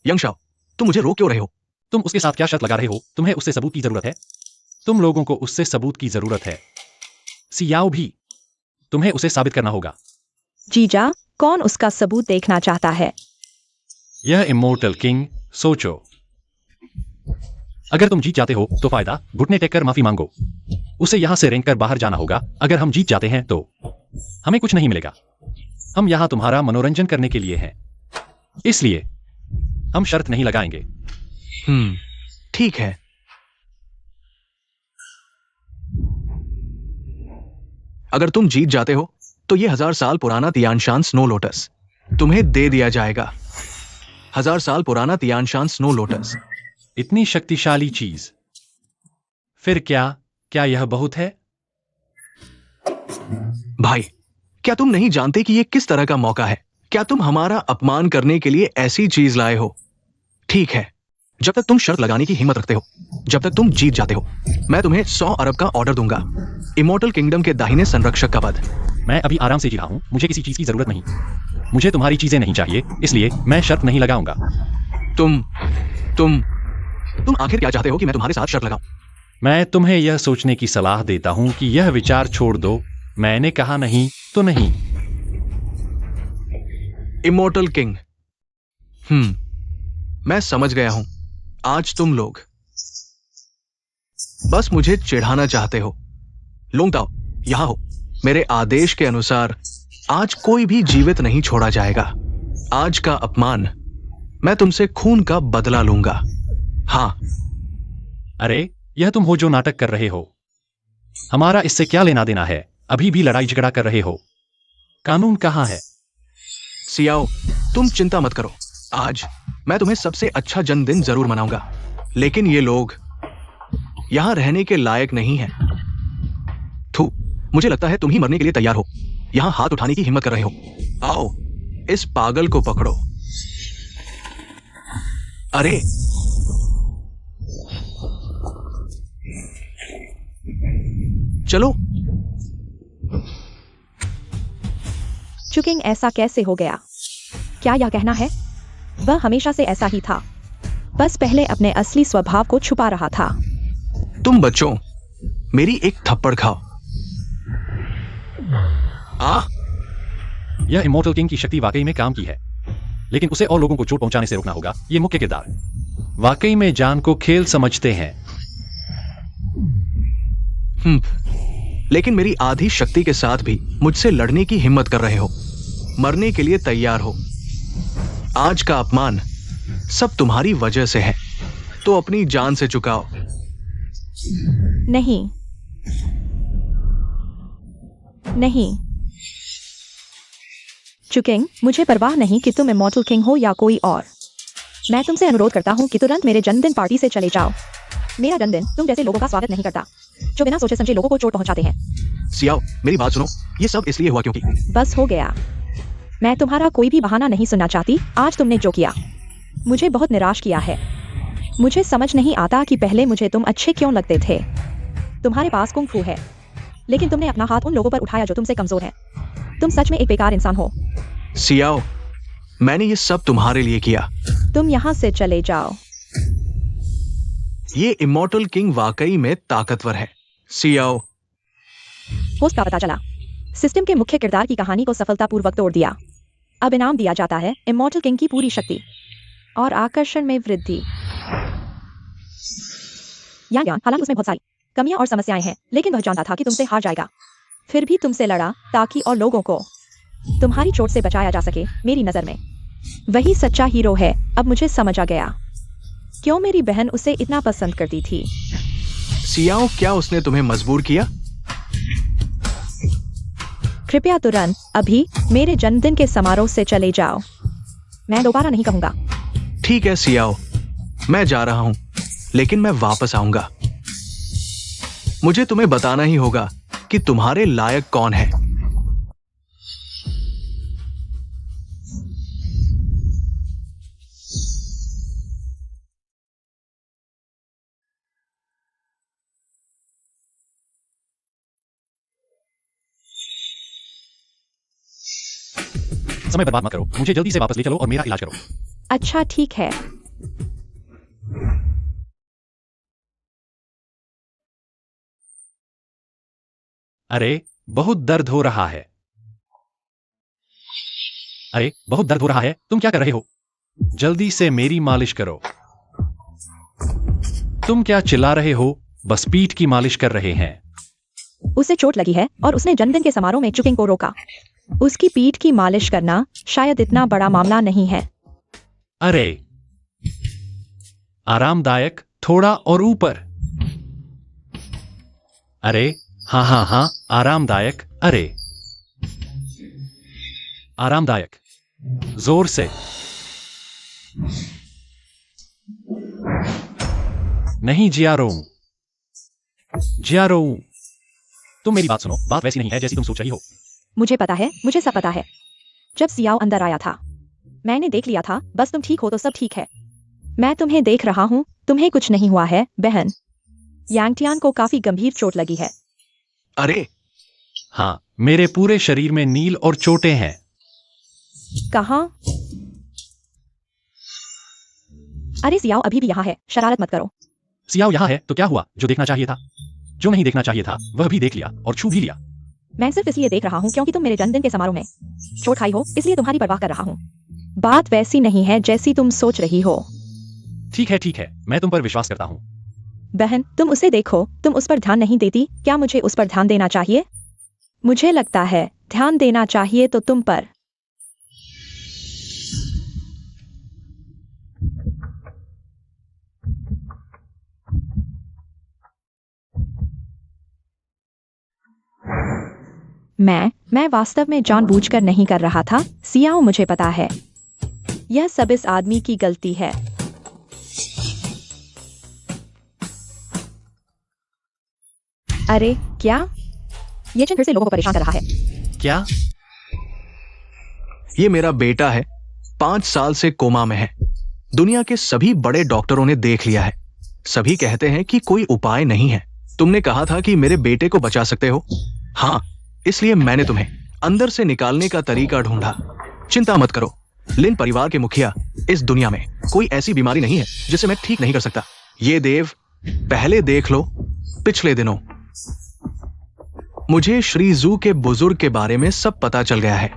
Speaker 1: यंग शाओ, तुम मुझे रोक क्यों रहे हो?
Speaker 2: तुम उसके साथ क्या शर्त लगा रहे हो? तुम्हें उससे सबूत की जरूरत है। तुम लोगों को उससे सबूत की जरूरत है। सियाओ भी, तुम्हें उसे साबित करना होगा।
Speaker 3: जीजा, कौन उसका सबूत देखना चाहता है?
Speaker 2: यह इमोर्टल किंग। सोचो, अगर तुम जीत जाते हो तो फायदा, घुटने टेक कर माफी मांगो। उसे यहां से रेंग कर बाहर जाना होगा। अगर हम जीत जाते हैं तो हमें कुछ नहीं मिलेगा। हम यहां तुम्हारा मनोरंजन करने के लिए हैं, इसलिए हम शर्त नहीं लगाएंगे।
Speaker 1: ठीक है। अगर तुम जीत जाते हो तो ये 1000 साल पुराना तियानशान स्नो लोटस तुम्हें दे दिया जाएगा। 1000 साल पुराना तियानशान स्नो लोटस।
Speaker 2: इतनी शक्तिशाली चीज। फिर क्या यह बहुत है?
Speaker 1: भाई, क्या तुम नहीं जानते कि यह किस तरह का मौका है? क्या तुम हमारा अपमान करने के लिए ऐसी चीज लाए हो? ठीक है, जब तक तुम शर्त लगाने की हिम्मत रखते हो, जब तक तुम जीत जाते हो, मैं तुम्हें 100 अरब का ऑर्डर दूंगा। इमॉर्टल किंगडम के दाहिने संरक्षक का पद।
Speaker 2: मैं अभी आराम से जी रहा हूं। मुझे किसी चीज की जरूरत नहीं। मुझे तुम्हारी चीजें नहीं चाहिए, इसलिए मैं शर्त नहीं लगाऊंगा।
Speaker 1: तुम आखिर क्या चाहते हो कि मैं तुम्हारे साथ शर्त लगाऊं?
Speaker 2: मैं तुम्हें यह सोचने की सलाह देता हूं कि यह विचार छोड़ दो। मैंने कहा नहीं तो नहीं।
Speaker 1: Immortal king. मैं समझ गया हूं। आज तुम लोग बस मुझे चिढ़ाना चाहते हो। लोंगताओ, यहां हो। मेरे आदेश के अनुसार आज कोई भी जीवित नहीं छोड़ा जाएगा। आज का अपमान मैं तुमसे खून का बदला लूंगा। हाँ।
Speaker 2: अरे, यह तुम हो जो नाटक कर रहे हो। हमारा इससे क्या लेना देना है? अभी भी लड़ाई झगड़ा कर रहे हो। कानून कहां है?
Speaker 1: सियाओ, तुम चिंता मत करो। आज मैं तुम्हें सबसे अच्छा जन्मदिन जरूर मनाऊंगा। लेकिन ये लोग यहां रहने के लायक नहीं हैं। थू, मुझे लगता है तुम ही मरने के लिए तैयार हो। यहां हाथ उठाने की हिम्मत कर रहे हो। आओ, इस पागल को पकड़ो। अरे चलो।
Speaker 3: चुकिंग ऐसा कैसे हो गया? क्या यह कहना है वह हमेशा से ऐसा ही था, बस पहले अपने असली स्वभाव को छुपा रहा था?
Speaker 1: तुम बच्चों, मेरी एक थप्पड़ खाओ।
Speaker 2: यह इमोर्टल किंग की शक्ति वाकई में काम की है, लेकिन उसे और लोगों को चोट पहुंचाने से रोकना होगा। ये मुख्य किरदार वाकई में जान को खेल समझते हैं।
Speaker 1: लेकिन मेरी आधी शक्ति के साथ भी मुझसे लड़ने की हिम्मत कर रहे हो, मरने के लिए तैयार हो। आज का अपमान सब तुम्हारी वजह से है, तो अपनी जान से चुकाओ।
Speaker 3: नहीं नहीं चुकिंग, मुझे परवाह नहीं कि तुम इमॉर्टल किंग हो या कोई और। मैं तुमसे अनुरोध करता हूँ कि तुरंत मेरे जन्मदिन पार्टी से चले जाओ। मेरा जन्मदिन तुम जैसे लोगों का स्वागत नहीं करता, जो बिना सोचे समझे लोगों को चोट पहुंचाते हैं।
Speaker 1: सियाओ, मेरी बात सुनो। ये सब इसलिए हुआ क्योंकि
Speaker 3: बस हो गया। मैं तुम्हारा कोई भी बहाना नहीं सुनना चाहती। आज तुमने जो किया मुझे बहुत निराश किया है। मुझे समझ नहीं आता कि पहले मुझे तुम अच्छे क्यों लगते थे। तुम्हारे पास कुंग फू है, लेकिन तुमने अपना हाथ उन लोगों पर उठाया जो तुमसे कमजोर हैं। तुम सच में एक बेकार इंसान हो।
Speaker 1: सियाओ, मैंने ये सब तुम्हारे लिए किया।
Speaker 3: तुम यहाँ से चले जाओ।
Speaker 1: ये इमॉर्टल किंग वाकई में ताकतवर है। सियाओ,
Speaker 3: पोस्ट का पता चला। सिस्टम के मुख्य किरदार की कहानी को सफलतापूर्वक तोड़ दिया। अब इनाम दिया जाता है इमॉर्टल किंग की पूरी शक्ति और आकर्षण में वृद्धि। हालांकि उसमें बहुत सारी कमियां और समस्याएं हैं, लेकिन वह जानता था कि तुमसे हार जाएगा। फिर भी तुमसे लड़ा ताकि और लोगों को तुम्हारी चोट से बचाया जा सके। मेरी नजर में वही सच्चा हीरो है। अब मुझे समझ आ गया क्यों मेरी बहन उसे इतना पसंद करती थी।
Speaker 1: सियाओ, क्या उसने तुम्हें मजबूर किया?
Speaker 3: कृपया तुरंत अभी मेरे जन्मदिन के समारोह से चले जाओ। मैं दोबारा नहीं कहूंगा।
Speaker 1: ठीक है सियाओ, मैं जा रहा हूं, लेकिन मैं वापस आऊंगा। मुझे तुम्हें बताना ही होगा कि तुम्हारे लायक कौन है।
Speaker 2: समय बर्बाद मत करो, मुझे जल्दी से वापस ले चलो और मेरा इलाज करो।
Speaker 3: अच्छा ठीक है।
Speaker 2: अरे बहुत दर्द हो रहा है। अरे बहुत दर्द हो रहा है, तुम क्या कर रहे हो? जल्दी से मेरी मालिश करो। तुम क्या चिल्ला रहे हो? बस पीठ की मालिश कर रहे हैं।
Speaker 3: उसे चोट लगी है और उसने जन्मदिन के समारोह में चुकिंग को रोका। उसकी पीठ की मालिश करना शायद इतना बड़ा मामला नहीं है।
Speaker 2: अरे आरामदायक, थोड़ा और ऊपर। अरे हाँ हाँ हाँ, आरामदायक। अरे आरामदायक, जोर से। नहीं जियारो, जियारो, तुम मेरी बात सुनो। बात वैसी नहीं है जैसी तुम सोच रही हो।
Speaker 3: मुझे पता है, मुझे सब पता है। जब सियाओ अंदर आया था मैंने देख लिया था। बस तुम ठीक हो तो सब ठीक है। मैं तुम्हें देख रहा हूँ। तुम्हें कुछ नहीं हुआ है बहन। यांगटियान को काफी गंभीर चोट लगी है।
Speaker 1: अरे
Speaker 2: हाँ, मेरे पूरे शरीर में नील और चोटें हैं।
Speaker 3: कहाँ? अरे सियाओ अभी भी यहाँ है, शरारत मत करो।
Speaker 2: सियाओ यहाँ है तो क्या हुआ? जो देखना चाहिए था, जो नहीं देखना चाहिए था, वह भी देख लिया और छू भी लिया।
Speaker 3: मैं सिर्फ इसलिए देख रहा हूँ क्योंकि तुम मेरे जन्मदिन के समारोह में चोट खाई हो, इसलिए तुम्हारी परवाह कर रहा हूँ। बात वैसी नहीं है जैसी तुम सोच रही हो।
Speaker 2: ठीक है, मैं तुम पर विश्वास करता हूँ।
Speaker 3: बहन तुम उसे देखो, तुम उस पर ध्यान नहीं देती। क्या मुझे उस पर ध्यान देना चाहिए? मुझे लगता है ध्यान देना चाहिए तो तुम पर। मैं वास्तव में जानबूझकर नहीं कर रहा था सियाओ, मुझे पता है। यह सब इस आदमी की गलती है। अरे क्या? ये चिन्ह फिर से लोगों को परेशान कर रहा है।
Speaker 2: क्या?
Speaker 1: ये मेरा बेटा है, 5 साल से कोमा में है। दुनिया के सभी बड़े डॉक्टरों ने देख लिया है। सभी कहते हैं कि कोई उपाय नहीं है। तुमने कहा था कि मेरे बेटे को बचा सकते हो। हाँ, इसलिए मैंने तुम्हें अंदर से निकालने का तरीका ढूंढा। चिंता मत करो लिन परिवार के मुखिया, इस दुनिया में कोई ऐसी बीमारी नहीं है जिसे मैं ठीक नहीं कर सकता। ये देव, पहले देख लो पिछले दिनों मुझे श्री जू के बुजुर्ग के बारे में सब पता चल गया है।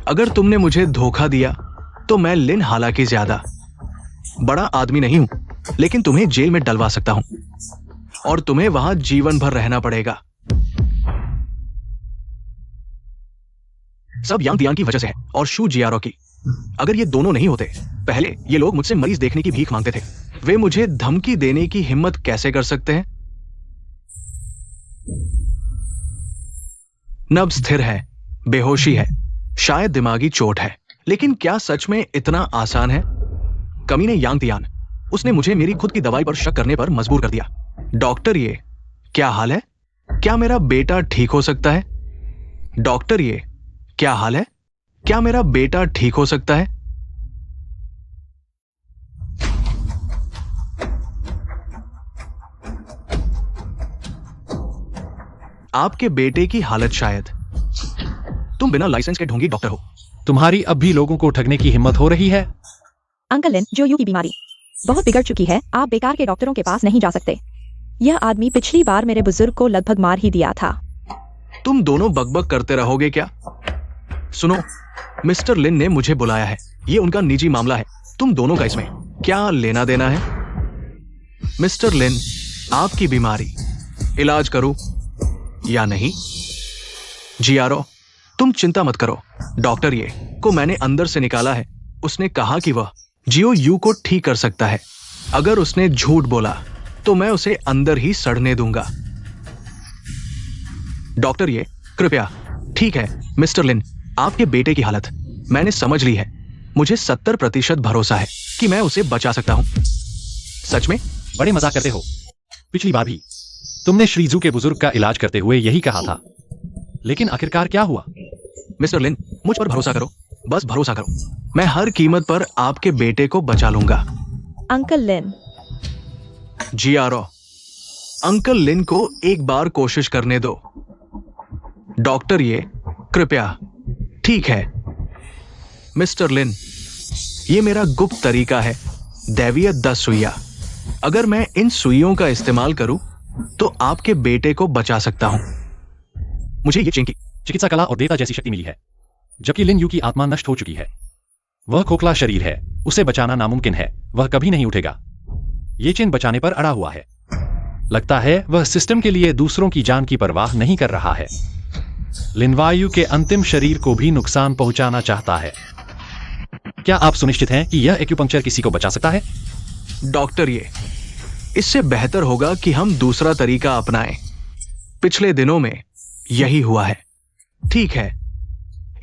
Speaker 1: अगर तुमने मुझे धोखा दिया तो मैं लिन हालांकि ज्यादा बड़ा आदमी नहीं हूं, लेकिन तुम्हें जेल में डलवा सकता हूं और तुम्हें वहां जीवन भर रहना पड़ेगा। सब यांग दियांग की वजह से है और शू जियारो की। अगर ये दोनों नहीं होते, पहले ये लोग मुझसे मरीज देखने की भीख मांगते थे। वे मुझे धमकी देने की हिम्मत कैसे कर सकते हैं? नब्ज स्थिर है, बेहोशी है, शायद दिमागी चोट है, लेकिन क्या सच में इतना आसान है? कमीने यांग तियान, उसने मुझे मेरी खुद की दवाई पर शक करने पर मजबूर कर दिया। डॉक्टर ये क्या हाल है? क्या मेरा बेटा ठीक हो सकता है? डॉक्टर ये क्या हाल है? क्या मेरा बेटा ठीक हो सकता है? आपके बेटे की हालत शायद। तुम बिना लाइसेंस के ढोंगी डॉक्टर हो।
Speaker 2: तुम्हारी अब भी लोगों को ठगने की हिम्मत हो रही है?
Speaker 3: अंकल लिन, जो यू की बीमारी बहुत बिगड़ चुकी है, आप बेकार के डॉक्टरों के पास नहीं जा सकते। यह आदमी पिछली बार मेरे बुजुर्ग को लगभग मार ही दिया था।
Speaker 1: तुम दोनों बकबक करते रहोगे क्या? सुनो, मिस्टर लिन ने मुझे बुलाया है। ये उनका निजी मामला है। तुम दोनों का इसमें क्या लेना देना है? मिस्टर लिन, आपकी बीमारी इलाज करूं या नहीं? जियारो, तुम चिंता मत करो। डॉक्टर ये को मैंने अंदर से निकाला है। उसने कहा कि वह जियो यू को ठीक कर सकता है। अगर उसने झूठ बोला तो मैं उसे अंदर ही सड़ने दूंगा। डॉक्टर ये, कृपया। ठीक है मिस्टर लिन, आपके बेटे की हालत मैंने समझ ली है। मुझे 70% भरोसा है कि मैं उसे बचा सकता हूं। सच में?
Speaker 2: बड़े मजाक करते हो। पिछली बार भी तुमने श्रीजू के बुजुर्ग का इलाज करते हुए यही कहा था, लेकिन आखिरकार क्या हुआ?
Speaker 1: मिस्टर लिन, मुझ पर भरोसा करो, बस भरोसा करो। मैं हर कीमत पर आपके बेटे को बचा लूंगा।
Speaker 3: अंकल लिन,
Speaker 1: जियारो, अंकल लिन को एक बार कोशिश करने दो। डॉक्टर ये, कृपया। ठीक है मिस्टर लिन, ये मेरा गुप्त तरीका है, दैवीय 10 सुइयां। अगर मैं इन सुइयों का इस्तेमाल करूं तो आपके बेटे को बचा सकता हूं। मुझे ये चेन की
Speaker 2: चिकित्सा कला और देवता जैसी शक्ति मिली है, जबकि लिन यू की आत्मा नष्ट हो चुकी है। वह खोखला शरीर है, उसे बचाना नामुमकिन है। वह कभी नहीं उठेगा। ये चेन बचाने पर अड़ा हुआ है। लगता है वह सिस्टम के लिए दूसरों की जान की परवाह नहीं कर रहा है। लिनवायु के अंतिम शरीर को भी नुकसान पहुंचाना चाहता है। क्या आप सुनिश्चित हैं कि यह एक्यूपंक्चर किसी को बचा सकता है?
Speaker 1: डॉक्टर ये, इससे बेहतर होगा कि हम दूसरा तरीका अपनाएं। पिछले दिनों में यही हुआ है। ठीक है,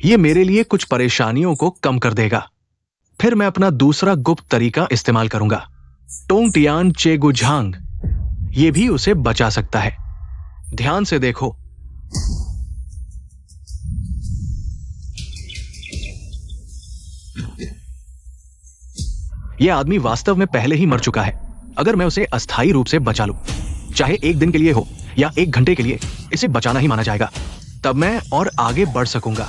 Speaker 1: ये मेरे लिए कुछ परेशानियों को कम कर देगा। फिर मैं अपना दूसरा गुप्त तरीका इस्तेमाल करूंगा। टोंग टियान चेगुझांग, ये भी उसे बचा सकता है। ध्यान से देखो। यह आदमी वास्तव में पहले ही मर चुका है। अगर मैं उसे अस्थायी रूप से बचा लूं, चाहे 1 दिन के लिए हो या 1 घंटे के लिए, इसे बचाना ही माना जाएगा। तब मैं और आगे बढ़ सकूंगा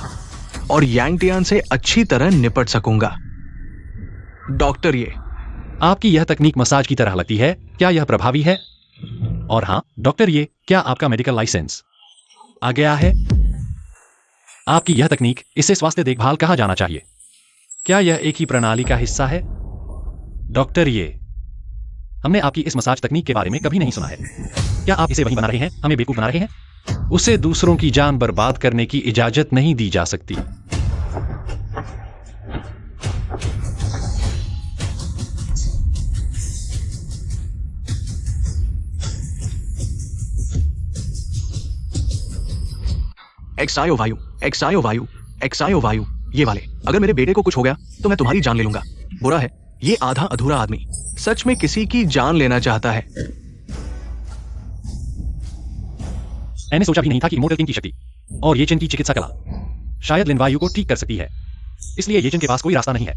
Speaker 1: और यांग टियान से अच्छी तरह निपट सकूंगा। डॉक्टर ये,
Speaker 2: आपकी यह तकनीक मसाज की तरह लगती है। क्या यह प्रभावी है? और हाँ डॉक्टर ये, क्या आपका मेडिकल लाइसेंस आ गया है? आपकी यह तकनीक, इसे स्वास्थ्य देखभाल कहा जाना चाहिए। क्या यह एक ही प्रणाली का हिस्सा है? डॉक्टर ये, हमने आपकी इस मसाज तकनीक के बारे में कभी नहीं सुना है। क्या आप इसे वहीं बना रहे हैं, हमें बेवकूफ बना रहे हैं? उसे दूसरों की जान बर्बाद करने की इजाजत नहीं दी जा सकती।
Speaker 1: एक्सायो वायु, एक्सायो वायु, एक्सायो वायु, ये वाले। अगर मेरे बेटे को कुछ हो गया तो मैं तुम्हारी जान ले लूंगा। बुरा है, ये आधा अधूरा आदमी सच में किसी की जान लेना चाहता है।
Speaker 2: मैंने सोचा भी नहीं था कि इमोर्टल किंग की शक्ति और ये चेन की चिकित्सा कला शायद लिनवायु को ठीक कर सकती है। इसलिए ये चेन के पास कोई रास्ता नहीं है।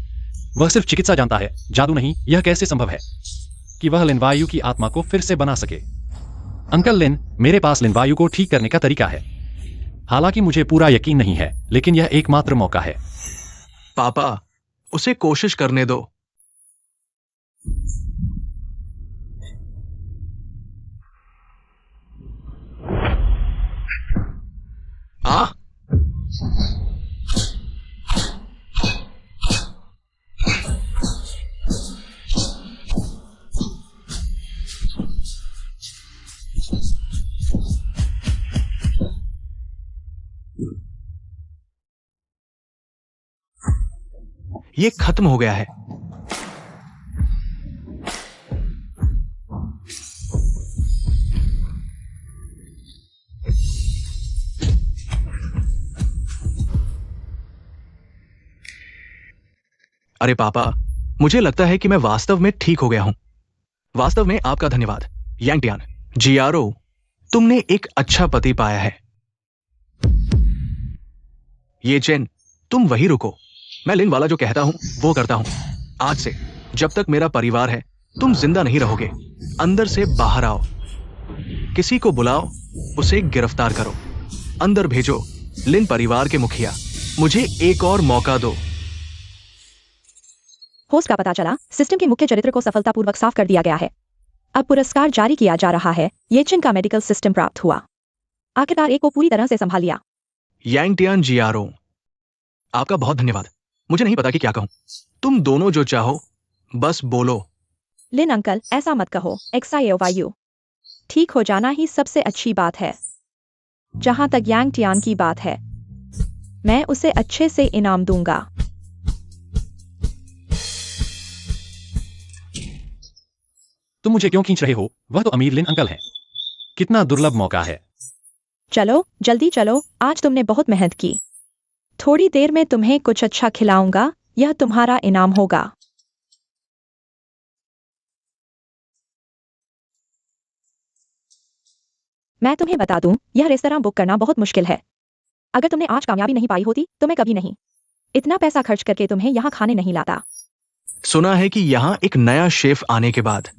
Speaker 2: वह सिर्फ चिकित्सा जानता है, जादू नहीं। यह कैसे संभव है कि वह लिनवायु की आत्मा को फिर से बना सके? अंकल लिन, मेरे पास लिनवायु को ठीक करने का तरीका है। हालांकि मुझे पूरा यकीन नहीं है, लेकिन यह एकमात्र मौका है।
Speaker 1: पापा, उसे कोशिश करने दो। आ ये खत्म हो गया है। अरे पापा, मुझे लगता है कि मैं वास्तव में ठीक हो गया हूं। वास्तव में आपका धन्यवाद यांगटियान। जियारो, तुमने एक अच्छा पति पाया है। ये चेन, तुम वही रुको। मैं लिन वाला जो कहता हूं वो करता हूं। आज से जब तक मेरा परिवार है, तुम जिंदा नहीं रहोगे। अंदर से बाहर आओ, किसी को बुलाओ, उसे गिरफ्तार करो, अंदर भेजो। लिन परिवार के मुखिया, मुझे एक और मौका दो।
Speaker 3: होस्ट का पता चला, सिस्टम के मुख्य चरित्र को सफलतापूर्वक साफ कर दिया गया है। अब पुरस्कार जारी किया जा रहा है। ये चिन का मेडिकल सिस्टम प्राप्त हुआ। आखिरकार एक को पूरी तरह से संभाल लिया।
Speaker 1: यांगटियान जियारो, आपका बहुत धन्यवाद। मुझे नहीं पता कि क्या कहूं। तुम दोनों जो चाहो बस बोलो।
Speaker 3: लिन अंकल, ऐसा मत कहो। एक्साएवायु ठीक हो जाना ही सबसे अच्छी बात है। जहां तक यांगटियान की बात है, मैं उसे अच्छे से इनाम दूंगा।
Speaker 2: तुम मुझे क्यों खींच रहे हो? वह तो अमीर लिन अंकल है। कितना दुर्लभ मौका है।
Speaker 3: चलो जल्दी चलो, आज तुमने बहुत मेहनत की। थोड़ी देर में तुम्हें कुछ अच्छा खिलाऊंगा। यह तुम्हारा इनाम होगा। मैं तुम्हें बता दूं, यह रेस्तरां बुक करना बहुत मुश्किल है। अगर तुमने आज कामयाबी नहीं पाई होती तो मैं कभी नहीं इतना पैसा खर्च करके तुम्हें यहाँ खाने नहीं लाता।
Speaker 1: सुना है कि यहाँ एक नया शेफ आने के बाद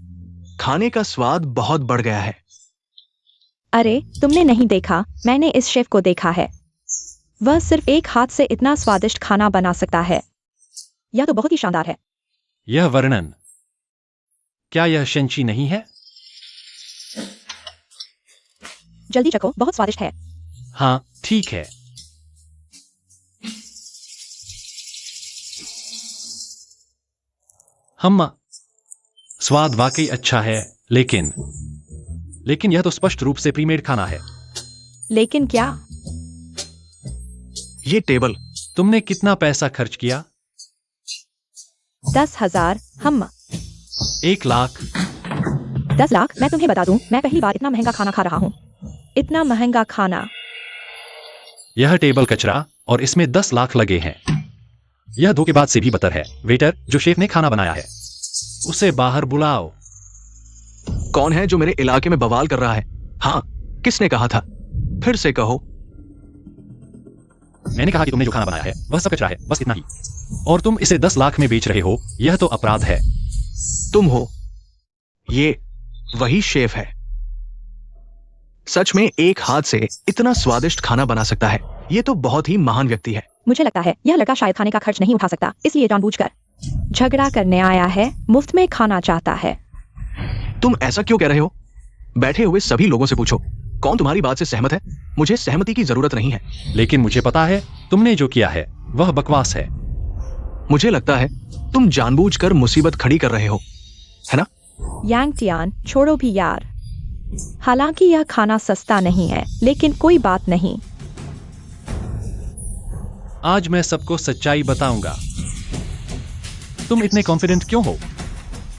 Speaker 1: खाने का स्वाद बहुत बढ़ गया है।
Speaker 3: अरे तुमने नहीं देखा, मैंने इस शेफ को देखा है। वह सिर्फ एक हाथ से इतना स्वादिष्ट खाना बना सकता है। यह तो बहुत ही शानदार है।
Speaker 2: यह वर्णन, क्या यह शेंची नहीं है?
Speaker 3: जल्दी चखो, बहुत स्वादिष्ट है।
Speaker 2: हाँ ठीक है। हम स्वाद वाकई अच्छा है, लेकिन यह तो स्पष्ट रूप से प्रीमेड खाना है।
Speaker 3: लेकिन क्या?
Speaker 1: ये टेबल।
Speaker 2: तुमने कितना पैसा खर्च किया?
Speaker 3: 10,000। हम
Speaker 2: 1 लाख।
Speaker 3: 10 लाख? मैं तुम्हें बता दूं, मैं पहली बार इतना महंगा खाना खा रहा हूँ। इतना महंगा खाना।
Speaker 2: यह टेबल कचरा और इसमें 10 लाख लगे हैं। यह धोखेबाज से भी बदतर है। वेटर, जो शेफ ने खाना बनाया है, उसे बाहर बुलाओ।
Speaker 1: कौन है जो मेरे इलाके में बवाल कर रहा है? हाँ, किसने कहा था? फिर से कहो।
Speaker 2: मैंने कहा कि तुमने जो खाना बनाया है वह सब कचरा है, बस इतना ही। और तुम इसे 10 लाख में बेच रहे हो। यह तो अपराध है।
Speaker 1: तुम हो, ये वही शेफ है। सच में एक हाथ से इतना स्वादिष्ट खाना बना सकता है। ये तो बहुत ही महान व्यक्ति है।
Speaker 3: मुझे लगता है यह लड़का शायद खाने का खर्च नहीं उठा सकता, इसलिए जानबूझकर झगड़ा करने आया है। मुफ्त में खाना चाहता है।
Speaker 1: तुम ऐसा क्यों कह रहे हो? बैठे हुए सभी लोगों से पूछो, कौन तुम्हारी बात से सहमत है? मुझे सहमति की जरूरत नहीं है।
Speaker 2: लेकिन मुझे पता है तुमने जो किया है वह बकवास है।
Speaker 1: मुझे लगता है तुम जानबूझकर मुसीबत खड़ी कर रहे हो, है ना?
Speaker 3: यांगटियान, छोड़ो भी यार। हालांकि यह खाना सस्ता नहीं है, लेकिन कोई बात नहीं।
Speaker 2: आज मैं सबको सच्चाई बताऊंगा। तुम इतने कॉन्फिडेंट क्यों हो?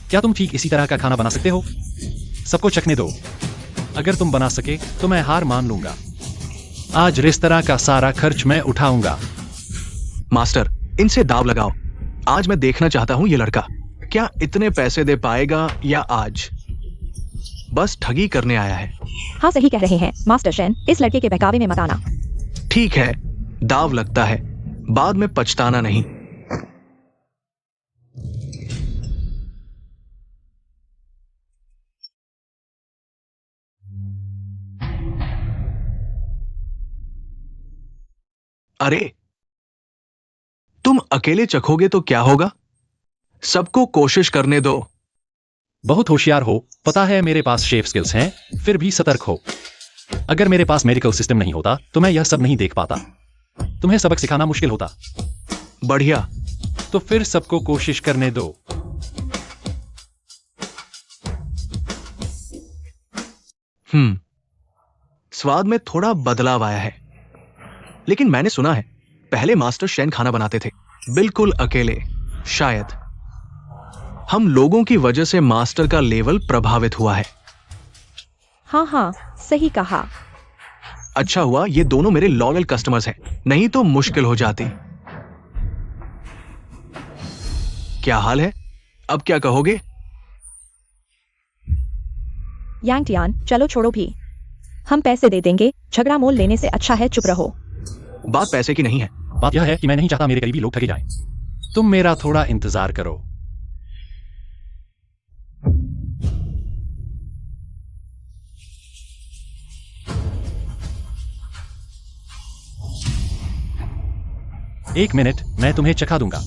Speaker 2: क्या तुम ठीक इसी तरह का खाना बना सकते हो? सबको चखने दो। अगर तुम बना सके तो मैं हार मान लूंगा। आज रेस्तरां का सारा खर्च मैं उठाऊंगा।
Speaker 1: मास्टर, इनसे दाव लगाओ। आज मैं देखना चाहता हूं ये लड़का क्या इतने पैसे दे पाएगा या आज बस ठगी करने आया है।
Speaker 3: हाँ सही कह रहे हैं मास्टर शेन, इस लड़के के बहकावे में मत आना।
Speaker 1: ठीक है, दाव लगता है, बाद में पछताना नहीं। अरे तुम अकेले चखोगे तो क्या होगा? सबको कोशिश करने दो।
Speaker 2: बहुत होशियार हो, पता है मेरे पास शेफ स्किल्स हैं, फिर भी सतर्क हो। अगर मेरे पास मेडिकल सिस्टम नहीं होता तो मैं यह सब नहीं देख पाता। तुम्हें सबक सिखाना मुश्किल होता।
Speaker 1: बढ़िया।
Speaker 2: तो फिर सबको कोशिश करने दो।
Speaker 1: स्वाद में थोड़ा बदलाव आया है, लेकिन मैंने सुना है पहले मास्टर शेन खाना बनाते थे बिल्कुल अकेले। शायद हम लोगों की वजह से मास्टर का लेवल प्रभावित हुआ है।
Speaker 3: हाँ हाँ, सही कहा।
Speaker 1: अच्छा हुआ ये दोनों मेरे लॉयल कस्टमर्स हैं, नहीं तो मुश्किल हो जाती। क्या हाल है? अब क्या कहोगे?
Speaker 3: यांग टियान, चलो छोड़ो भी। हम पैसे दे देंगे, झगड़ा मोल लेने से अच्छा है चुप रहो।
Speaker 1: बात पैसे की नहीं है।
Speaker 2: बात यह है कि मैं नहीं चाहता मेरे करीबी लोग ठगे जाएं। तुम मेरा थोड़ा इंतजार करो। एक मिनट, मैं तुम्हें चखा दूंगा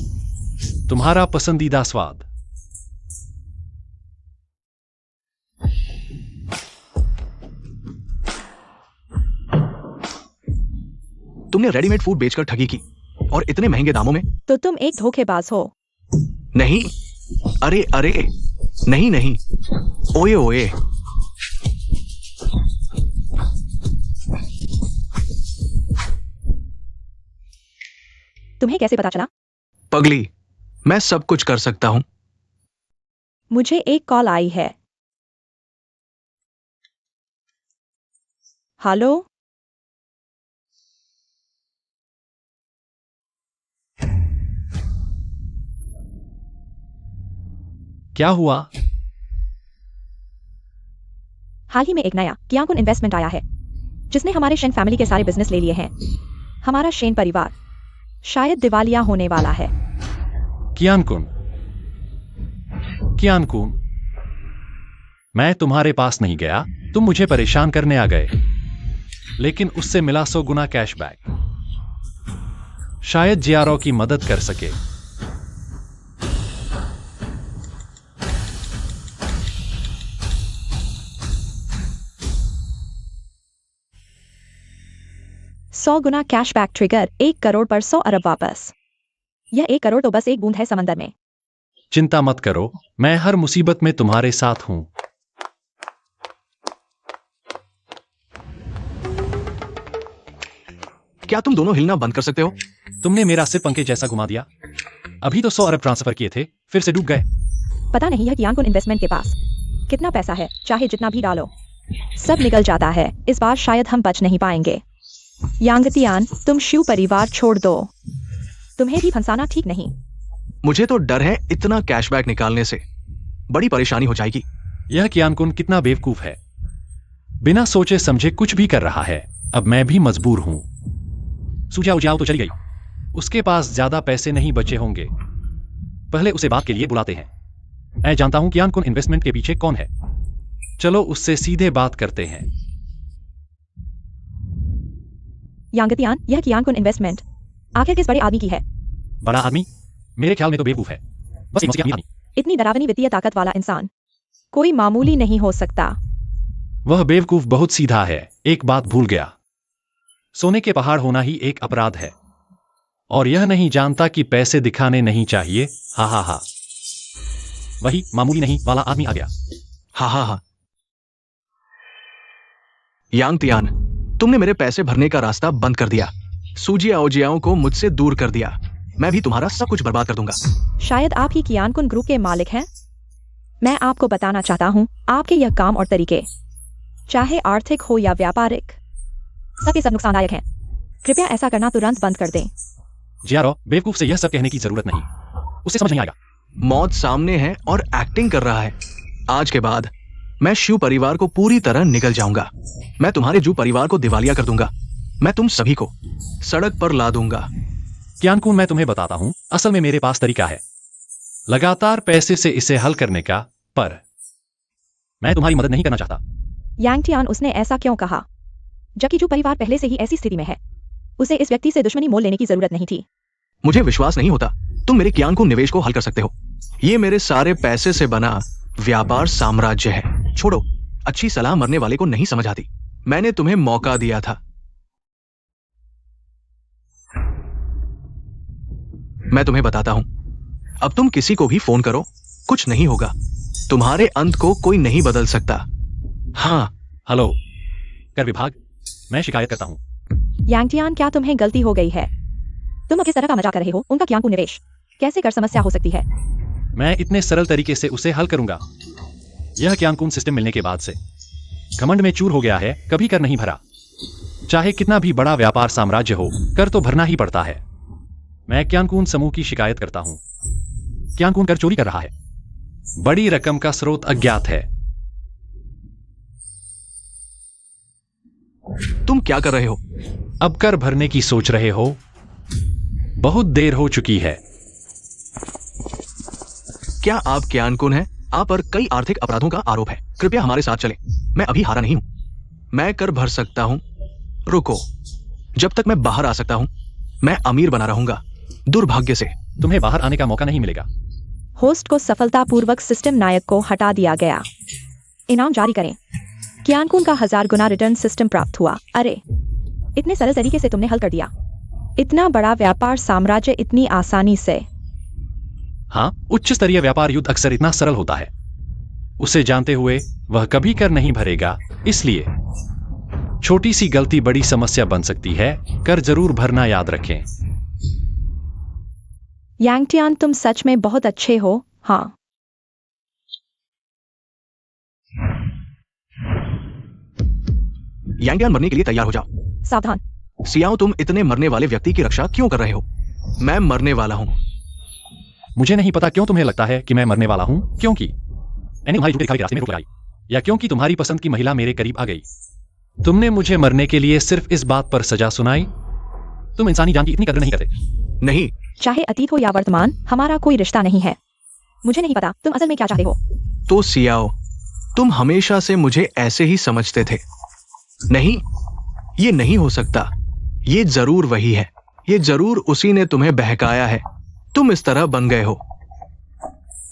Speaker 2: तुम्हारा पसंदीदा स्वाद।
Speaker 1: तुमने रेडीमेड फूड बेचकर ठगी की, और इतने महंगे दामों में।
Speaker 3: तो तुम एक धोखेबाज हो।
Speaker 1: नहीं, अरे अरे, नहीं नहीं, ओए ओए।
Speaker 3: तुम्हें कैसे पता चला?
Speaker 1: पगली, मैं सब कुछ कर सकता हूं।
Speaker 3: मुझे एक कॉल आई है। हेलो?
Speaker 2: क्या हुआ?
Speaker 3: हाल ही में एक नया कियांकुन इन्वेस्टमेंट आया है, जिसने हमारे शेन फैमिली के सारे बिजनेस ले लिए हैं। हमारा शेन परिवार शायद दिवालिया होने वाला है।
Speaker 2: कियांकुन, कियांकुन, मैं तुम्हारे पास नहीं गया, तुम मुझे परेशान करने आ गए, लेकिन उससे मिला 100 गुना कैशबैक। शायद जियारो की मदद कर सके।
Speaker 3: सौ गुना कैशबैक ट्रिगर, 1 करोड़ पर 100 अरब वापस। यह 1 करोड़ तो बस एक बूंद है समंदर में।
Speaker 2: चिंता मत करो, मैं हर मुसीबत में तुम्हारे साथ हूं।
Speaker 1: क्या तुम दोनों हिलना बंद कर सकते हो?
Speaker 2: तुमने मेरा सिर पंखे जैसा घुमा दिया। अभी तो 100 अरब ट्रांसफर किए थे, फिर से डूब गए।
Speaker 3: पता नहीं यह कियांकुन इन्वेस्टमेंट के पास कितना पैसा है, चाहे जितना भी डालो सब निकल जाता है। इस बार शायद हम बच नहीं पाएंगे। यांग टियान, तुम शिव परिवार छोड़ दो, तुम्हें भी फंसाना ठीक नहीं।
Speaker 1: मुझे तो डर है इतना कैशबैक निकालने से बड़ी परेशानी हो जाएगी।
Speaker 2: यह कियांकुन कितना बेवकूफ है, बिना सोचे समझे कुछ भी कर रहा है। अब मैं भी मजबूर हूं। सुजाओ जाओ तो चली गई, उसके पास ज्यादा पैसे नहीं बचे होंगे। पहले उसे बात के लिए बुलाते हैं। मैं जानता हूं कियांकुन इन्वेस्टमेंट के पीछे कौन है। चलो उससे सीधे बात करते हैं।
Speaker 3: यांग टियान, यह कियांकुन इन्वेस्टमेंट आखिर किस बड़े आदमी की है?
Speaker 2: बड़ा आदमी? मेरे ख्याल में तो बेवकूफ है, बस एक मसीहा आदमी।
Speaker 3: इतनी डरावनी वित्तीय ताकत वाला इंसान कोई मामूली नहीं हो सकता।
Speaker 2: वह बेवकूफ बहुत सीधा है, एक बात भूल गया, सोने के पहाड़ होना ही एक अपराध है, और यह नहीं जानता कि पैसे दिखाने नहीं चाहिए। हा हा हा, वही मामूली नहीं वाला आदमी आ गया।
Speaker 1: हा हा हा। यांग टियान, तुमने मेरे पैसे भरने का रास्ता बंद कर दिया, सूजिया ओजियाओं को मुझसे दूर कर दिया। मैं भी तुम्हारा सब कुछ बर्बाद कर दूंगा।
Speaker 3: शायद आप ही कियांकुन ग्रुप के मालिक हैं। मैं आपको बताना चाहता हूं, आपके यह काम और तरीके, चाहे आर्थिक हो या व्यापारिक, सबके सब नुकसानदायक हैं। कृपया ऐसा करना तुरंत बंद कर दें।
Speaker 2: जियारो, बेवकूफ से यह सब कहने की जरूरत नहीं, उसे समझ नहीं आएगा।
Speaker 1: मौत सामने है और एक्टिंग कर रहा है। आज के बाद मैं शिव परिवार को पूरी तरह निगल जाऊंगा। मैं तुम्हारे जू परिवार को दिवालिया कर दूंगा। मैं तुम सभी को सड़क पर ला दूंगा।
Speaker 2: कियांकुन, मैं तुम्हें बताता हूं, असल में मेरे पास तरीका है लगातार पैसे से इसे हल करने का, पर मैं तुम्हारी मदद नहीं करना चाहता।
Speaker 3: यांग टियान, उसने ऐसा क्यों कहा, जबकि जू परिवार पहले से ही ऐसी स्थिति में है? उसे इस व्यक्ति से दुश्मनी मोल लेने की जरूरत नहीं थी।
Speaker 1: मुझे विश्वास नहीं होता तुम मेरे क्यानकुन निवेश को हल कर सकते हो। ये मेरे सारे पैसे से बना व्यापार साम्राज्य है। छोड़ो, अच्छी सलाह मरने वाले को नहीं समझ आती। मैंने तुम्हें मौका दिया था। मैं तुम्हें बताता हूं, अब तुम किसी को भी फोन करो, कुछ नहीं होगा। तुम्हारे अंत को कोई नहीं बदल सकता। हाँ।
Speaker 2: हेलो, कर विभाग, मैं शिकायत करता हूँ।
Speaker 3: यांगटियान, क्या तुम्हें गलती हो गई है? तुम अब किस तरह का मजाक कर रहे हो? उनका क्यांकु निवेश कैसे कर समस्या हो सकती है?
Speaker 2: मैं इतने सरल तरीके से उसे हल करूंगा। यह क्यांकुन सिस्टम मिलने के बाद से घमंड में चूर हो गया है, कभी कर नहीं भरा। चाहे कितना भी बड़ा व्यापार साम्राज्य हो, कर तो भरना ही पड़ता है। मैं क्यांकुन समूह की शिकायत करता हूं। क्यांकुन कर चोरी कर रहा है। बड़ी रकम का स्रोत अज्ञात है।
Speaker 1: तुम क्या कर रहे हो?
Speaker 2: अब कर भरने की सोच रहे हो? बहुत देर हो चुकी है।
Speaker 1: क्या आप क्यानकुन हैं? आप पर कई आर्थिक अपराधों का आरोप है। कृपया हमारे साथ चलें। मैं अभी हारा नहीं हूं। मैं कर भर सकता हूं। रुको, जब तक मैं बाहर आ सकता हूं, मैं अमीर बना रहूंगा। दुर्भाग्य से
Speaker 2: तुम्हें बाहर आने का मौका नहीं मिलेगा।
Speaker 3: होस्ट को सफलतापूर्वक सिस्टम नायक को हटा दिया गया। इनाम जारी करें। क्यानकुन का 1000 गुना रिटर्न सिस्टम प्राप्त हुआ। अरे, इतने सरल तरीके से तुमने हल कर दिया। इतना बड़ा व्यापार साम्राज्य इतनी आसानी से।
Speaker 2: हाँ, उच्च स्तरीय व्यापार युद्ध अक्सर इतना सरल होता है। उसे जानते हुए वह कभी कर नहीं भरेगा, इसलिए छोटी सी गलती बड़ी समस्या बन सकती है। कर जरूर भरना याद रखें।
Speaker 3: यांगटियान, तुम सच में बहुत अच्छे हो। हाँ।
Speaker 1: यांगटियान, मरने के लिए तैयार हो जाओ।
Speaker 3: सावधान।
Speaker 1: सियाओ, तुम इतने मरने वाले व्यक्ति की रक्षा क्यों कर रहे हो? मैं मरने वाला हूं।
Speaker 2: मुझे नहीं पता क्यों तुम्हें लगता है कि मैं मरने वाला हूं। क्योंकि मैंने तुम्हारी झूठे दिखावे के रास्ते में रोक लगाई, या क्योंकि तुम्हारी पसंद की महिला मेरे करीब आ गई। तुमने मुझे मरने के लिए सिर्फ इस बात पर सजा सुनाई। तुम इंसानी जान की इतनी कदर नहीं करते।
Speaker 1: नहीं,
Speaker 3: चाहे अतीत हो या वर्तमान, हमारा कोई रिश्ता नहीं है। मुझे नहीं पता तुम असल में क्या चाहते हो।
Speaker 1: तो सियाओ, तुम हमेशा से मुझे ऐसे ही समझते थे। नहीं, ये नहीं हो सकता। ये जरूर वही है। ये जरूर उसी ने तुम्हें बहकाया है। तुम इस तरह बन गए हो।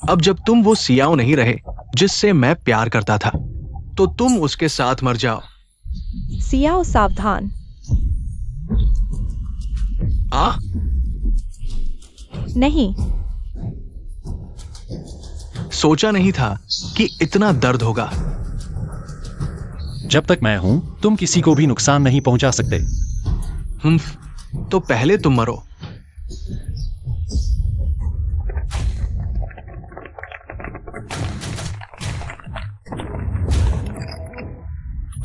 Speaker 1: अब जब तुम वो सियाओ नहीं रहे जिससे मैं प्यार करता था, तो तुम उसके साथ मर जाओ।
Speaker 3: सियाओ, सावधान। नहीं,
Speaker 1: सोचा नहीं था कि इतना दर्द होगा।
Speaker 2: जब तक मैं हूं, तुम किसी को भी नुकसान नहीं पहुंचा सकते।
Speaker 1: तो पहले तुम मरो।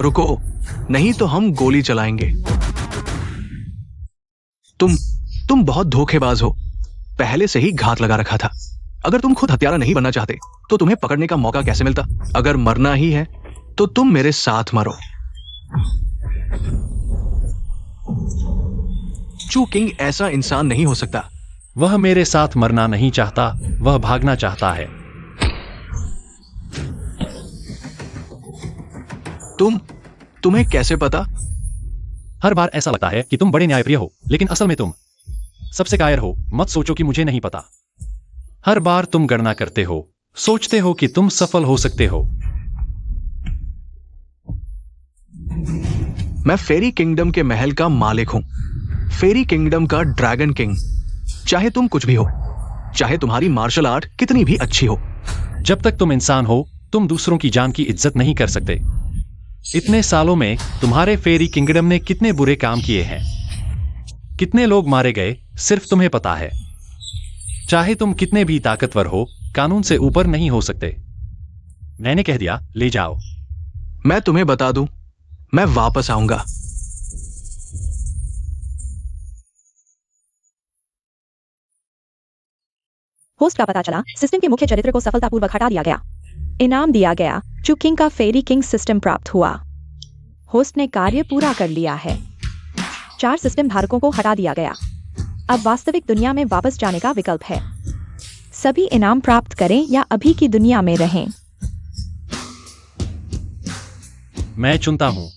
Speaker 1: रुको, नहीं तो हम गोली चलाएंगे। तुम बहुत धोखेबाज हो। पहले से ही घात लगा रखा था। अगर तुम खुद हत्यारा नहीं बनना चाहते, तो तुम्हें पकड़ने का मौका कैसे मिलता? अगर मरना ही है, तो तुम मेरे साथ मरो। चू किंग ऐसा इंसान नहीं हो सकता।
Speaker 2: वह मेरे साथ मरना नहीं चाहता, वह भागना चाहता है।
Speaker 1: तुम्हें कैसे पता?
Speaker 2: हर बार ऐसा लगता है कि तुम बड़े न्यायप्रिय हो, लेकिन असल में तुम सबसे कायर हो। मत सोचो कि मुझे नहीं पता। हर बार तुम गणना करते हो, सोचते हो कि तुम सफल हो सकते हो।
Speaker 1: मैं फेरी किंगडम के महल का मालिक हूं। फेरी किंगडम का ड्रैगन किंग। चाहे तुम कुछ भी हो, चाहे तुम्हारी मार्शल आर्ट कितनी भी अच्छी हो,
Speaker 2: जब तक तुम इंसान हो, तुम दूसरों की जान की इज्जत नहीं कर सकते। इतने सालों में तुम्हारे फेरी किंगडम ने कितने बुरे काम किए हैं, कितने लोग मारे गए, सिर्फ तुम्हें पता है। चाहे तुम कितने भी ताकतवर हो, कानून से ऊपर नहीं हो सकते। मैंने कह दिया, ले जाओ।
Speaker 1: मैं तुम्हें बता दूं, मैं वापस आऊंगा।
Speaker 3: होस्ट का पता चला, सिस्टम के मुख्य चरित्र को सफलतापूर्वक हटा दिया गया। इनाम दिया गया। चू किंग का फेरी किंग सिस्टम प्राप्त हुआ। होस्ट ने कार्य पूरा कर लिया है। 4 सिस्टम धारकों को हटा दिया गया। अब वास्तविक दुनिया में वापस जाने का विकल्प है। सभी इनाम प्राप्त करें या अभी की दुनिया में रहें।
Speaker 2: मैं चुनता हूं।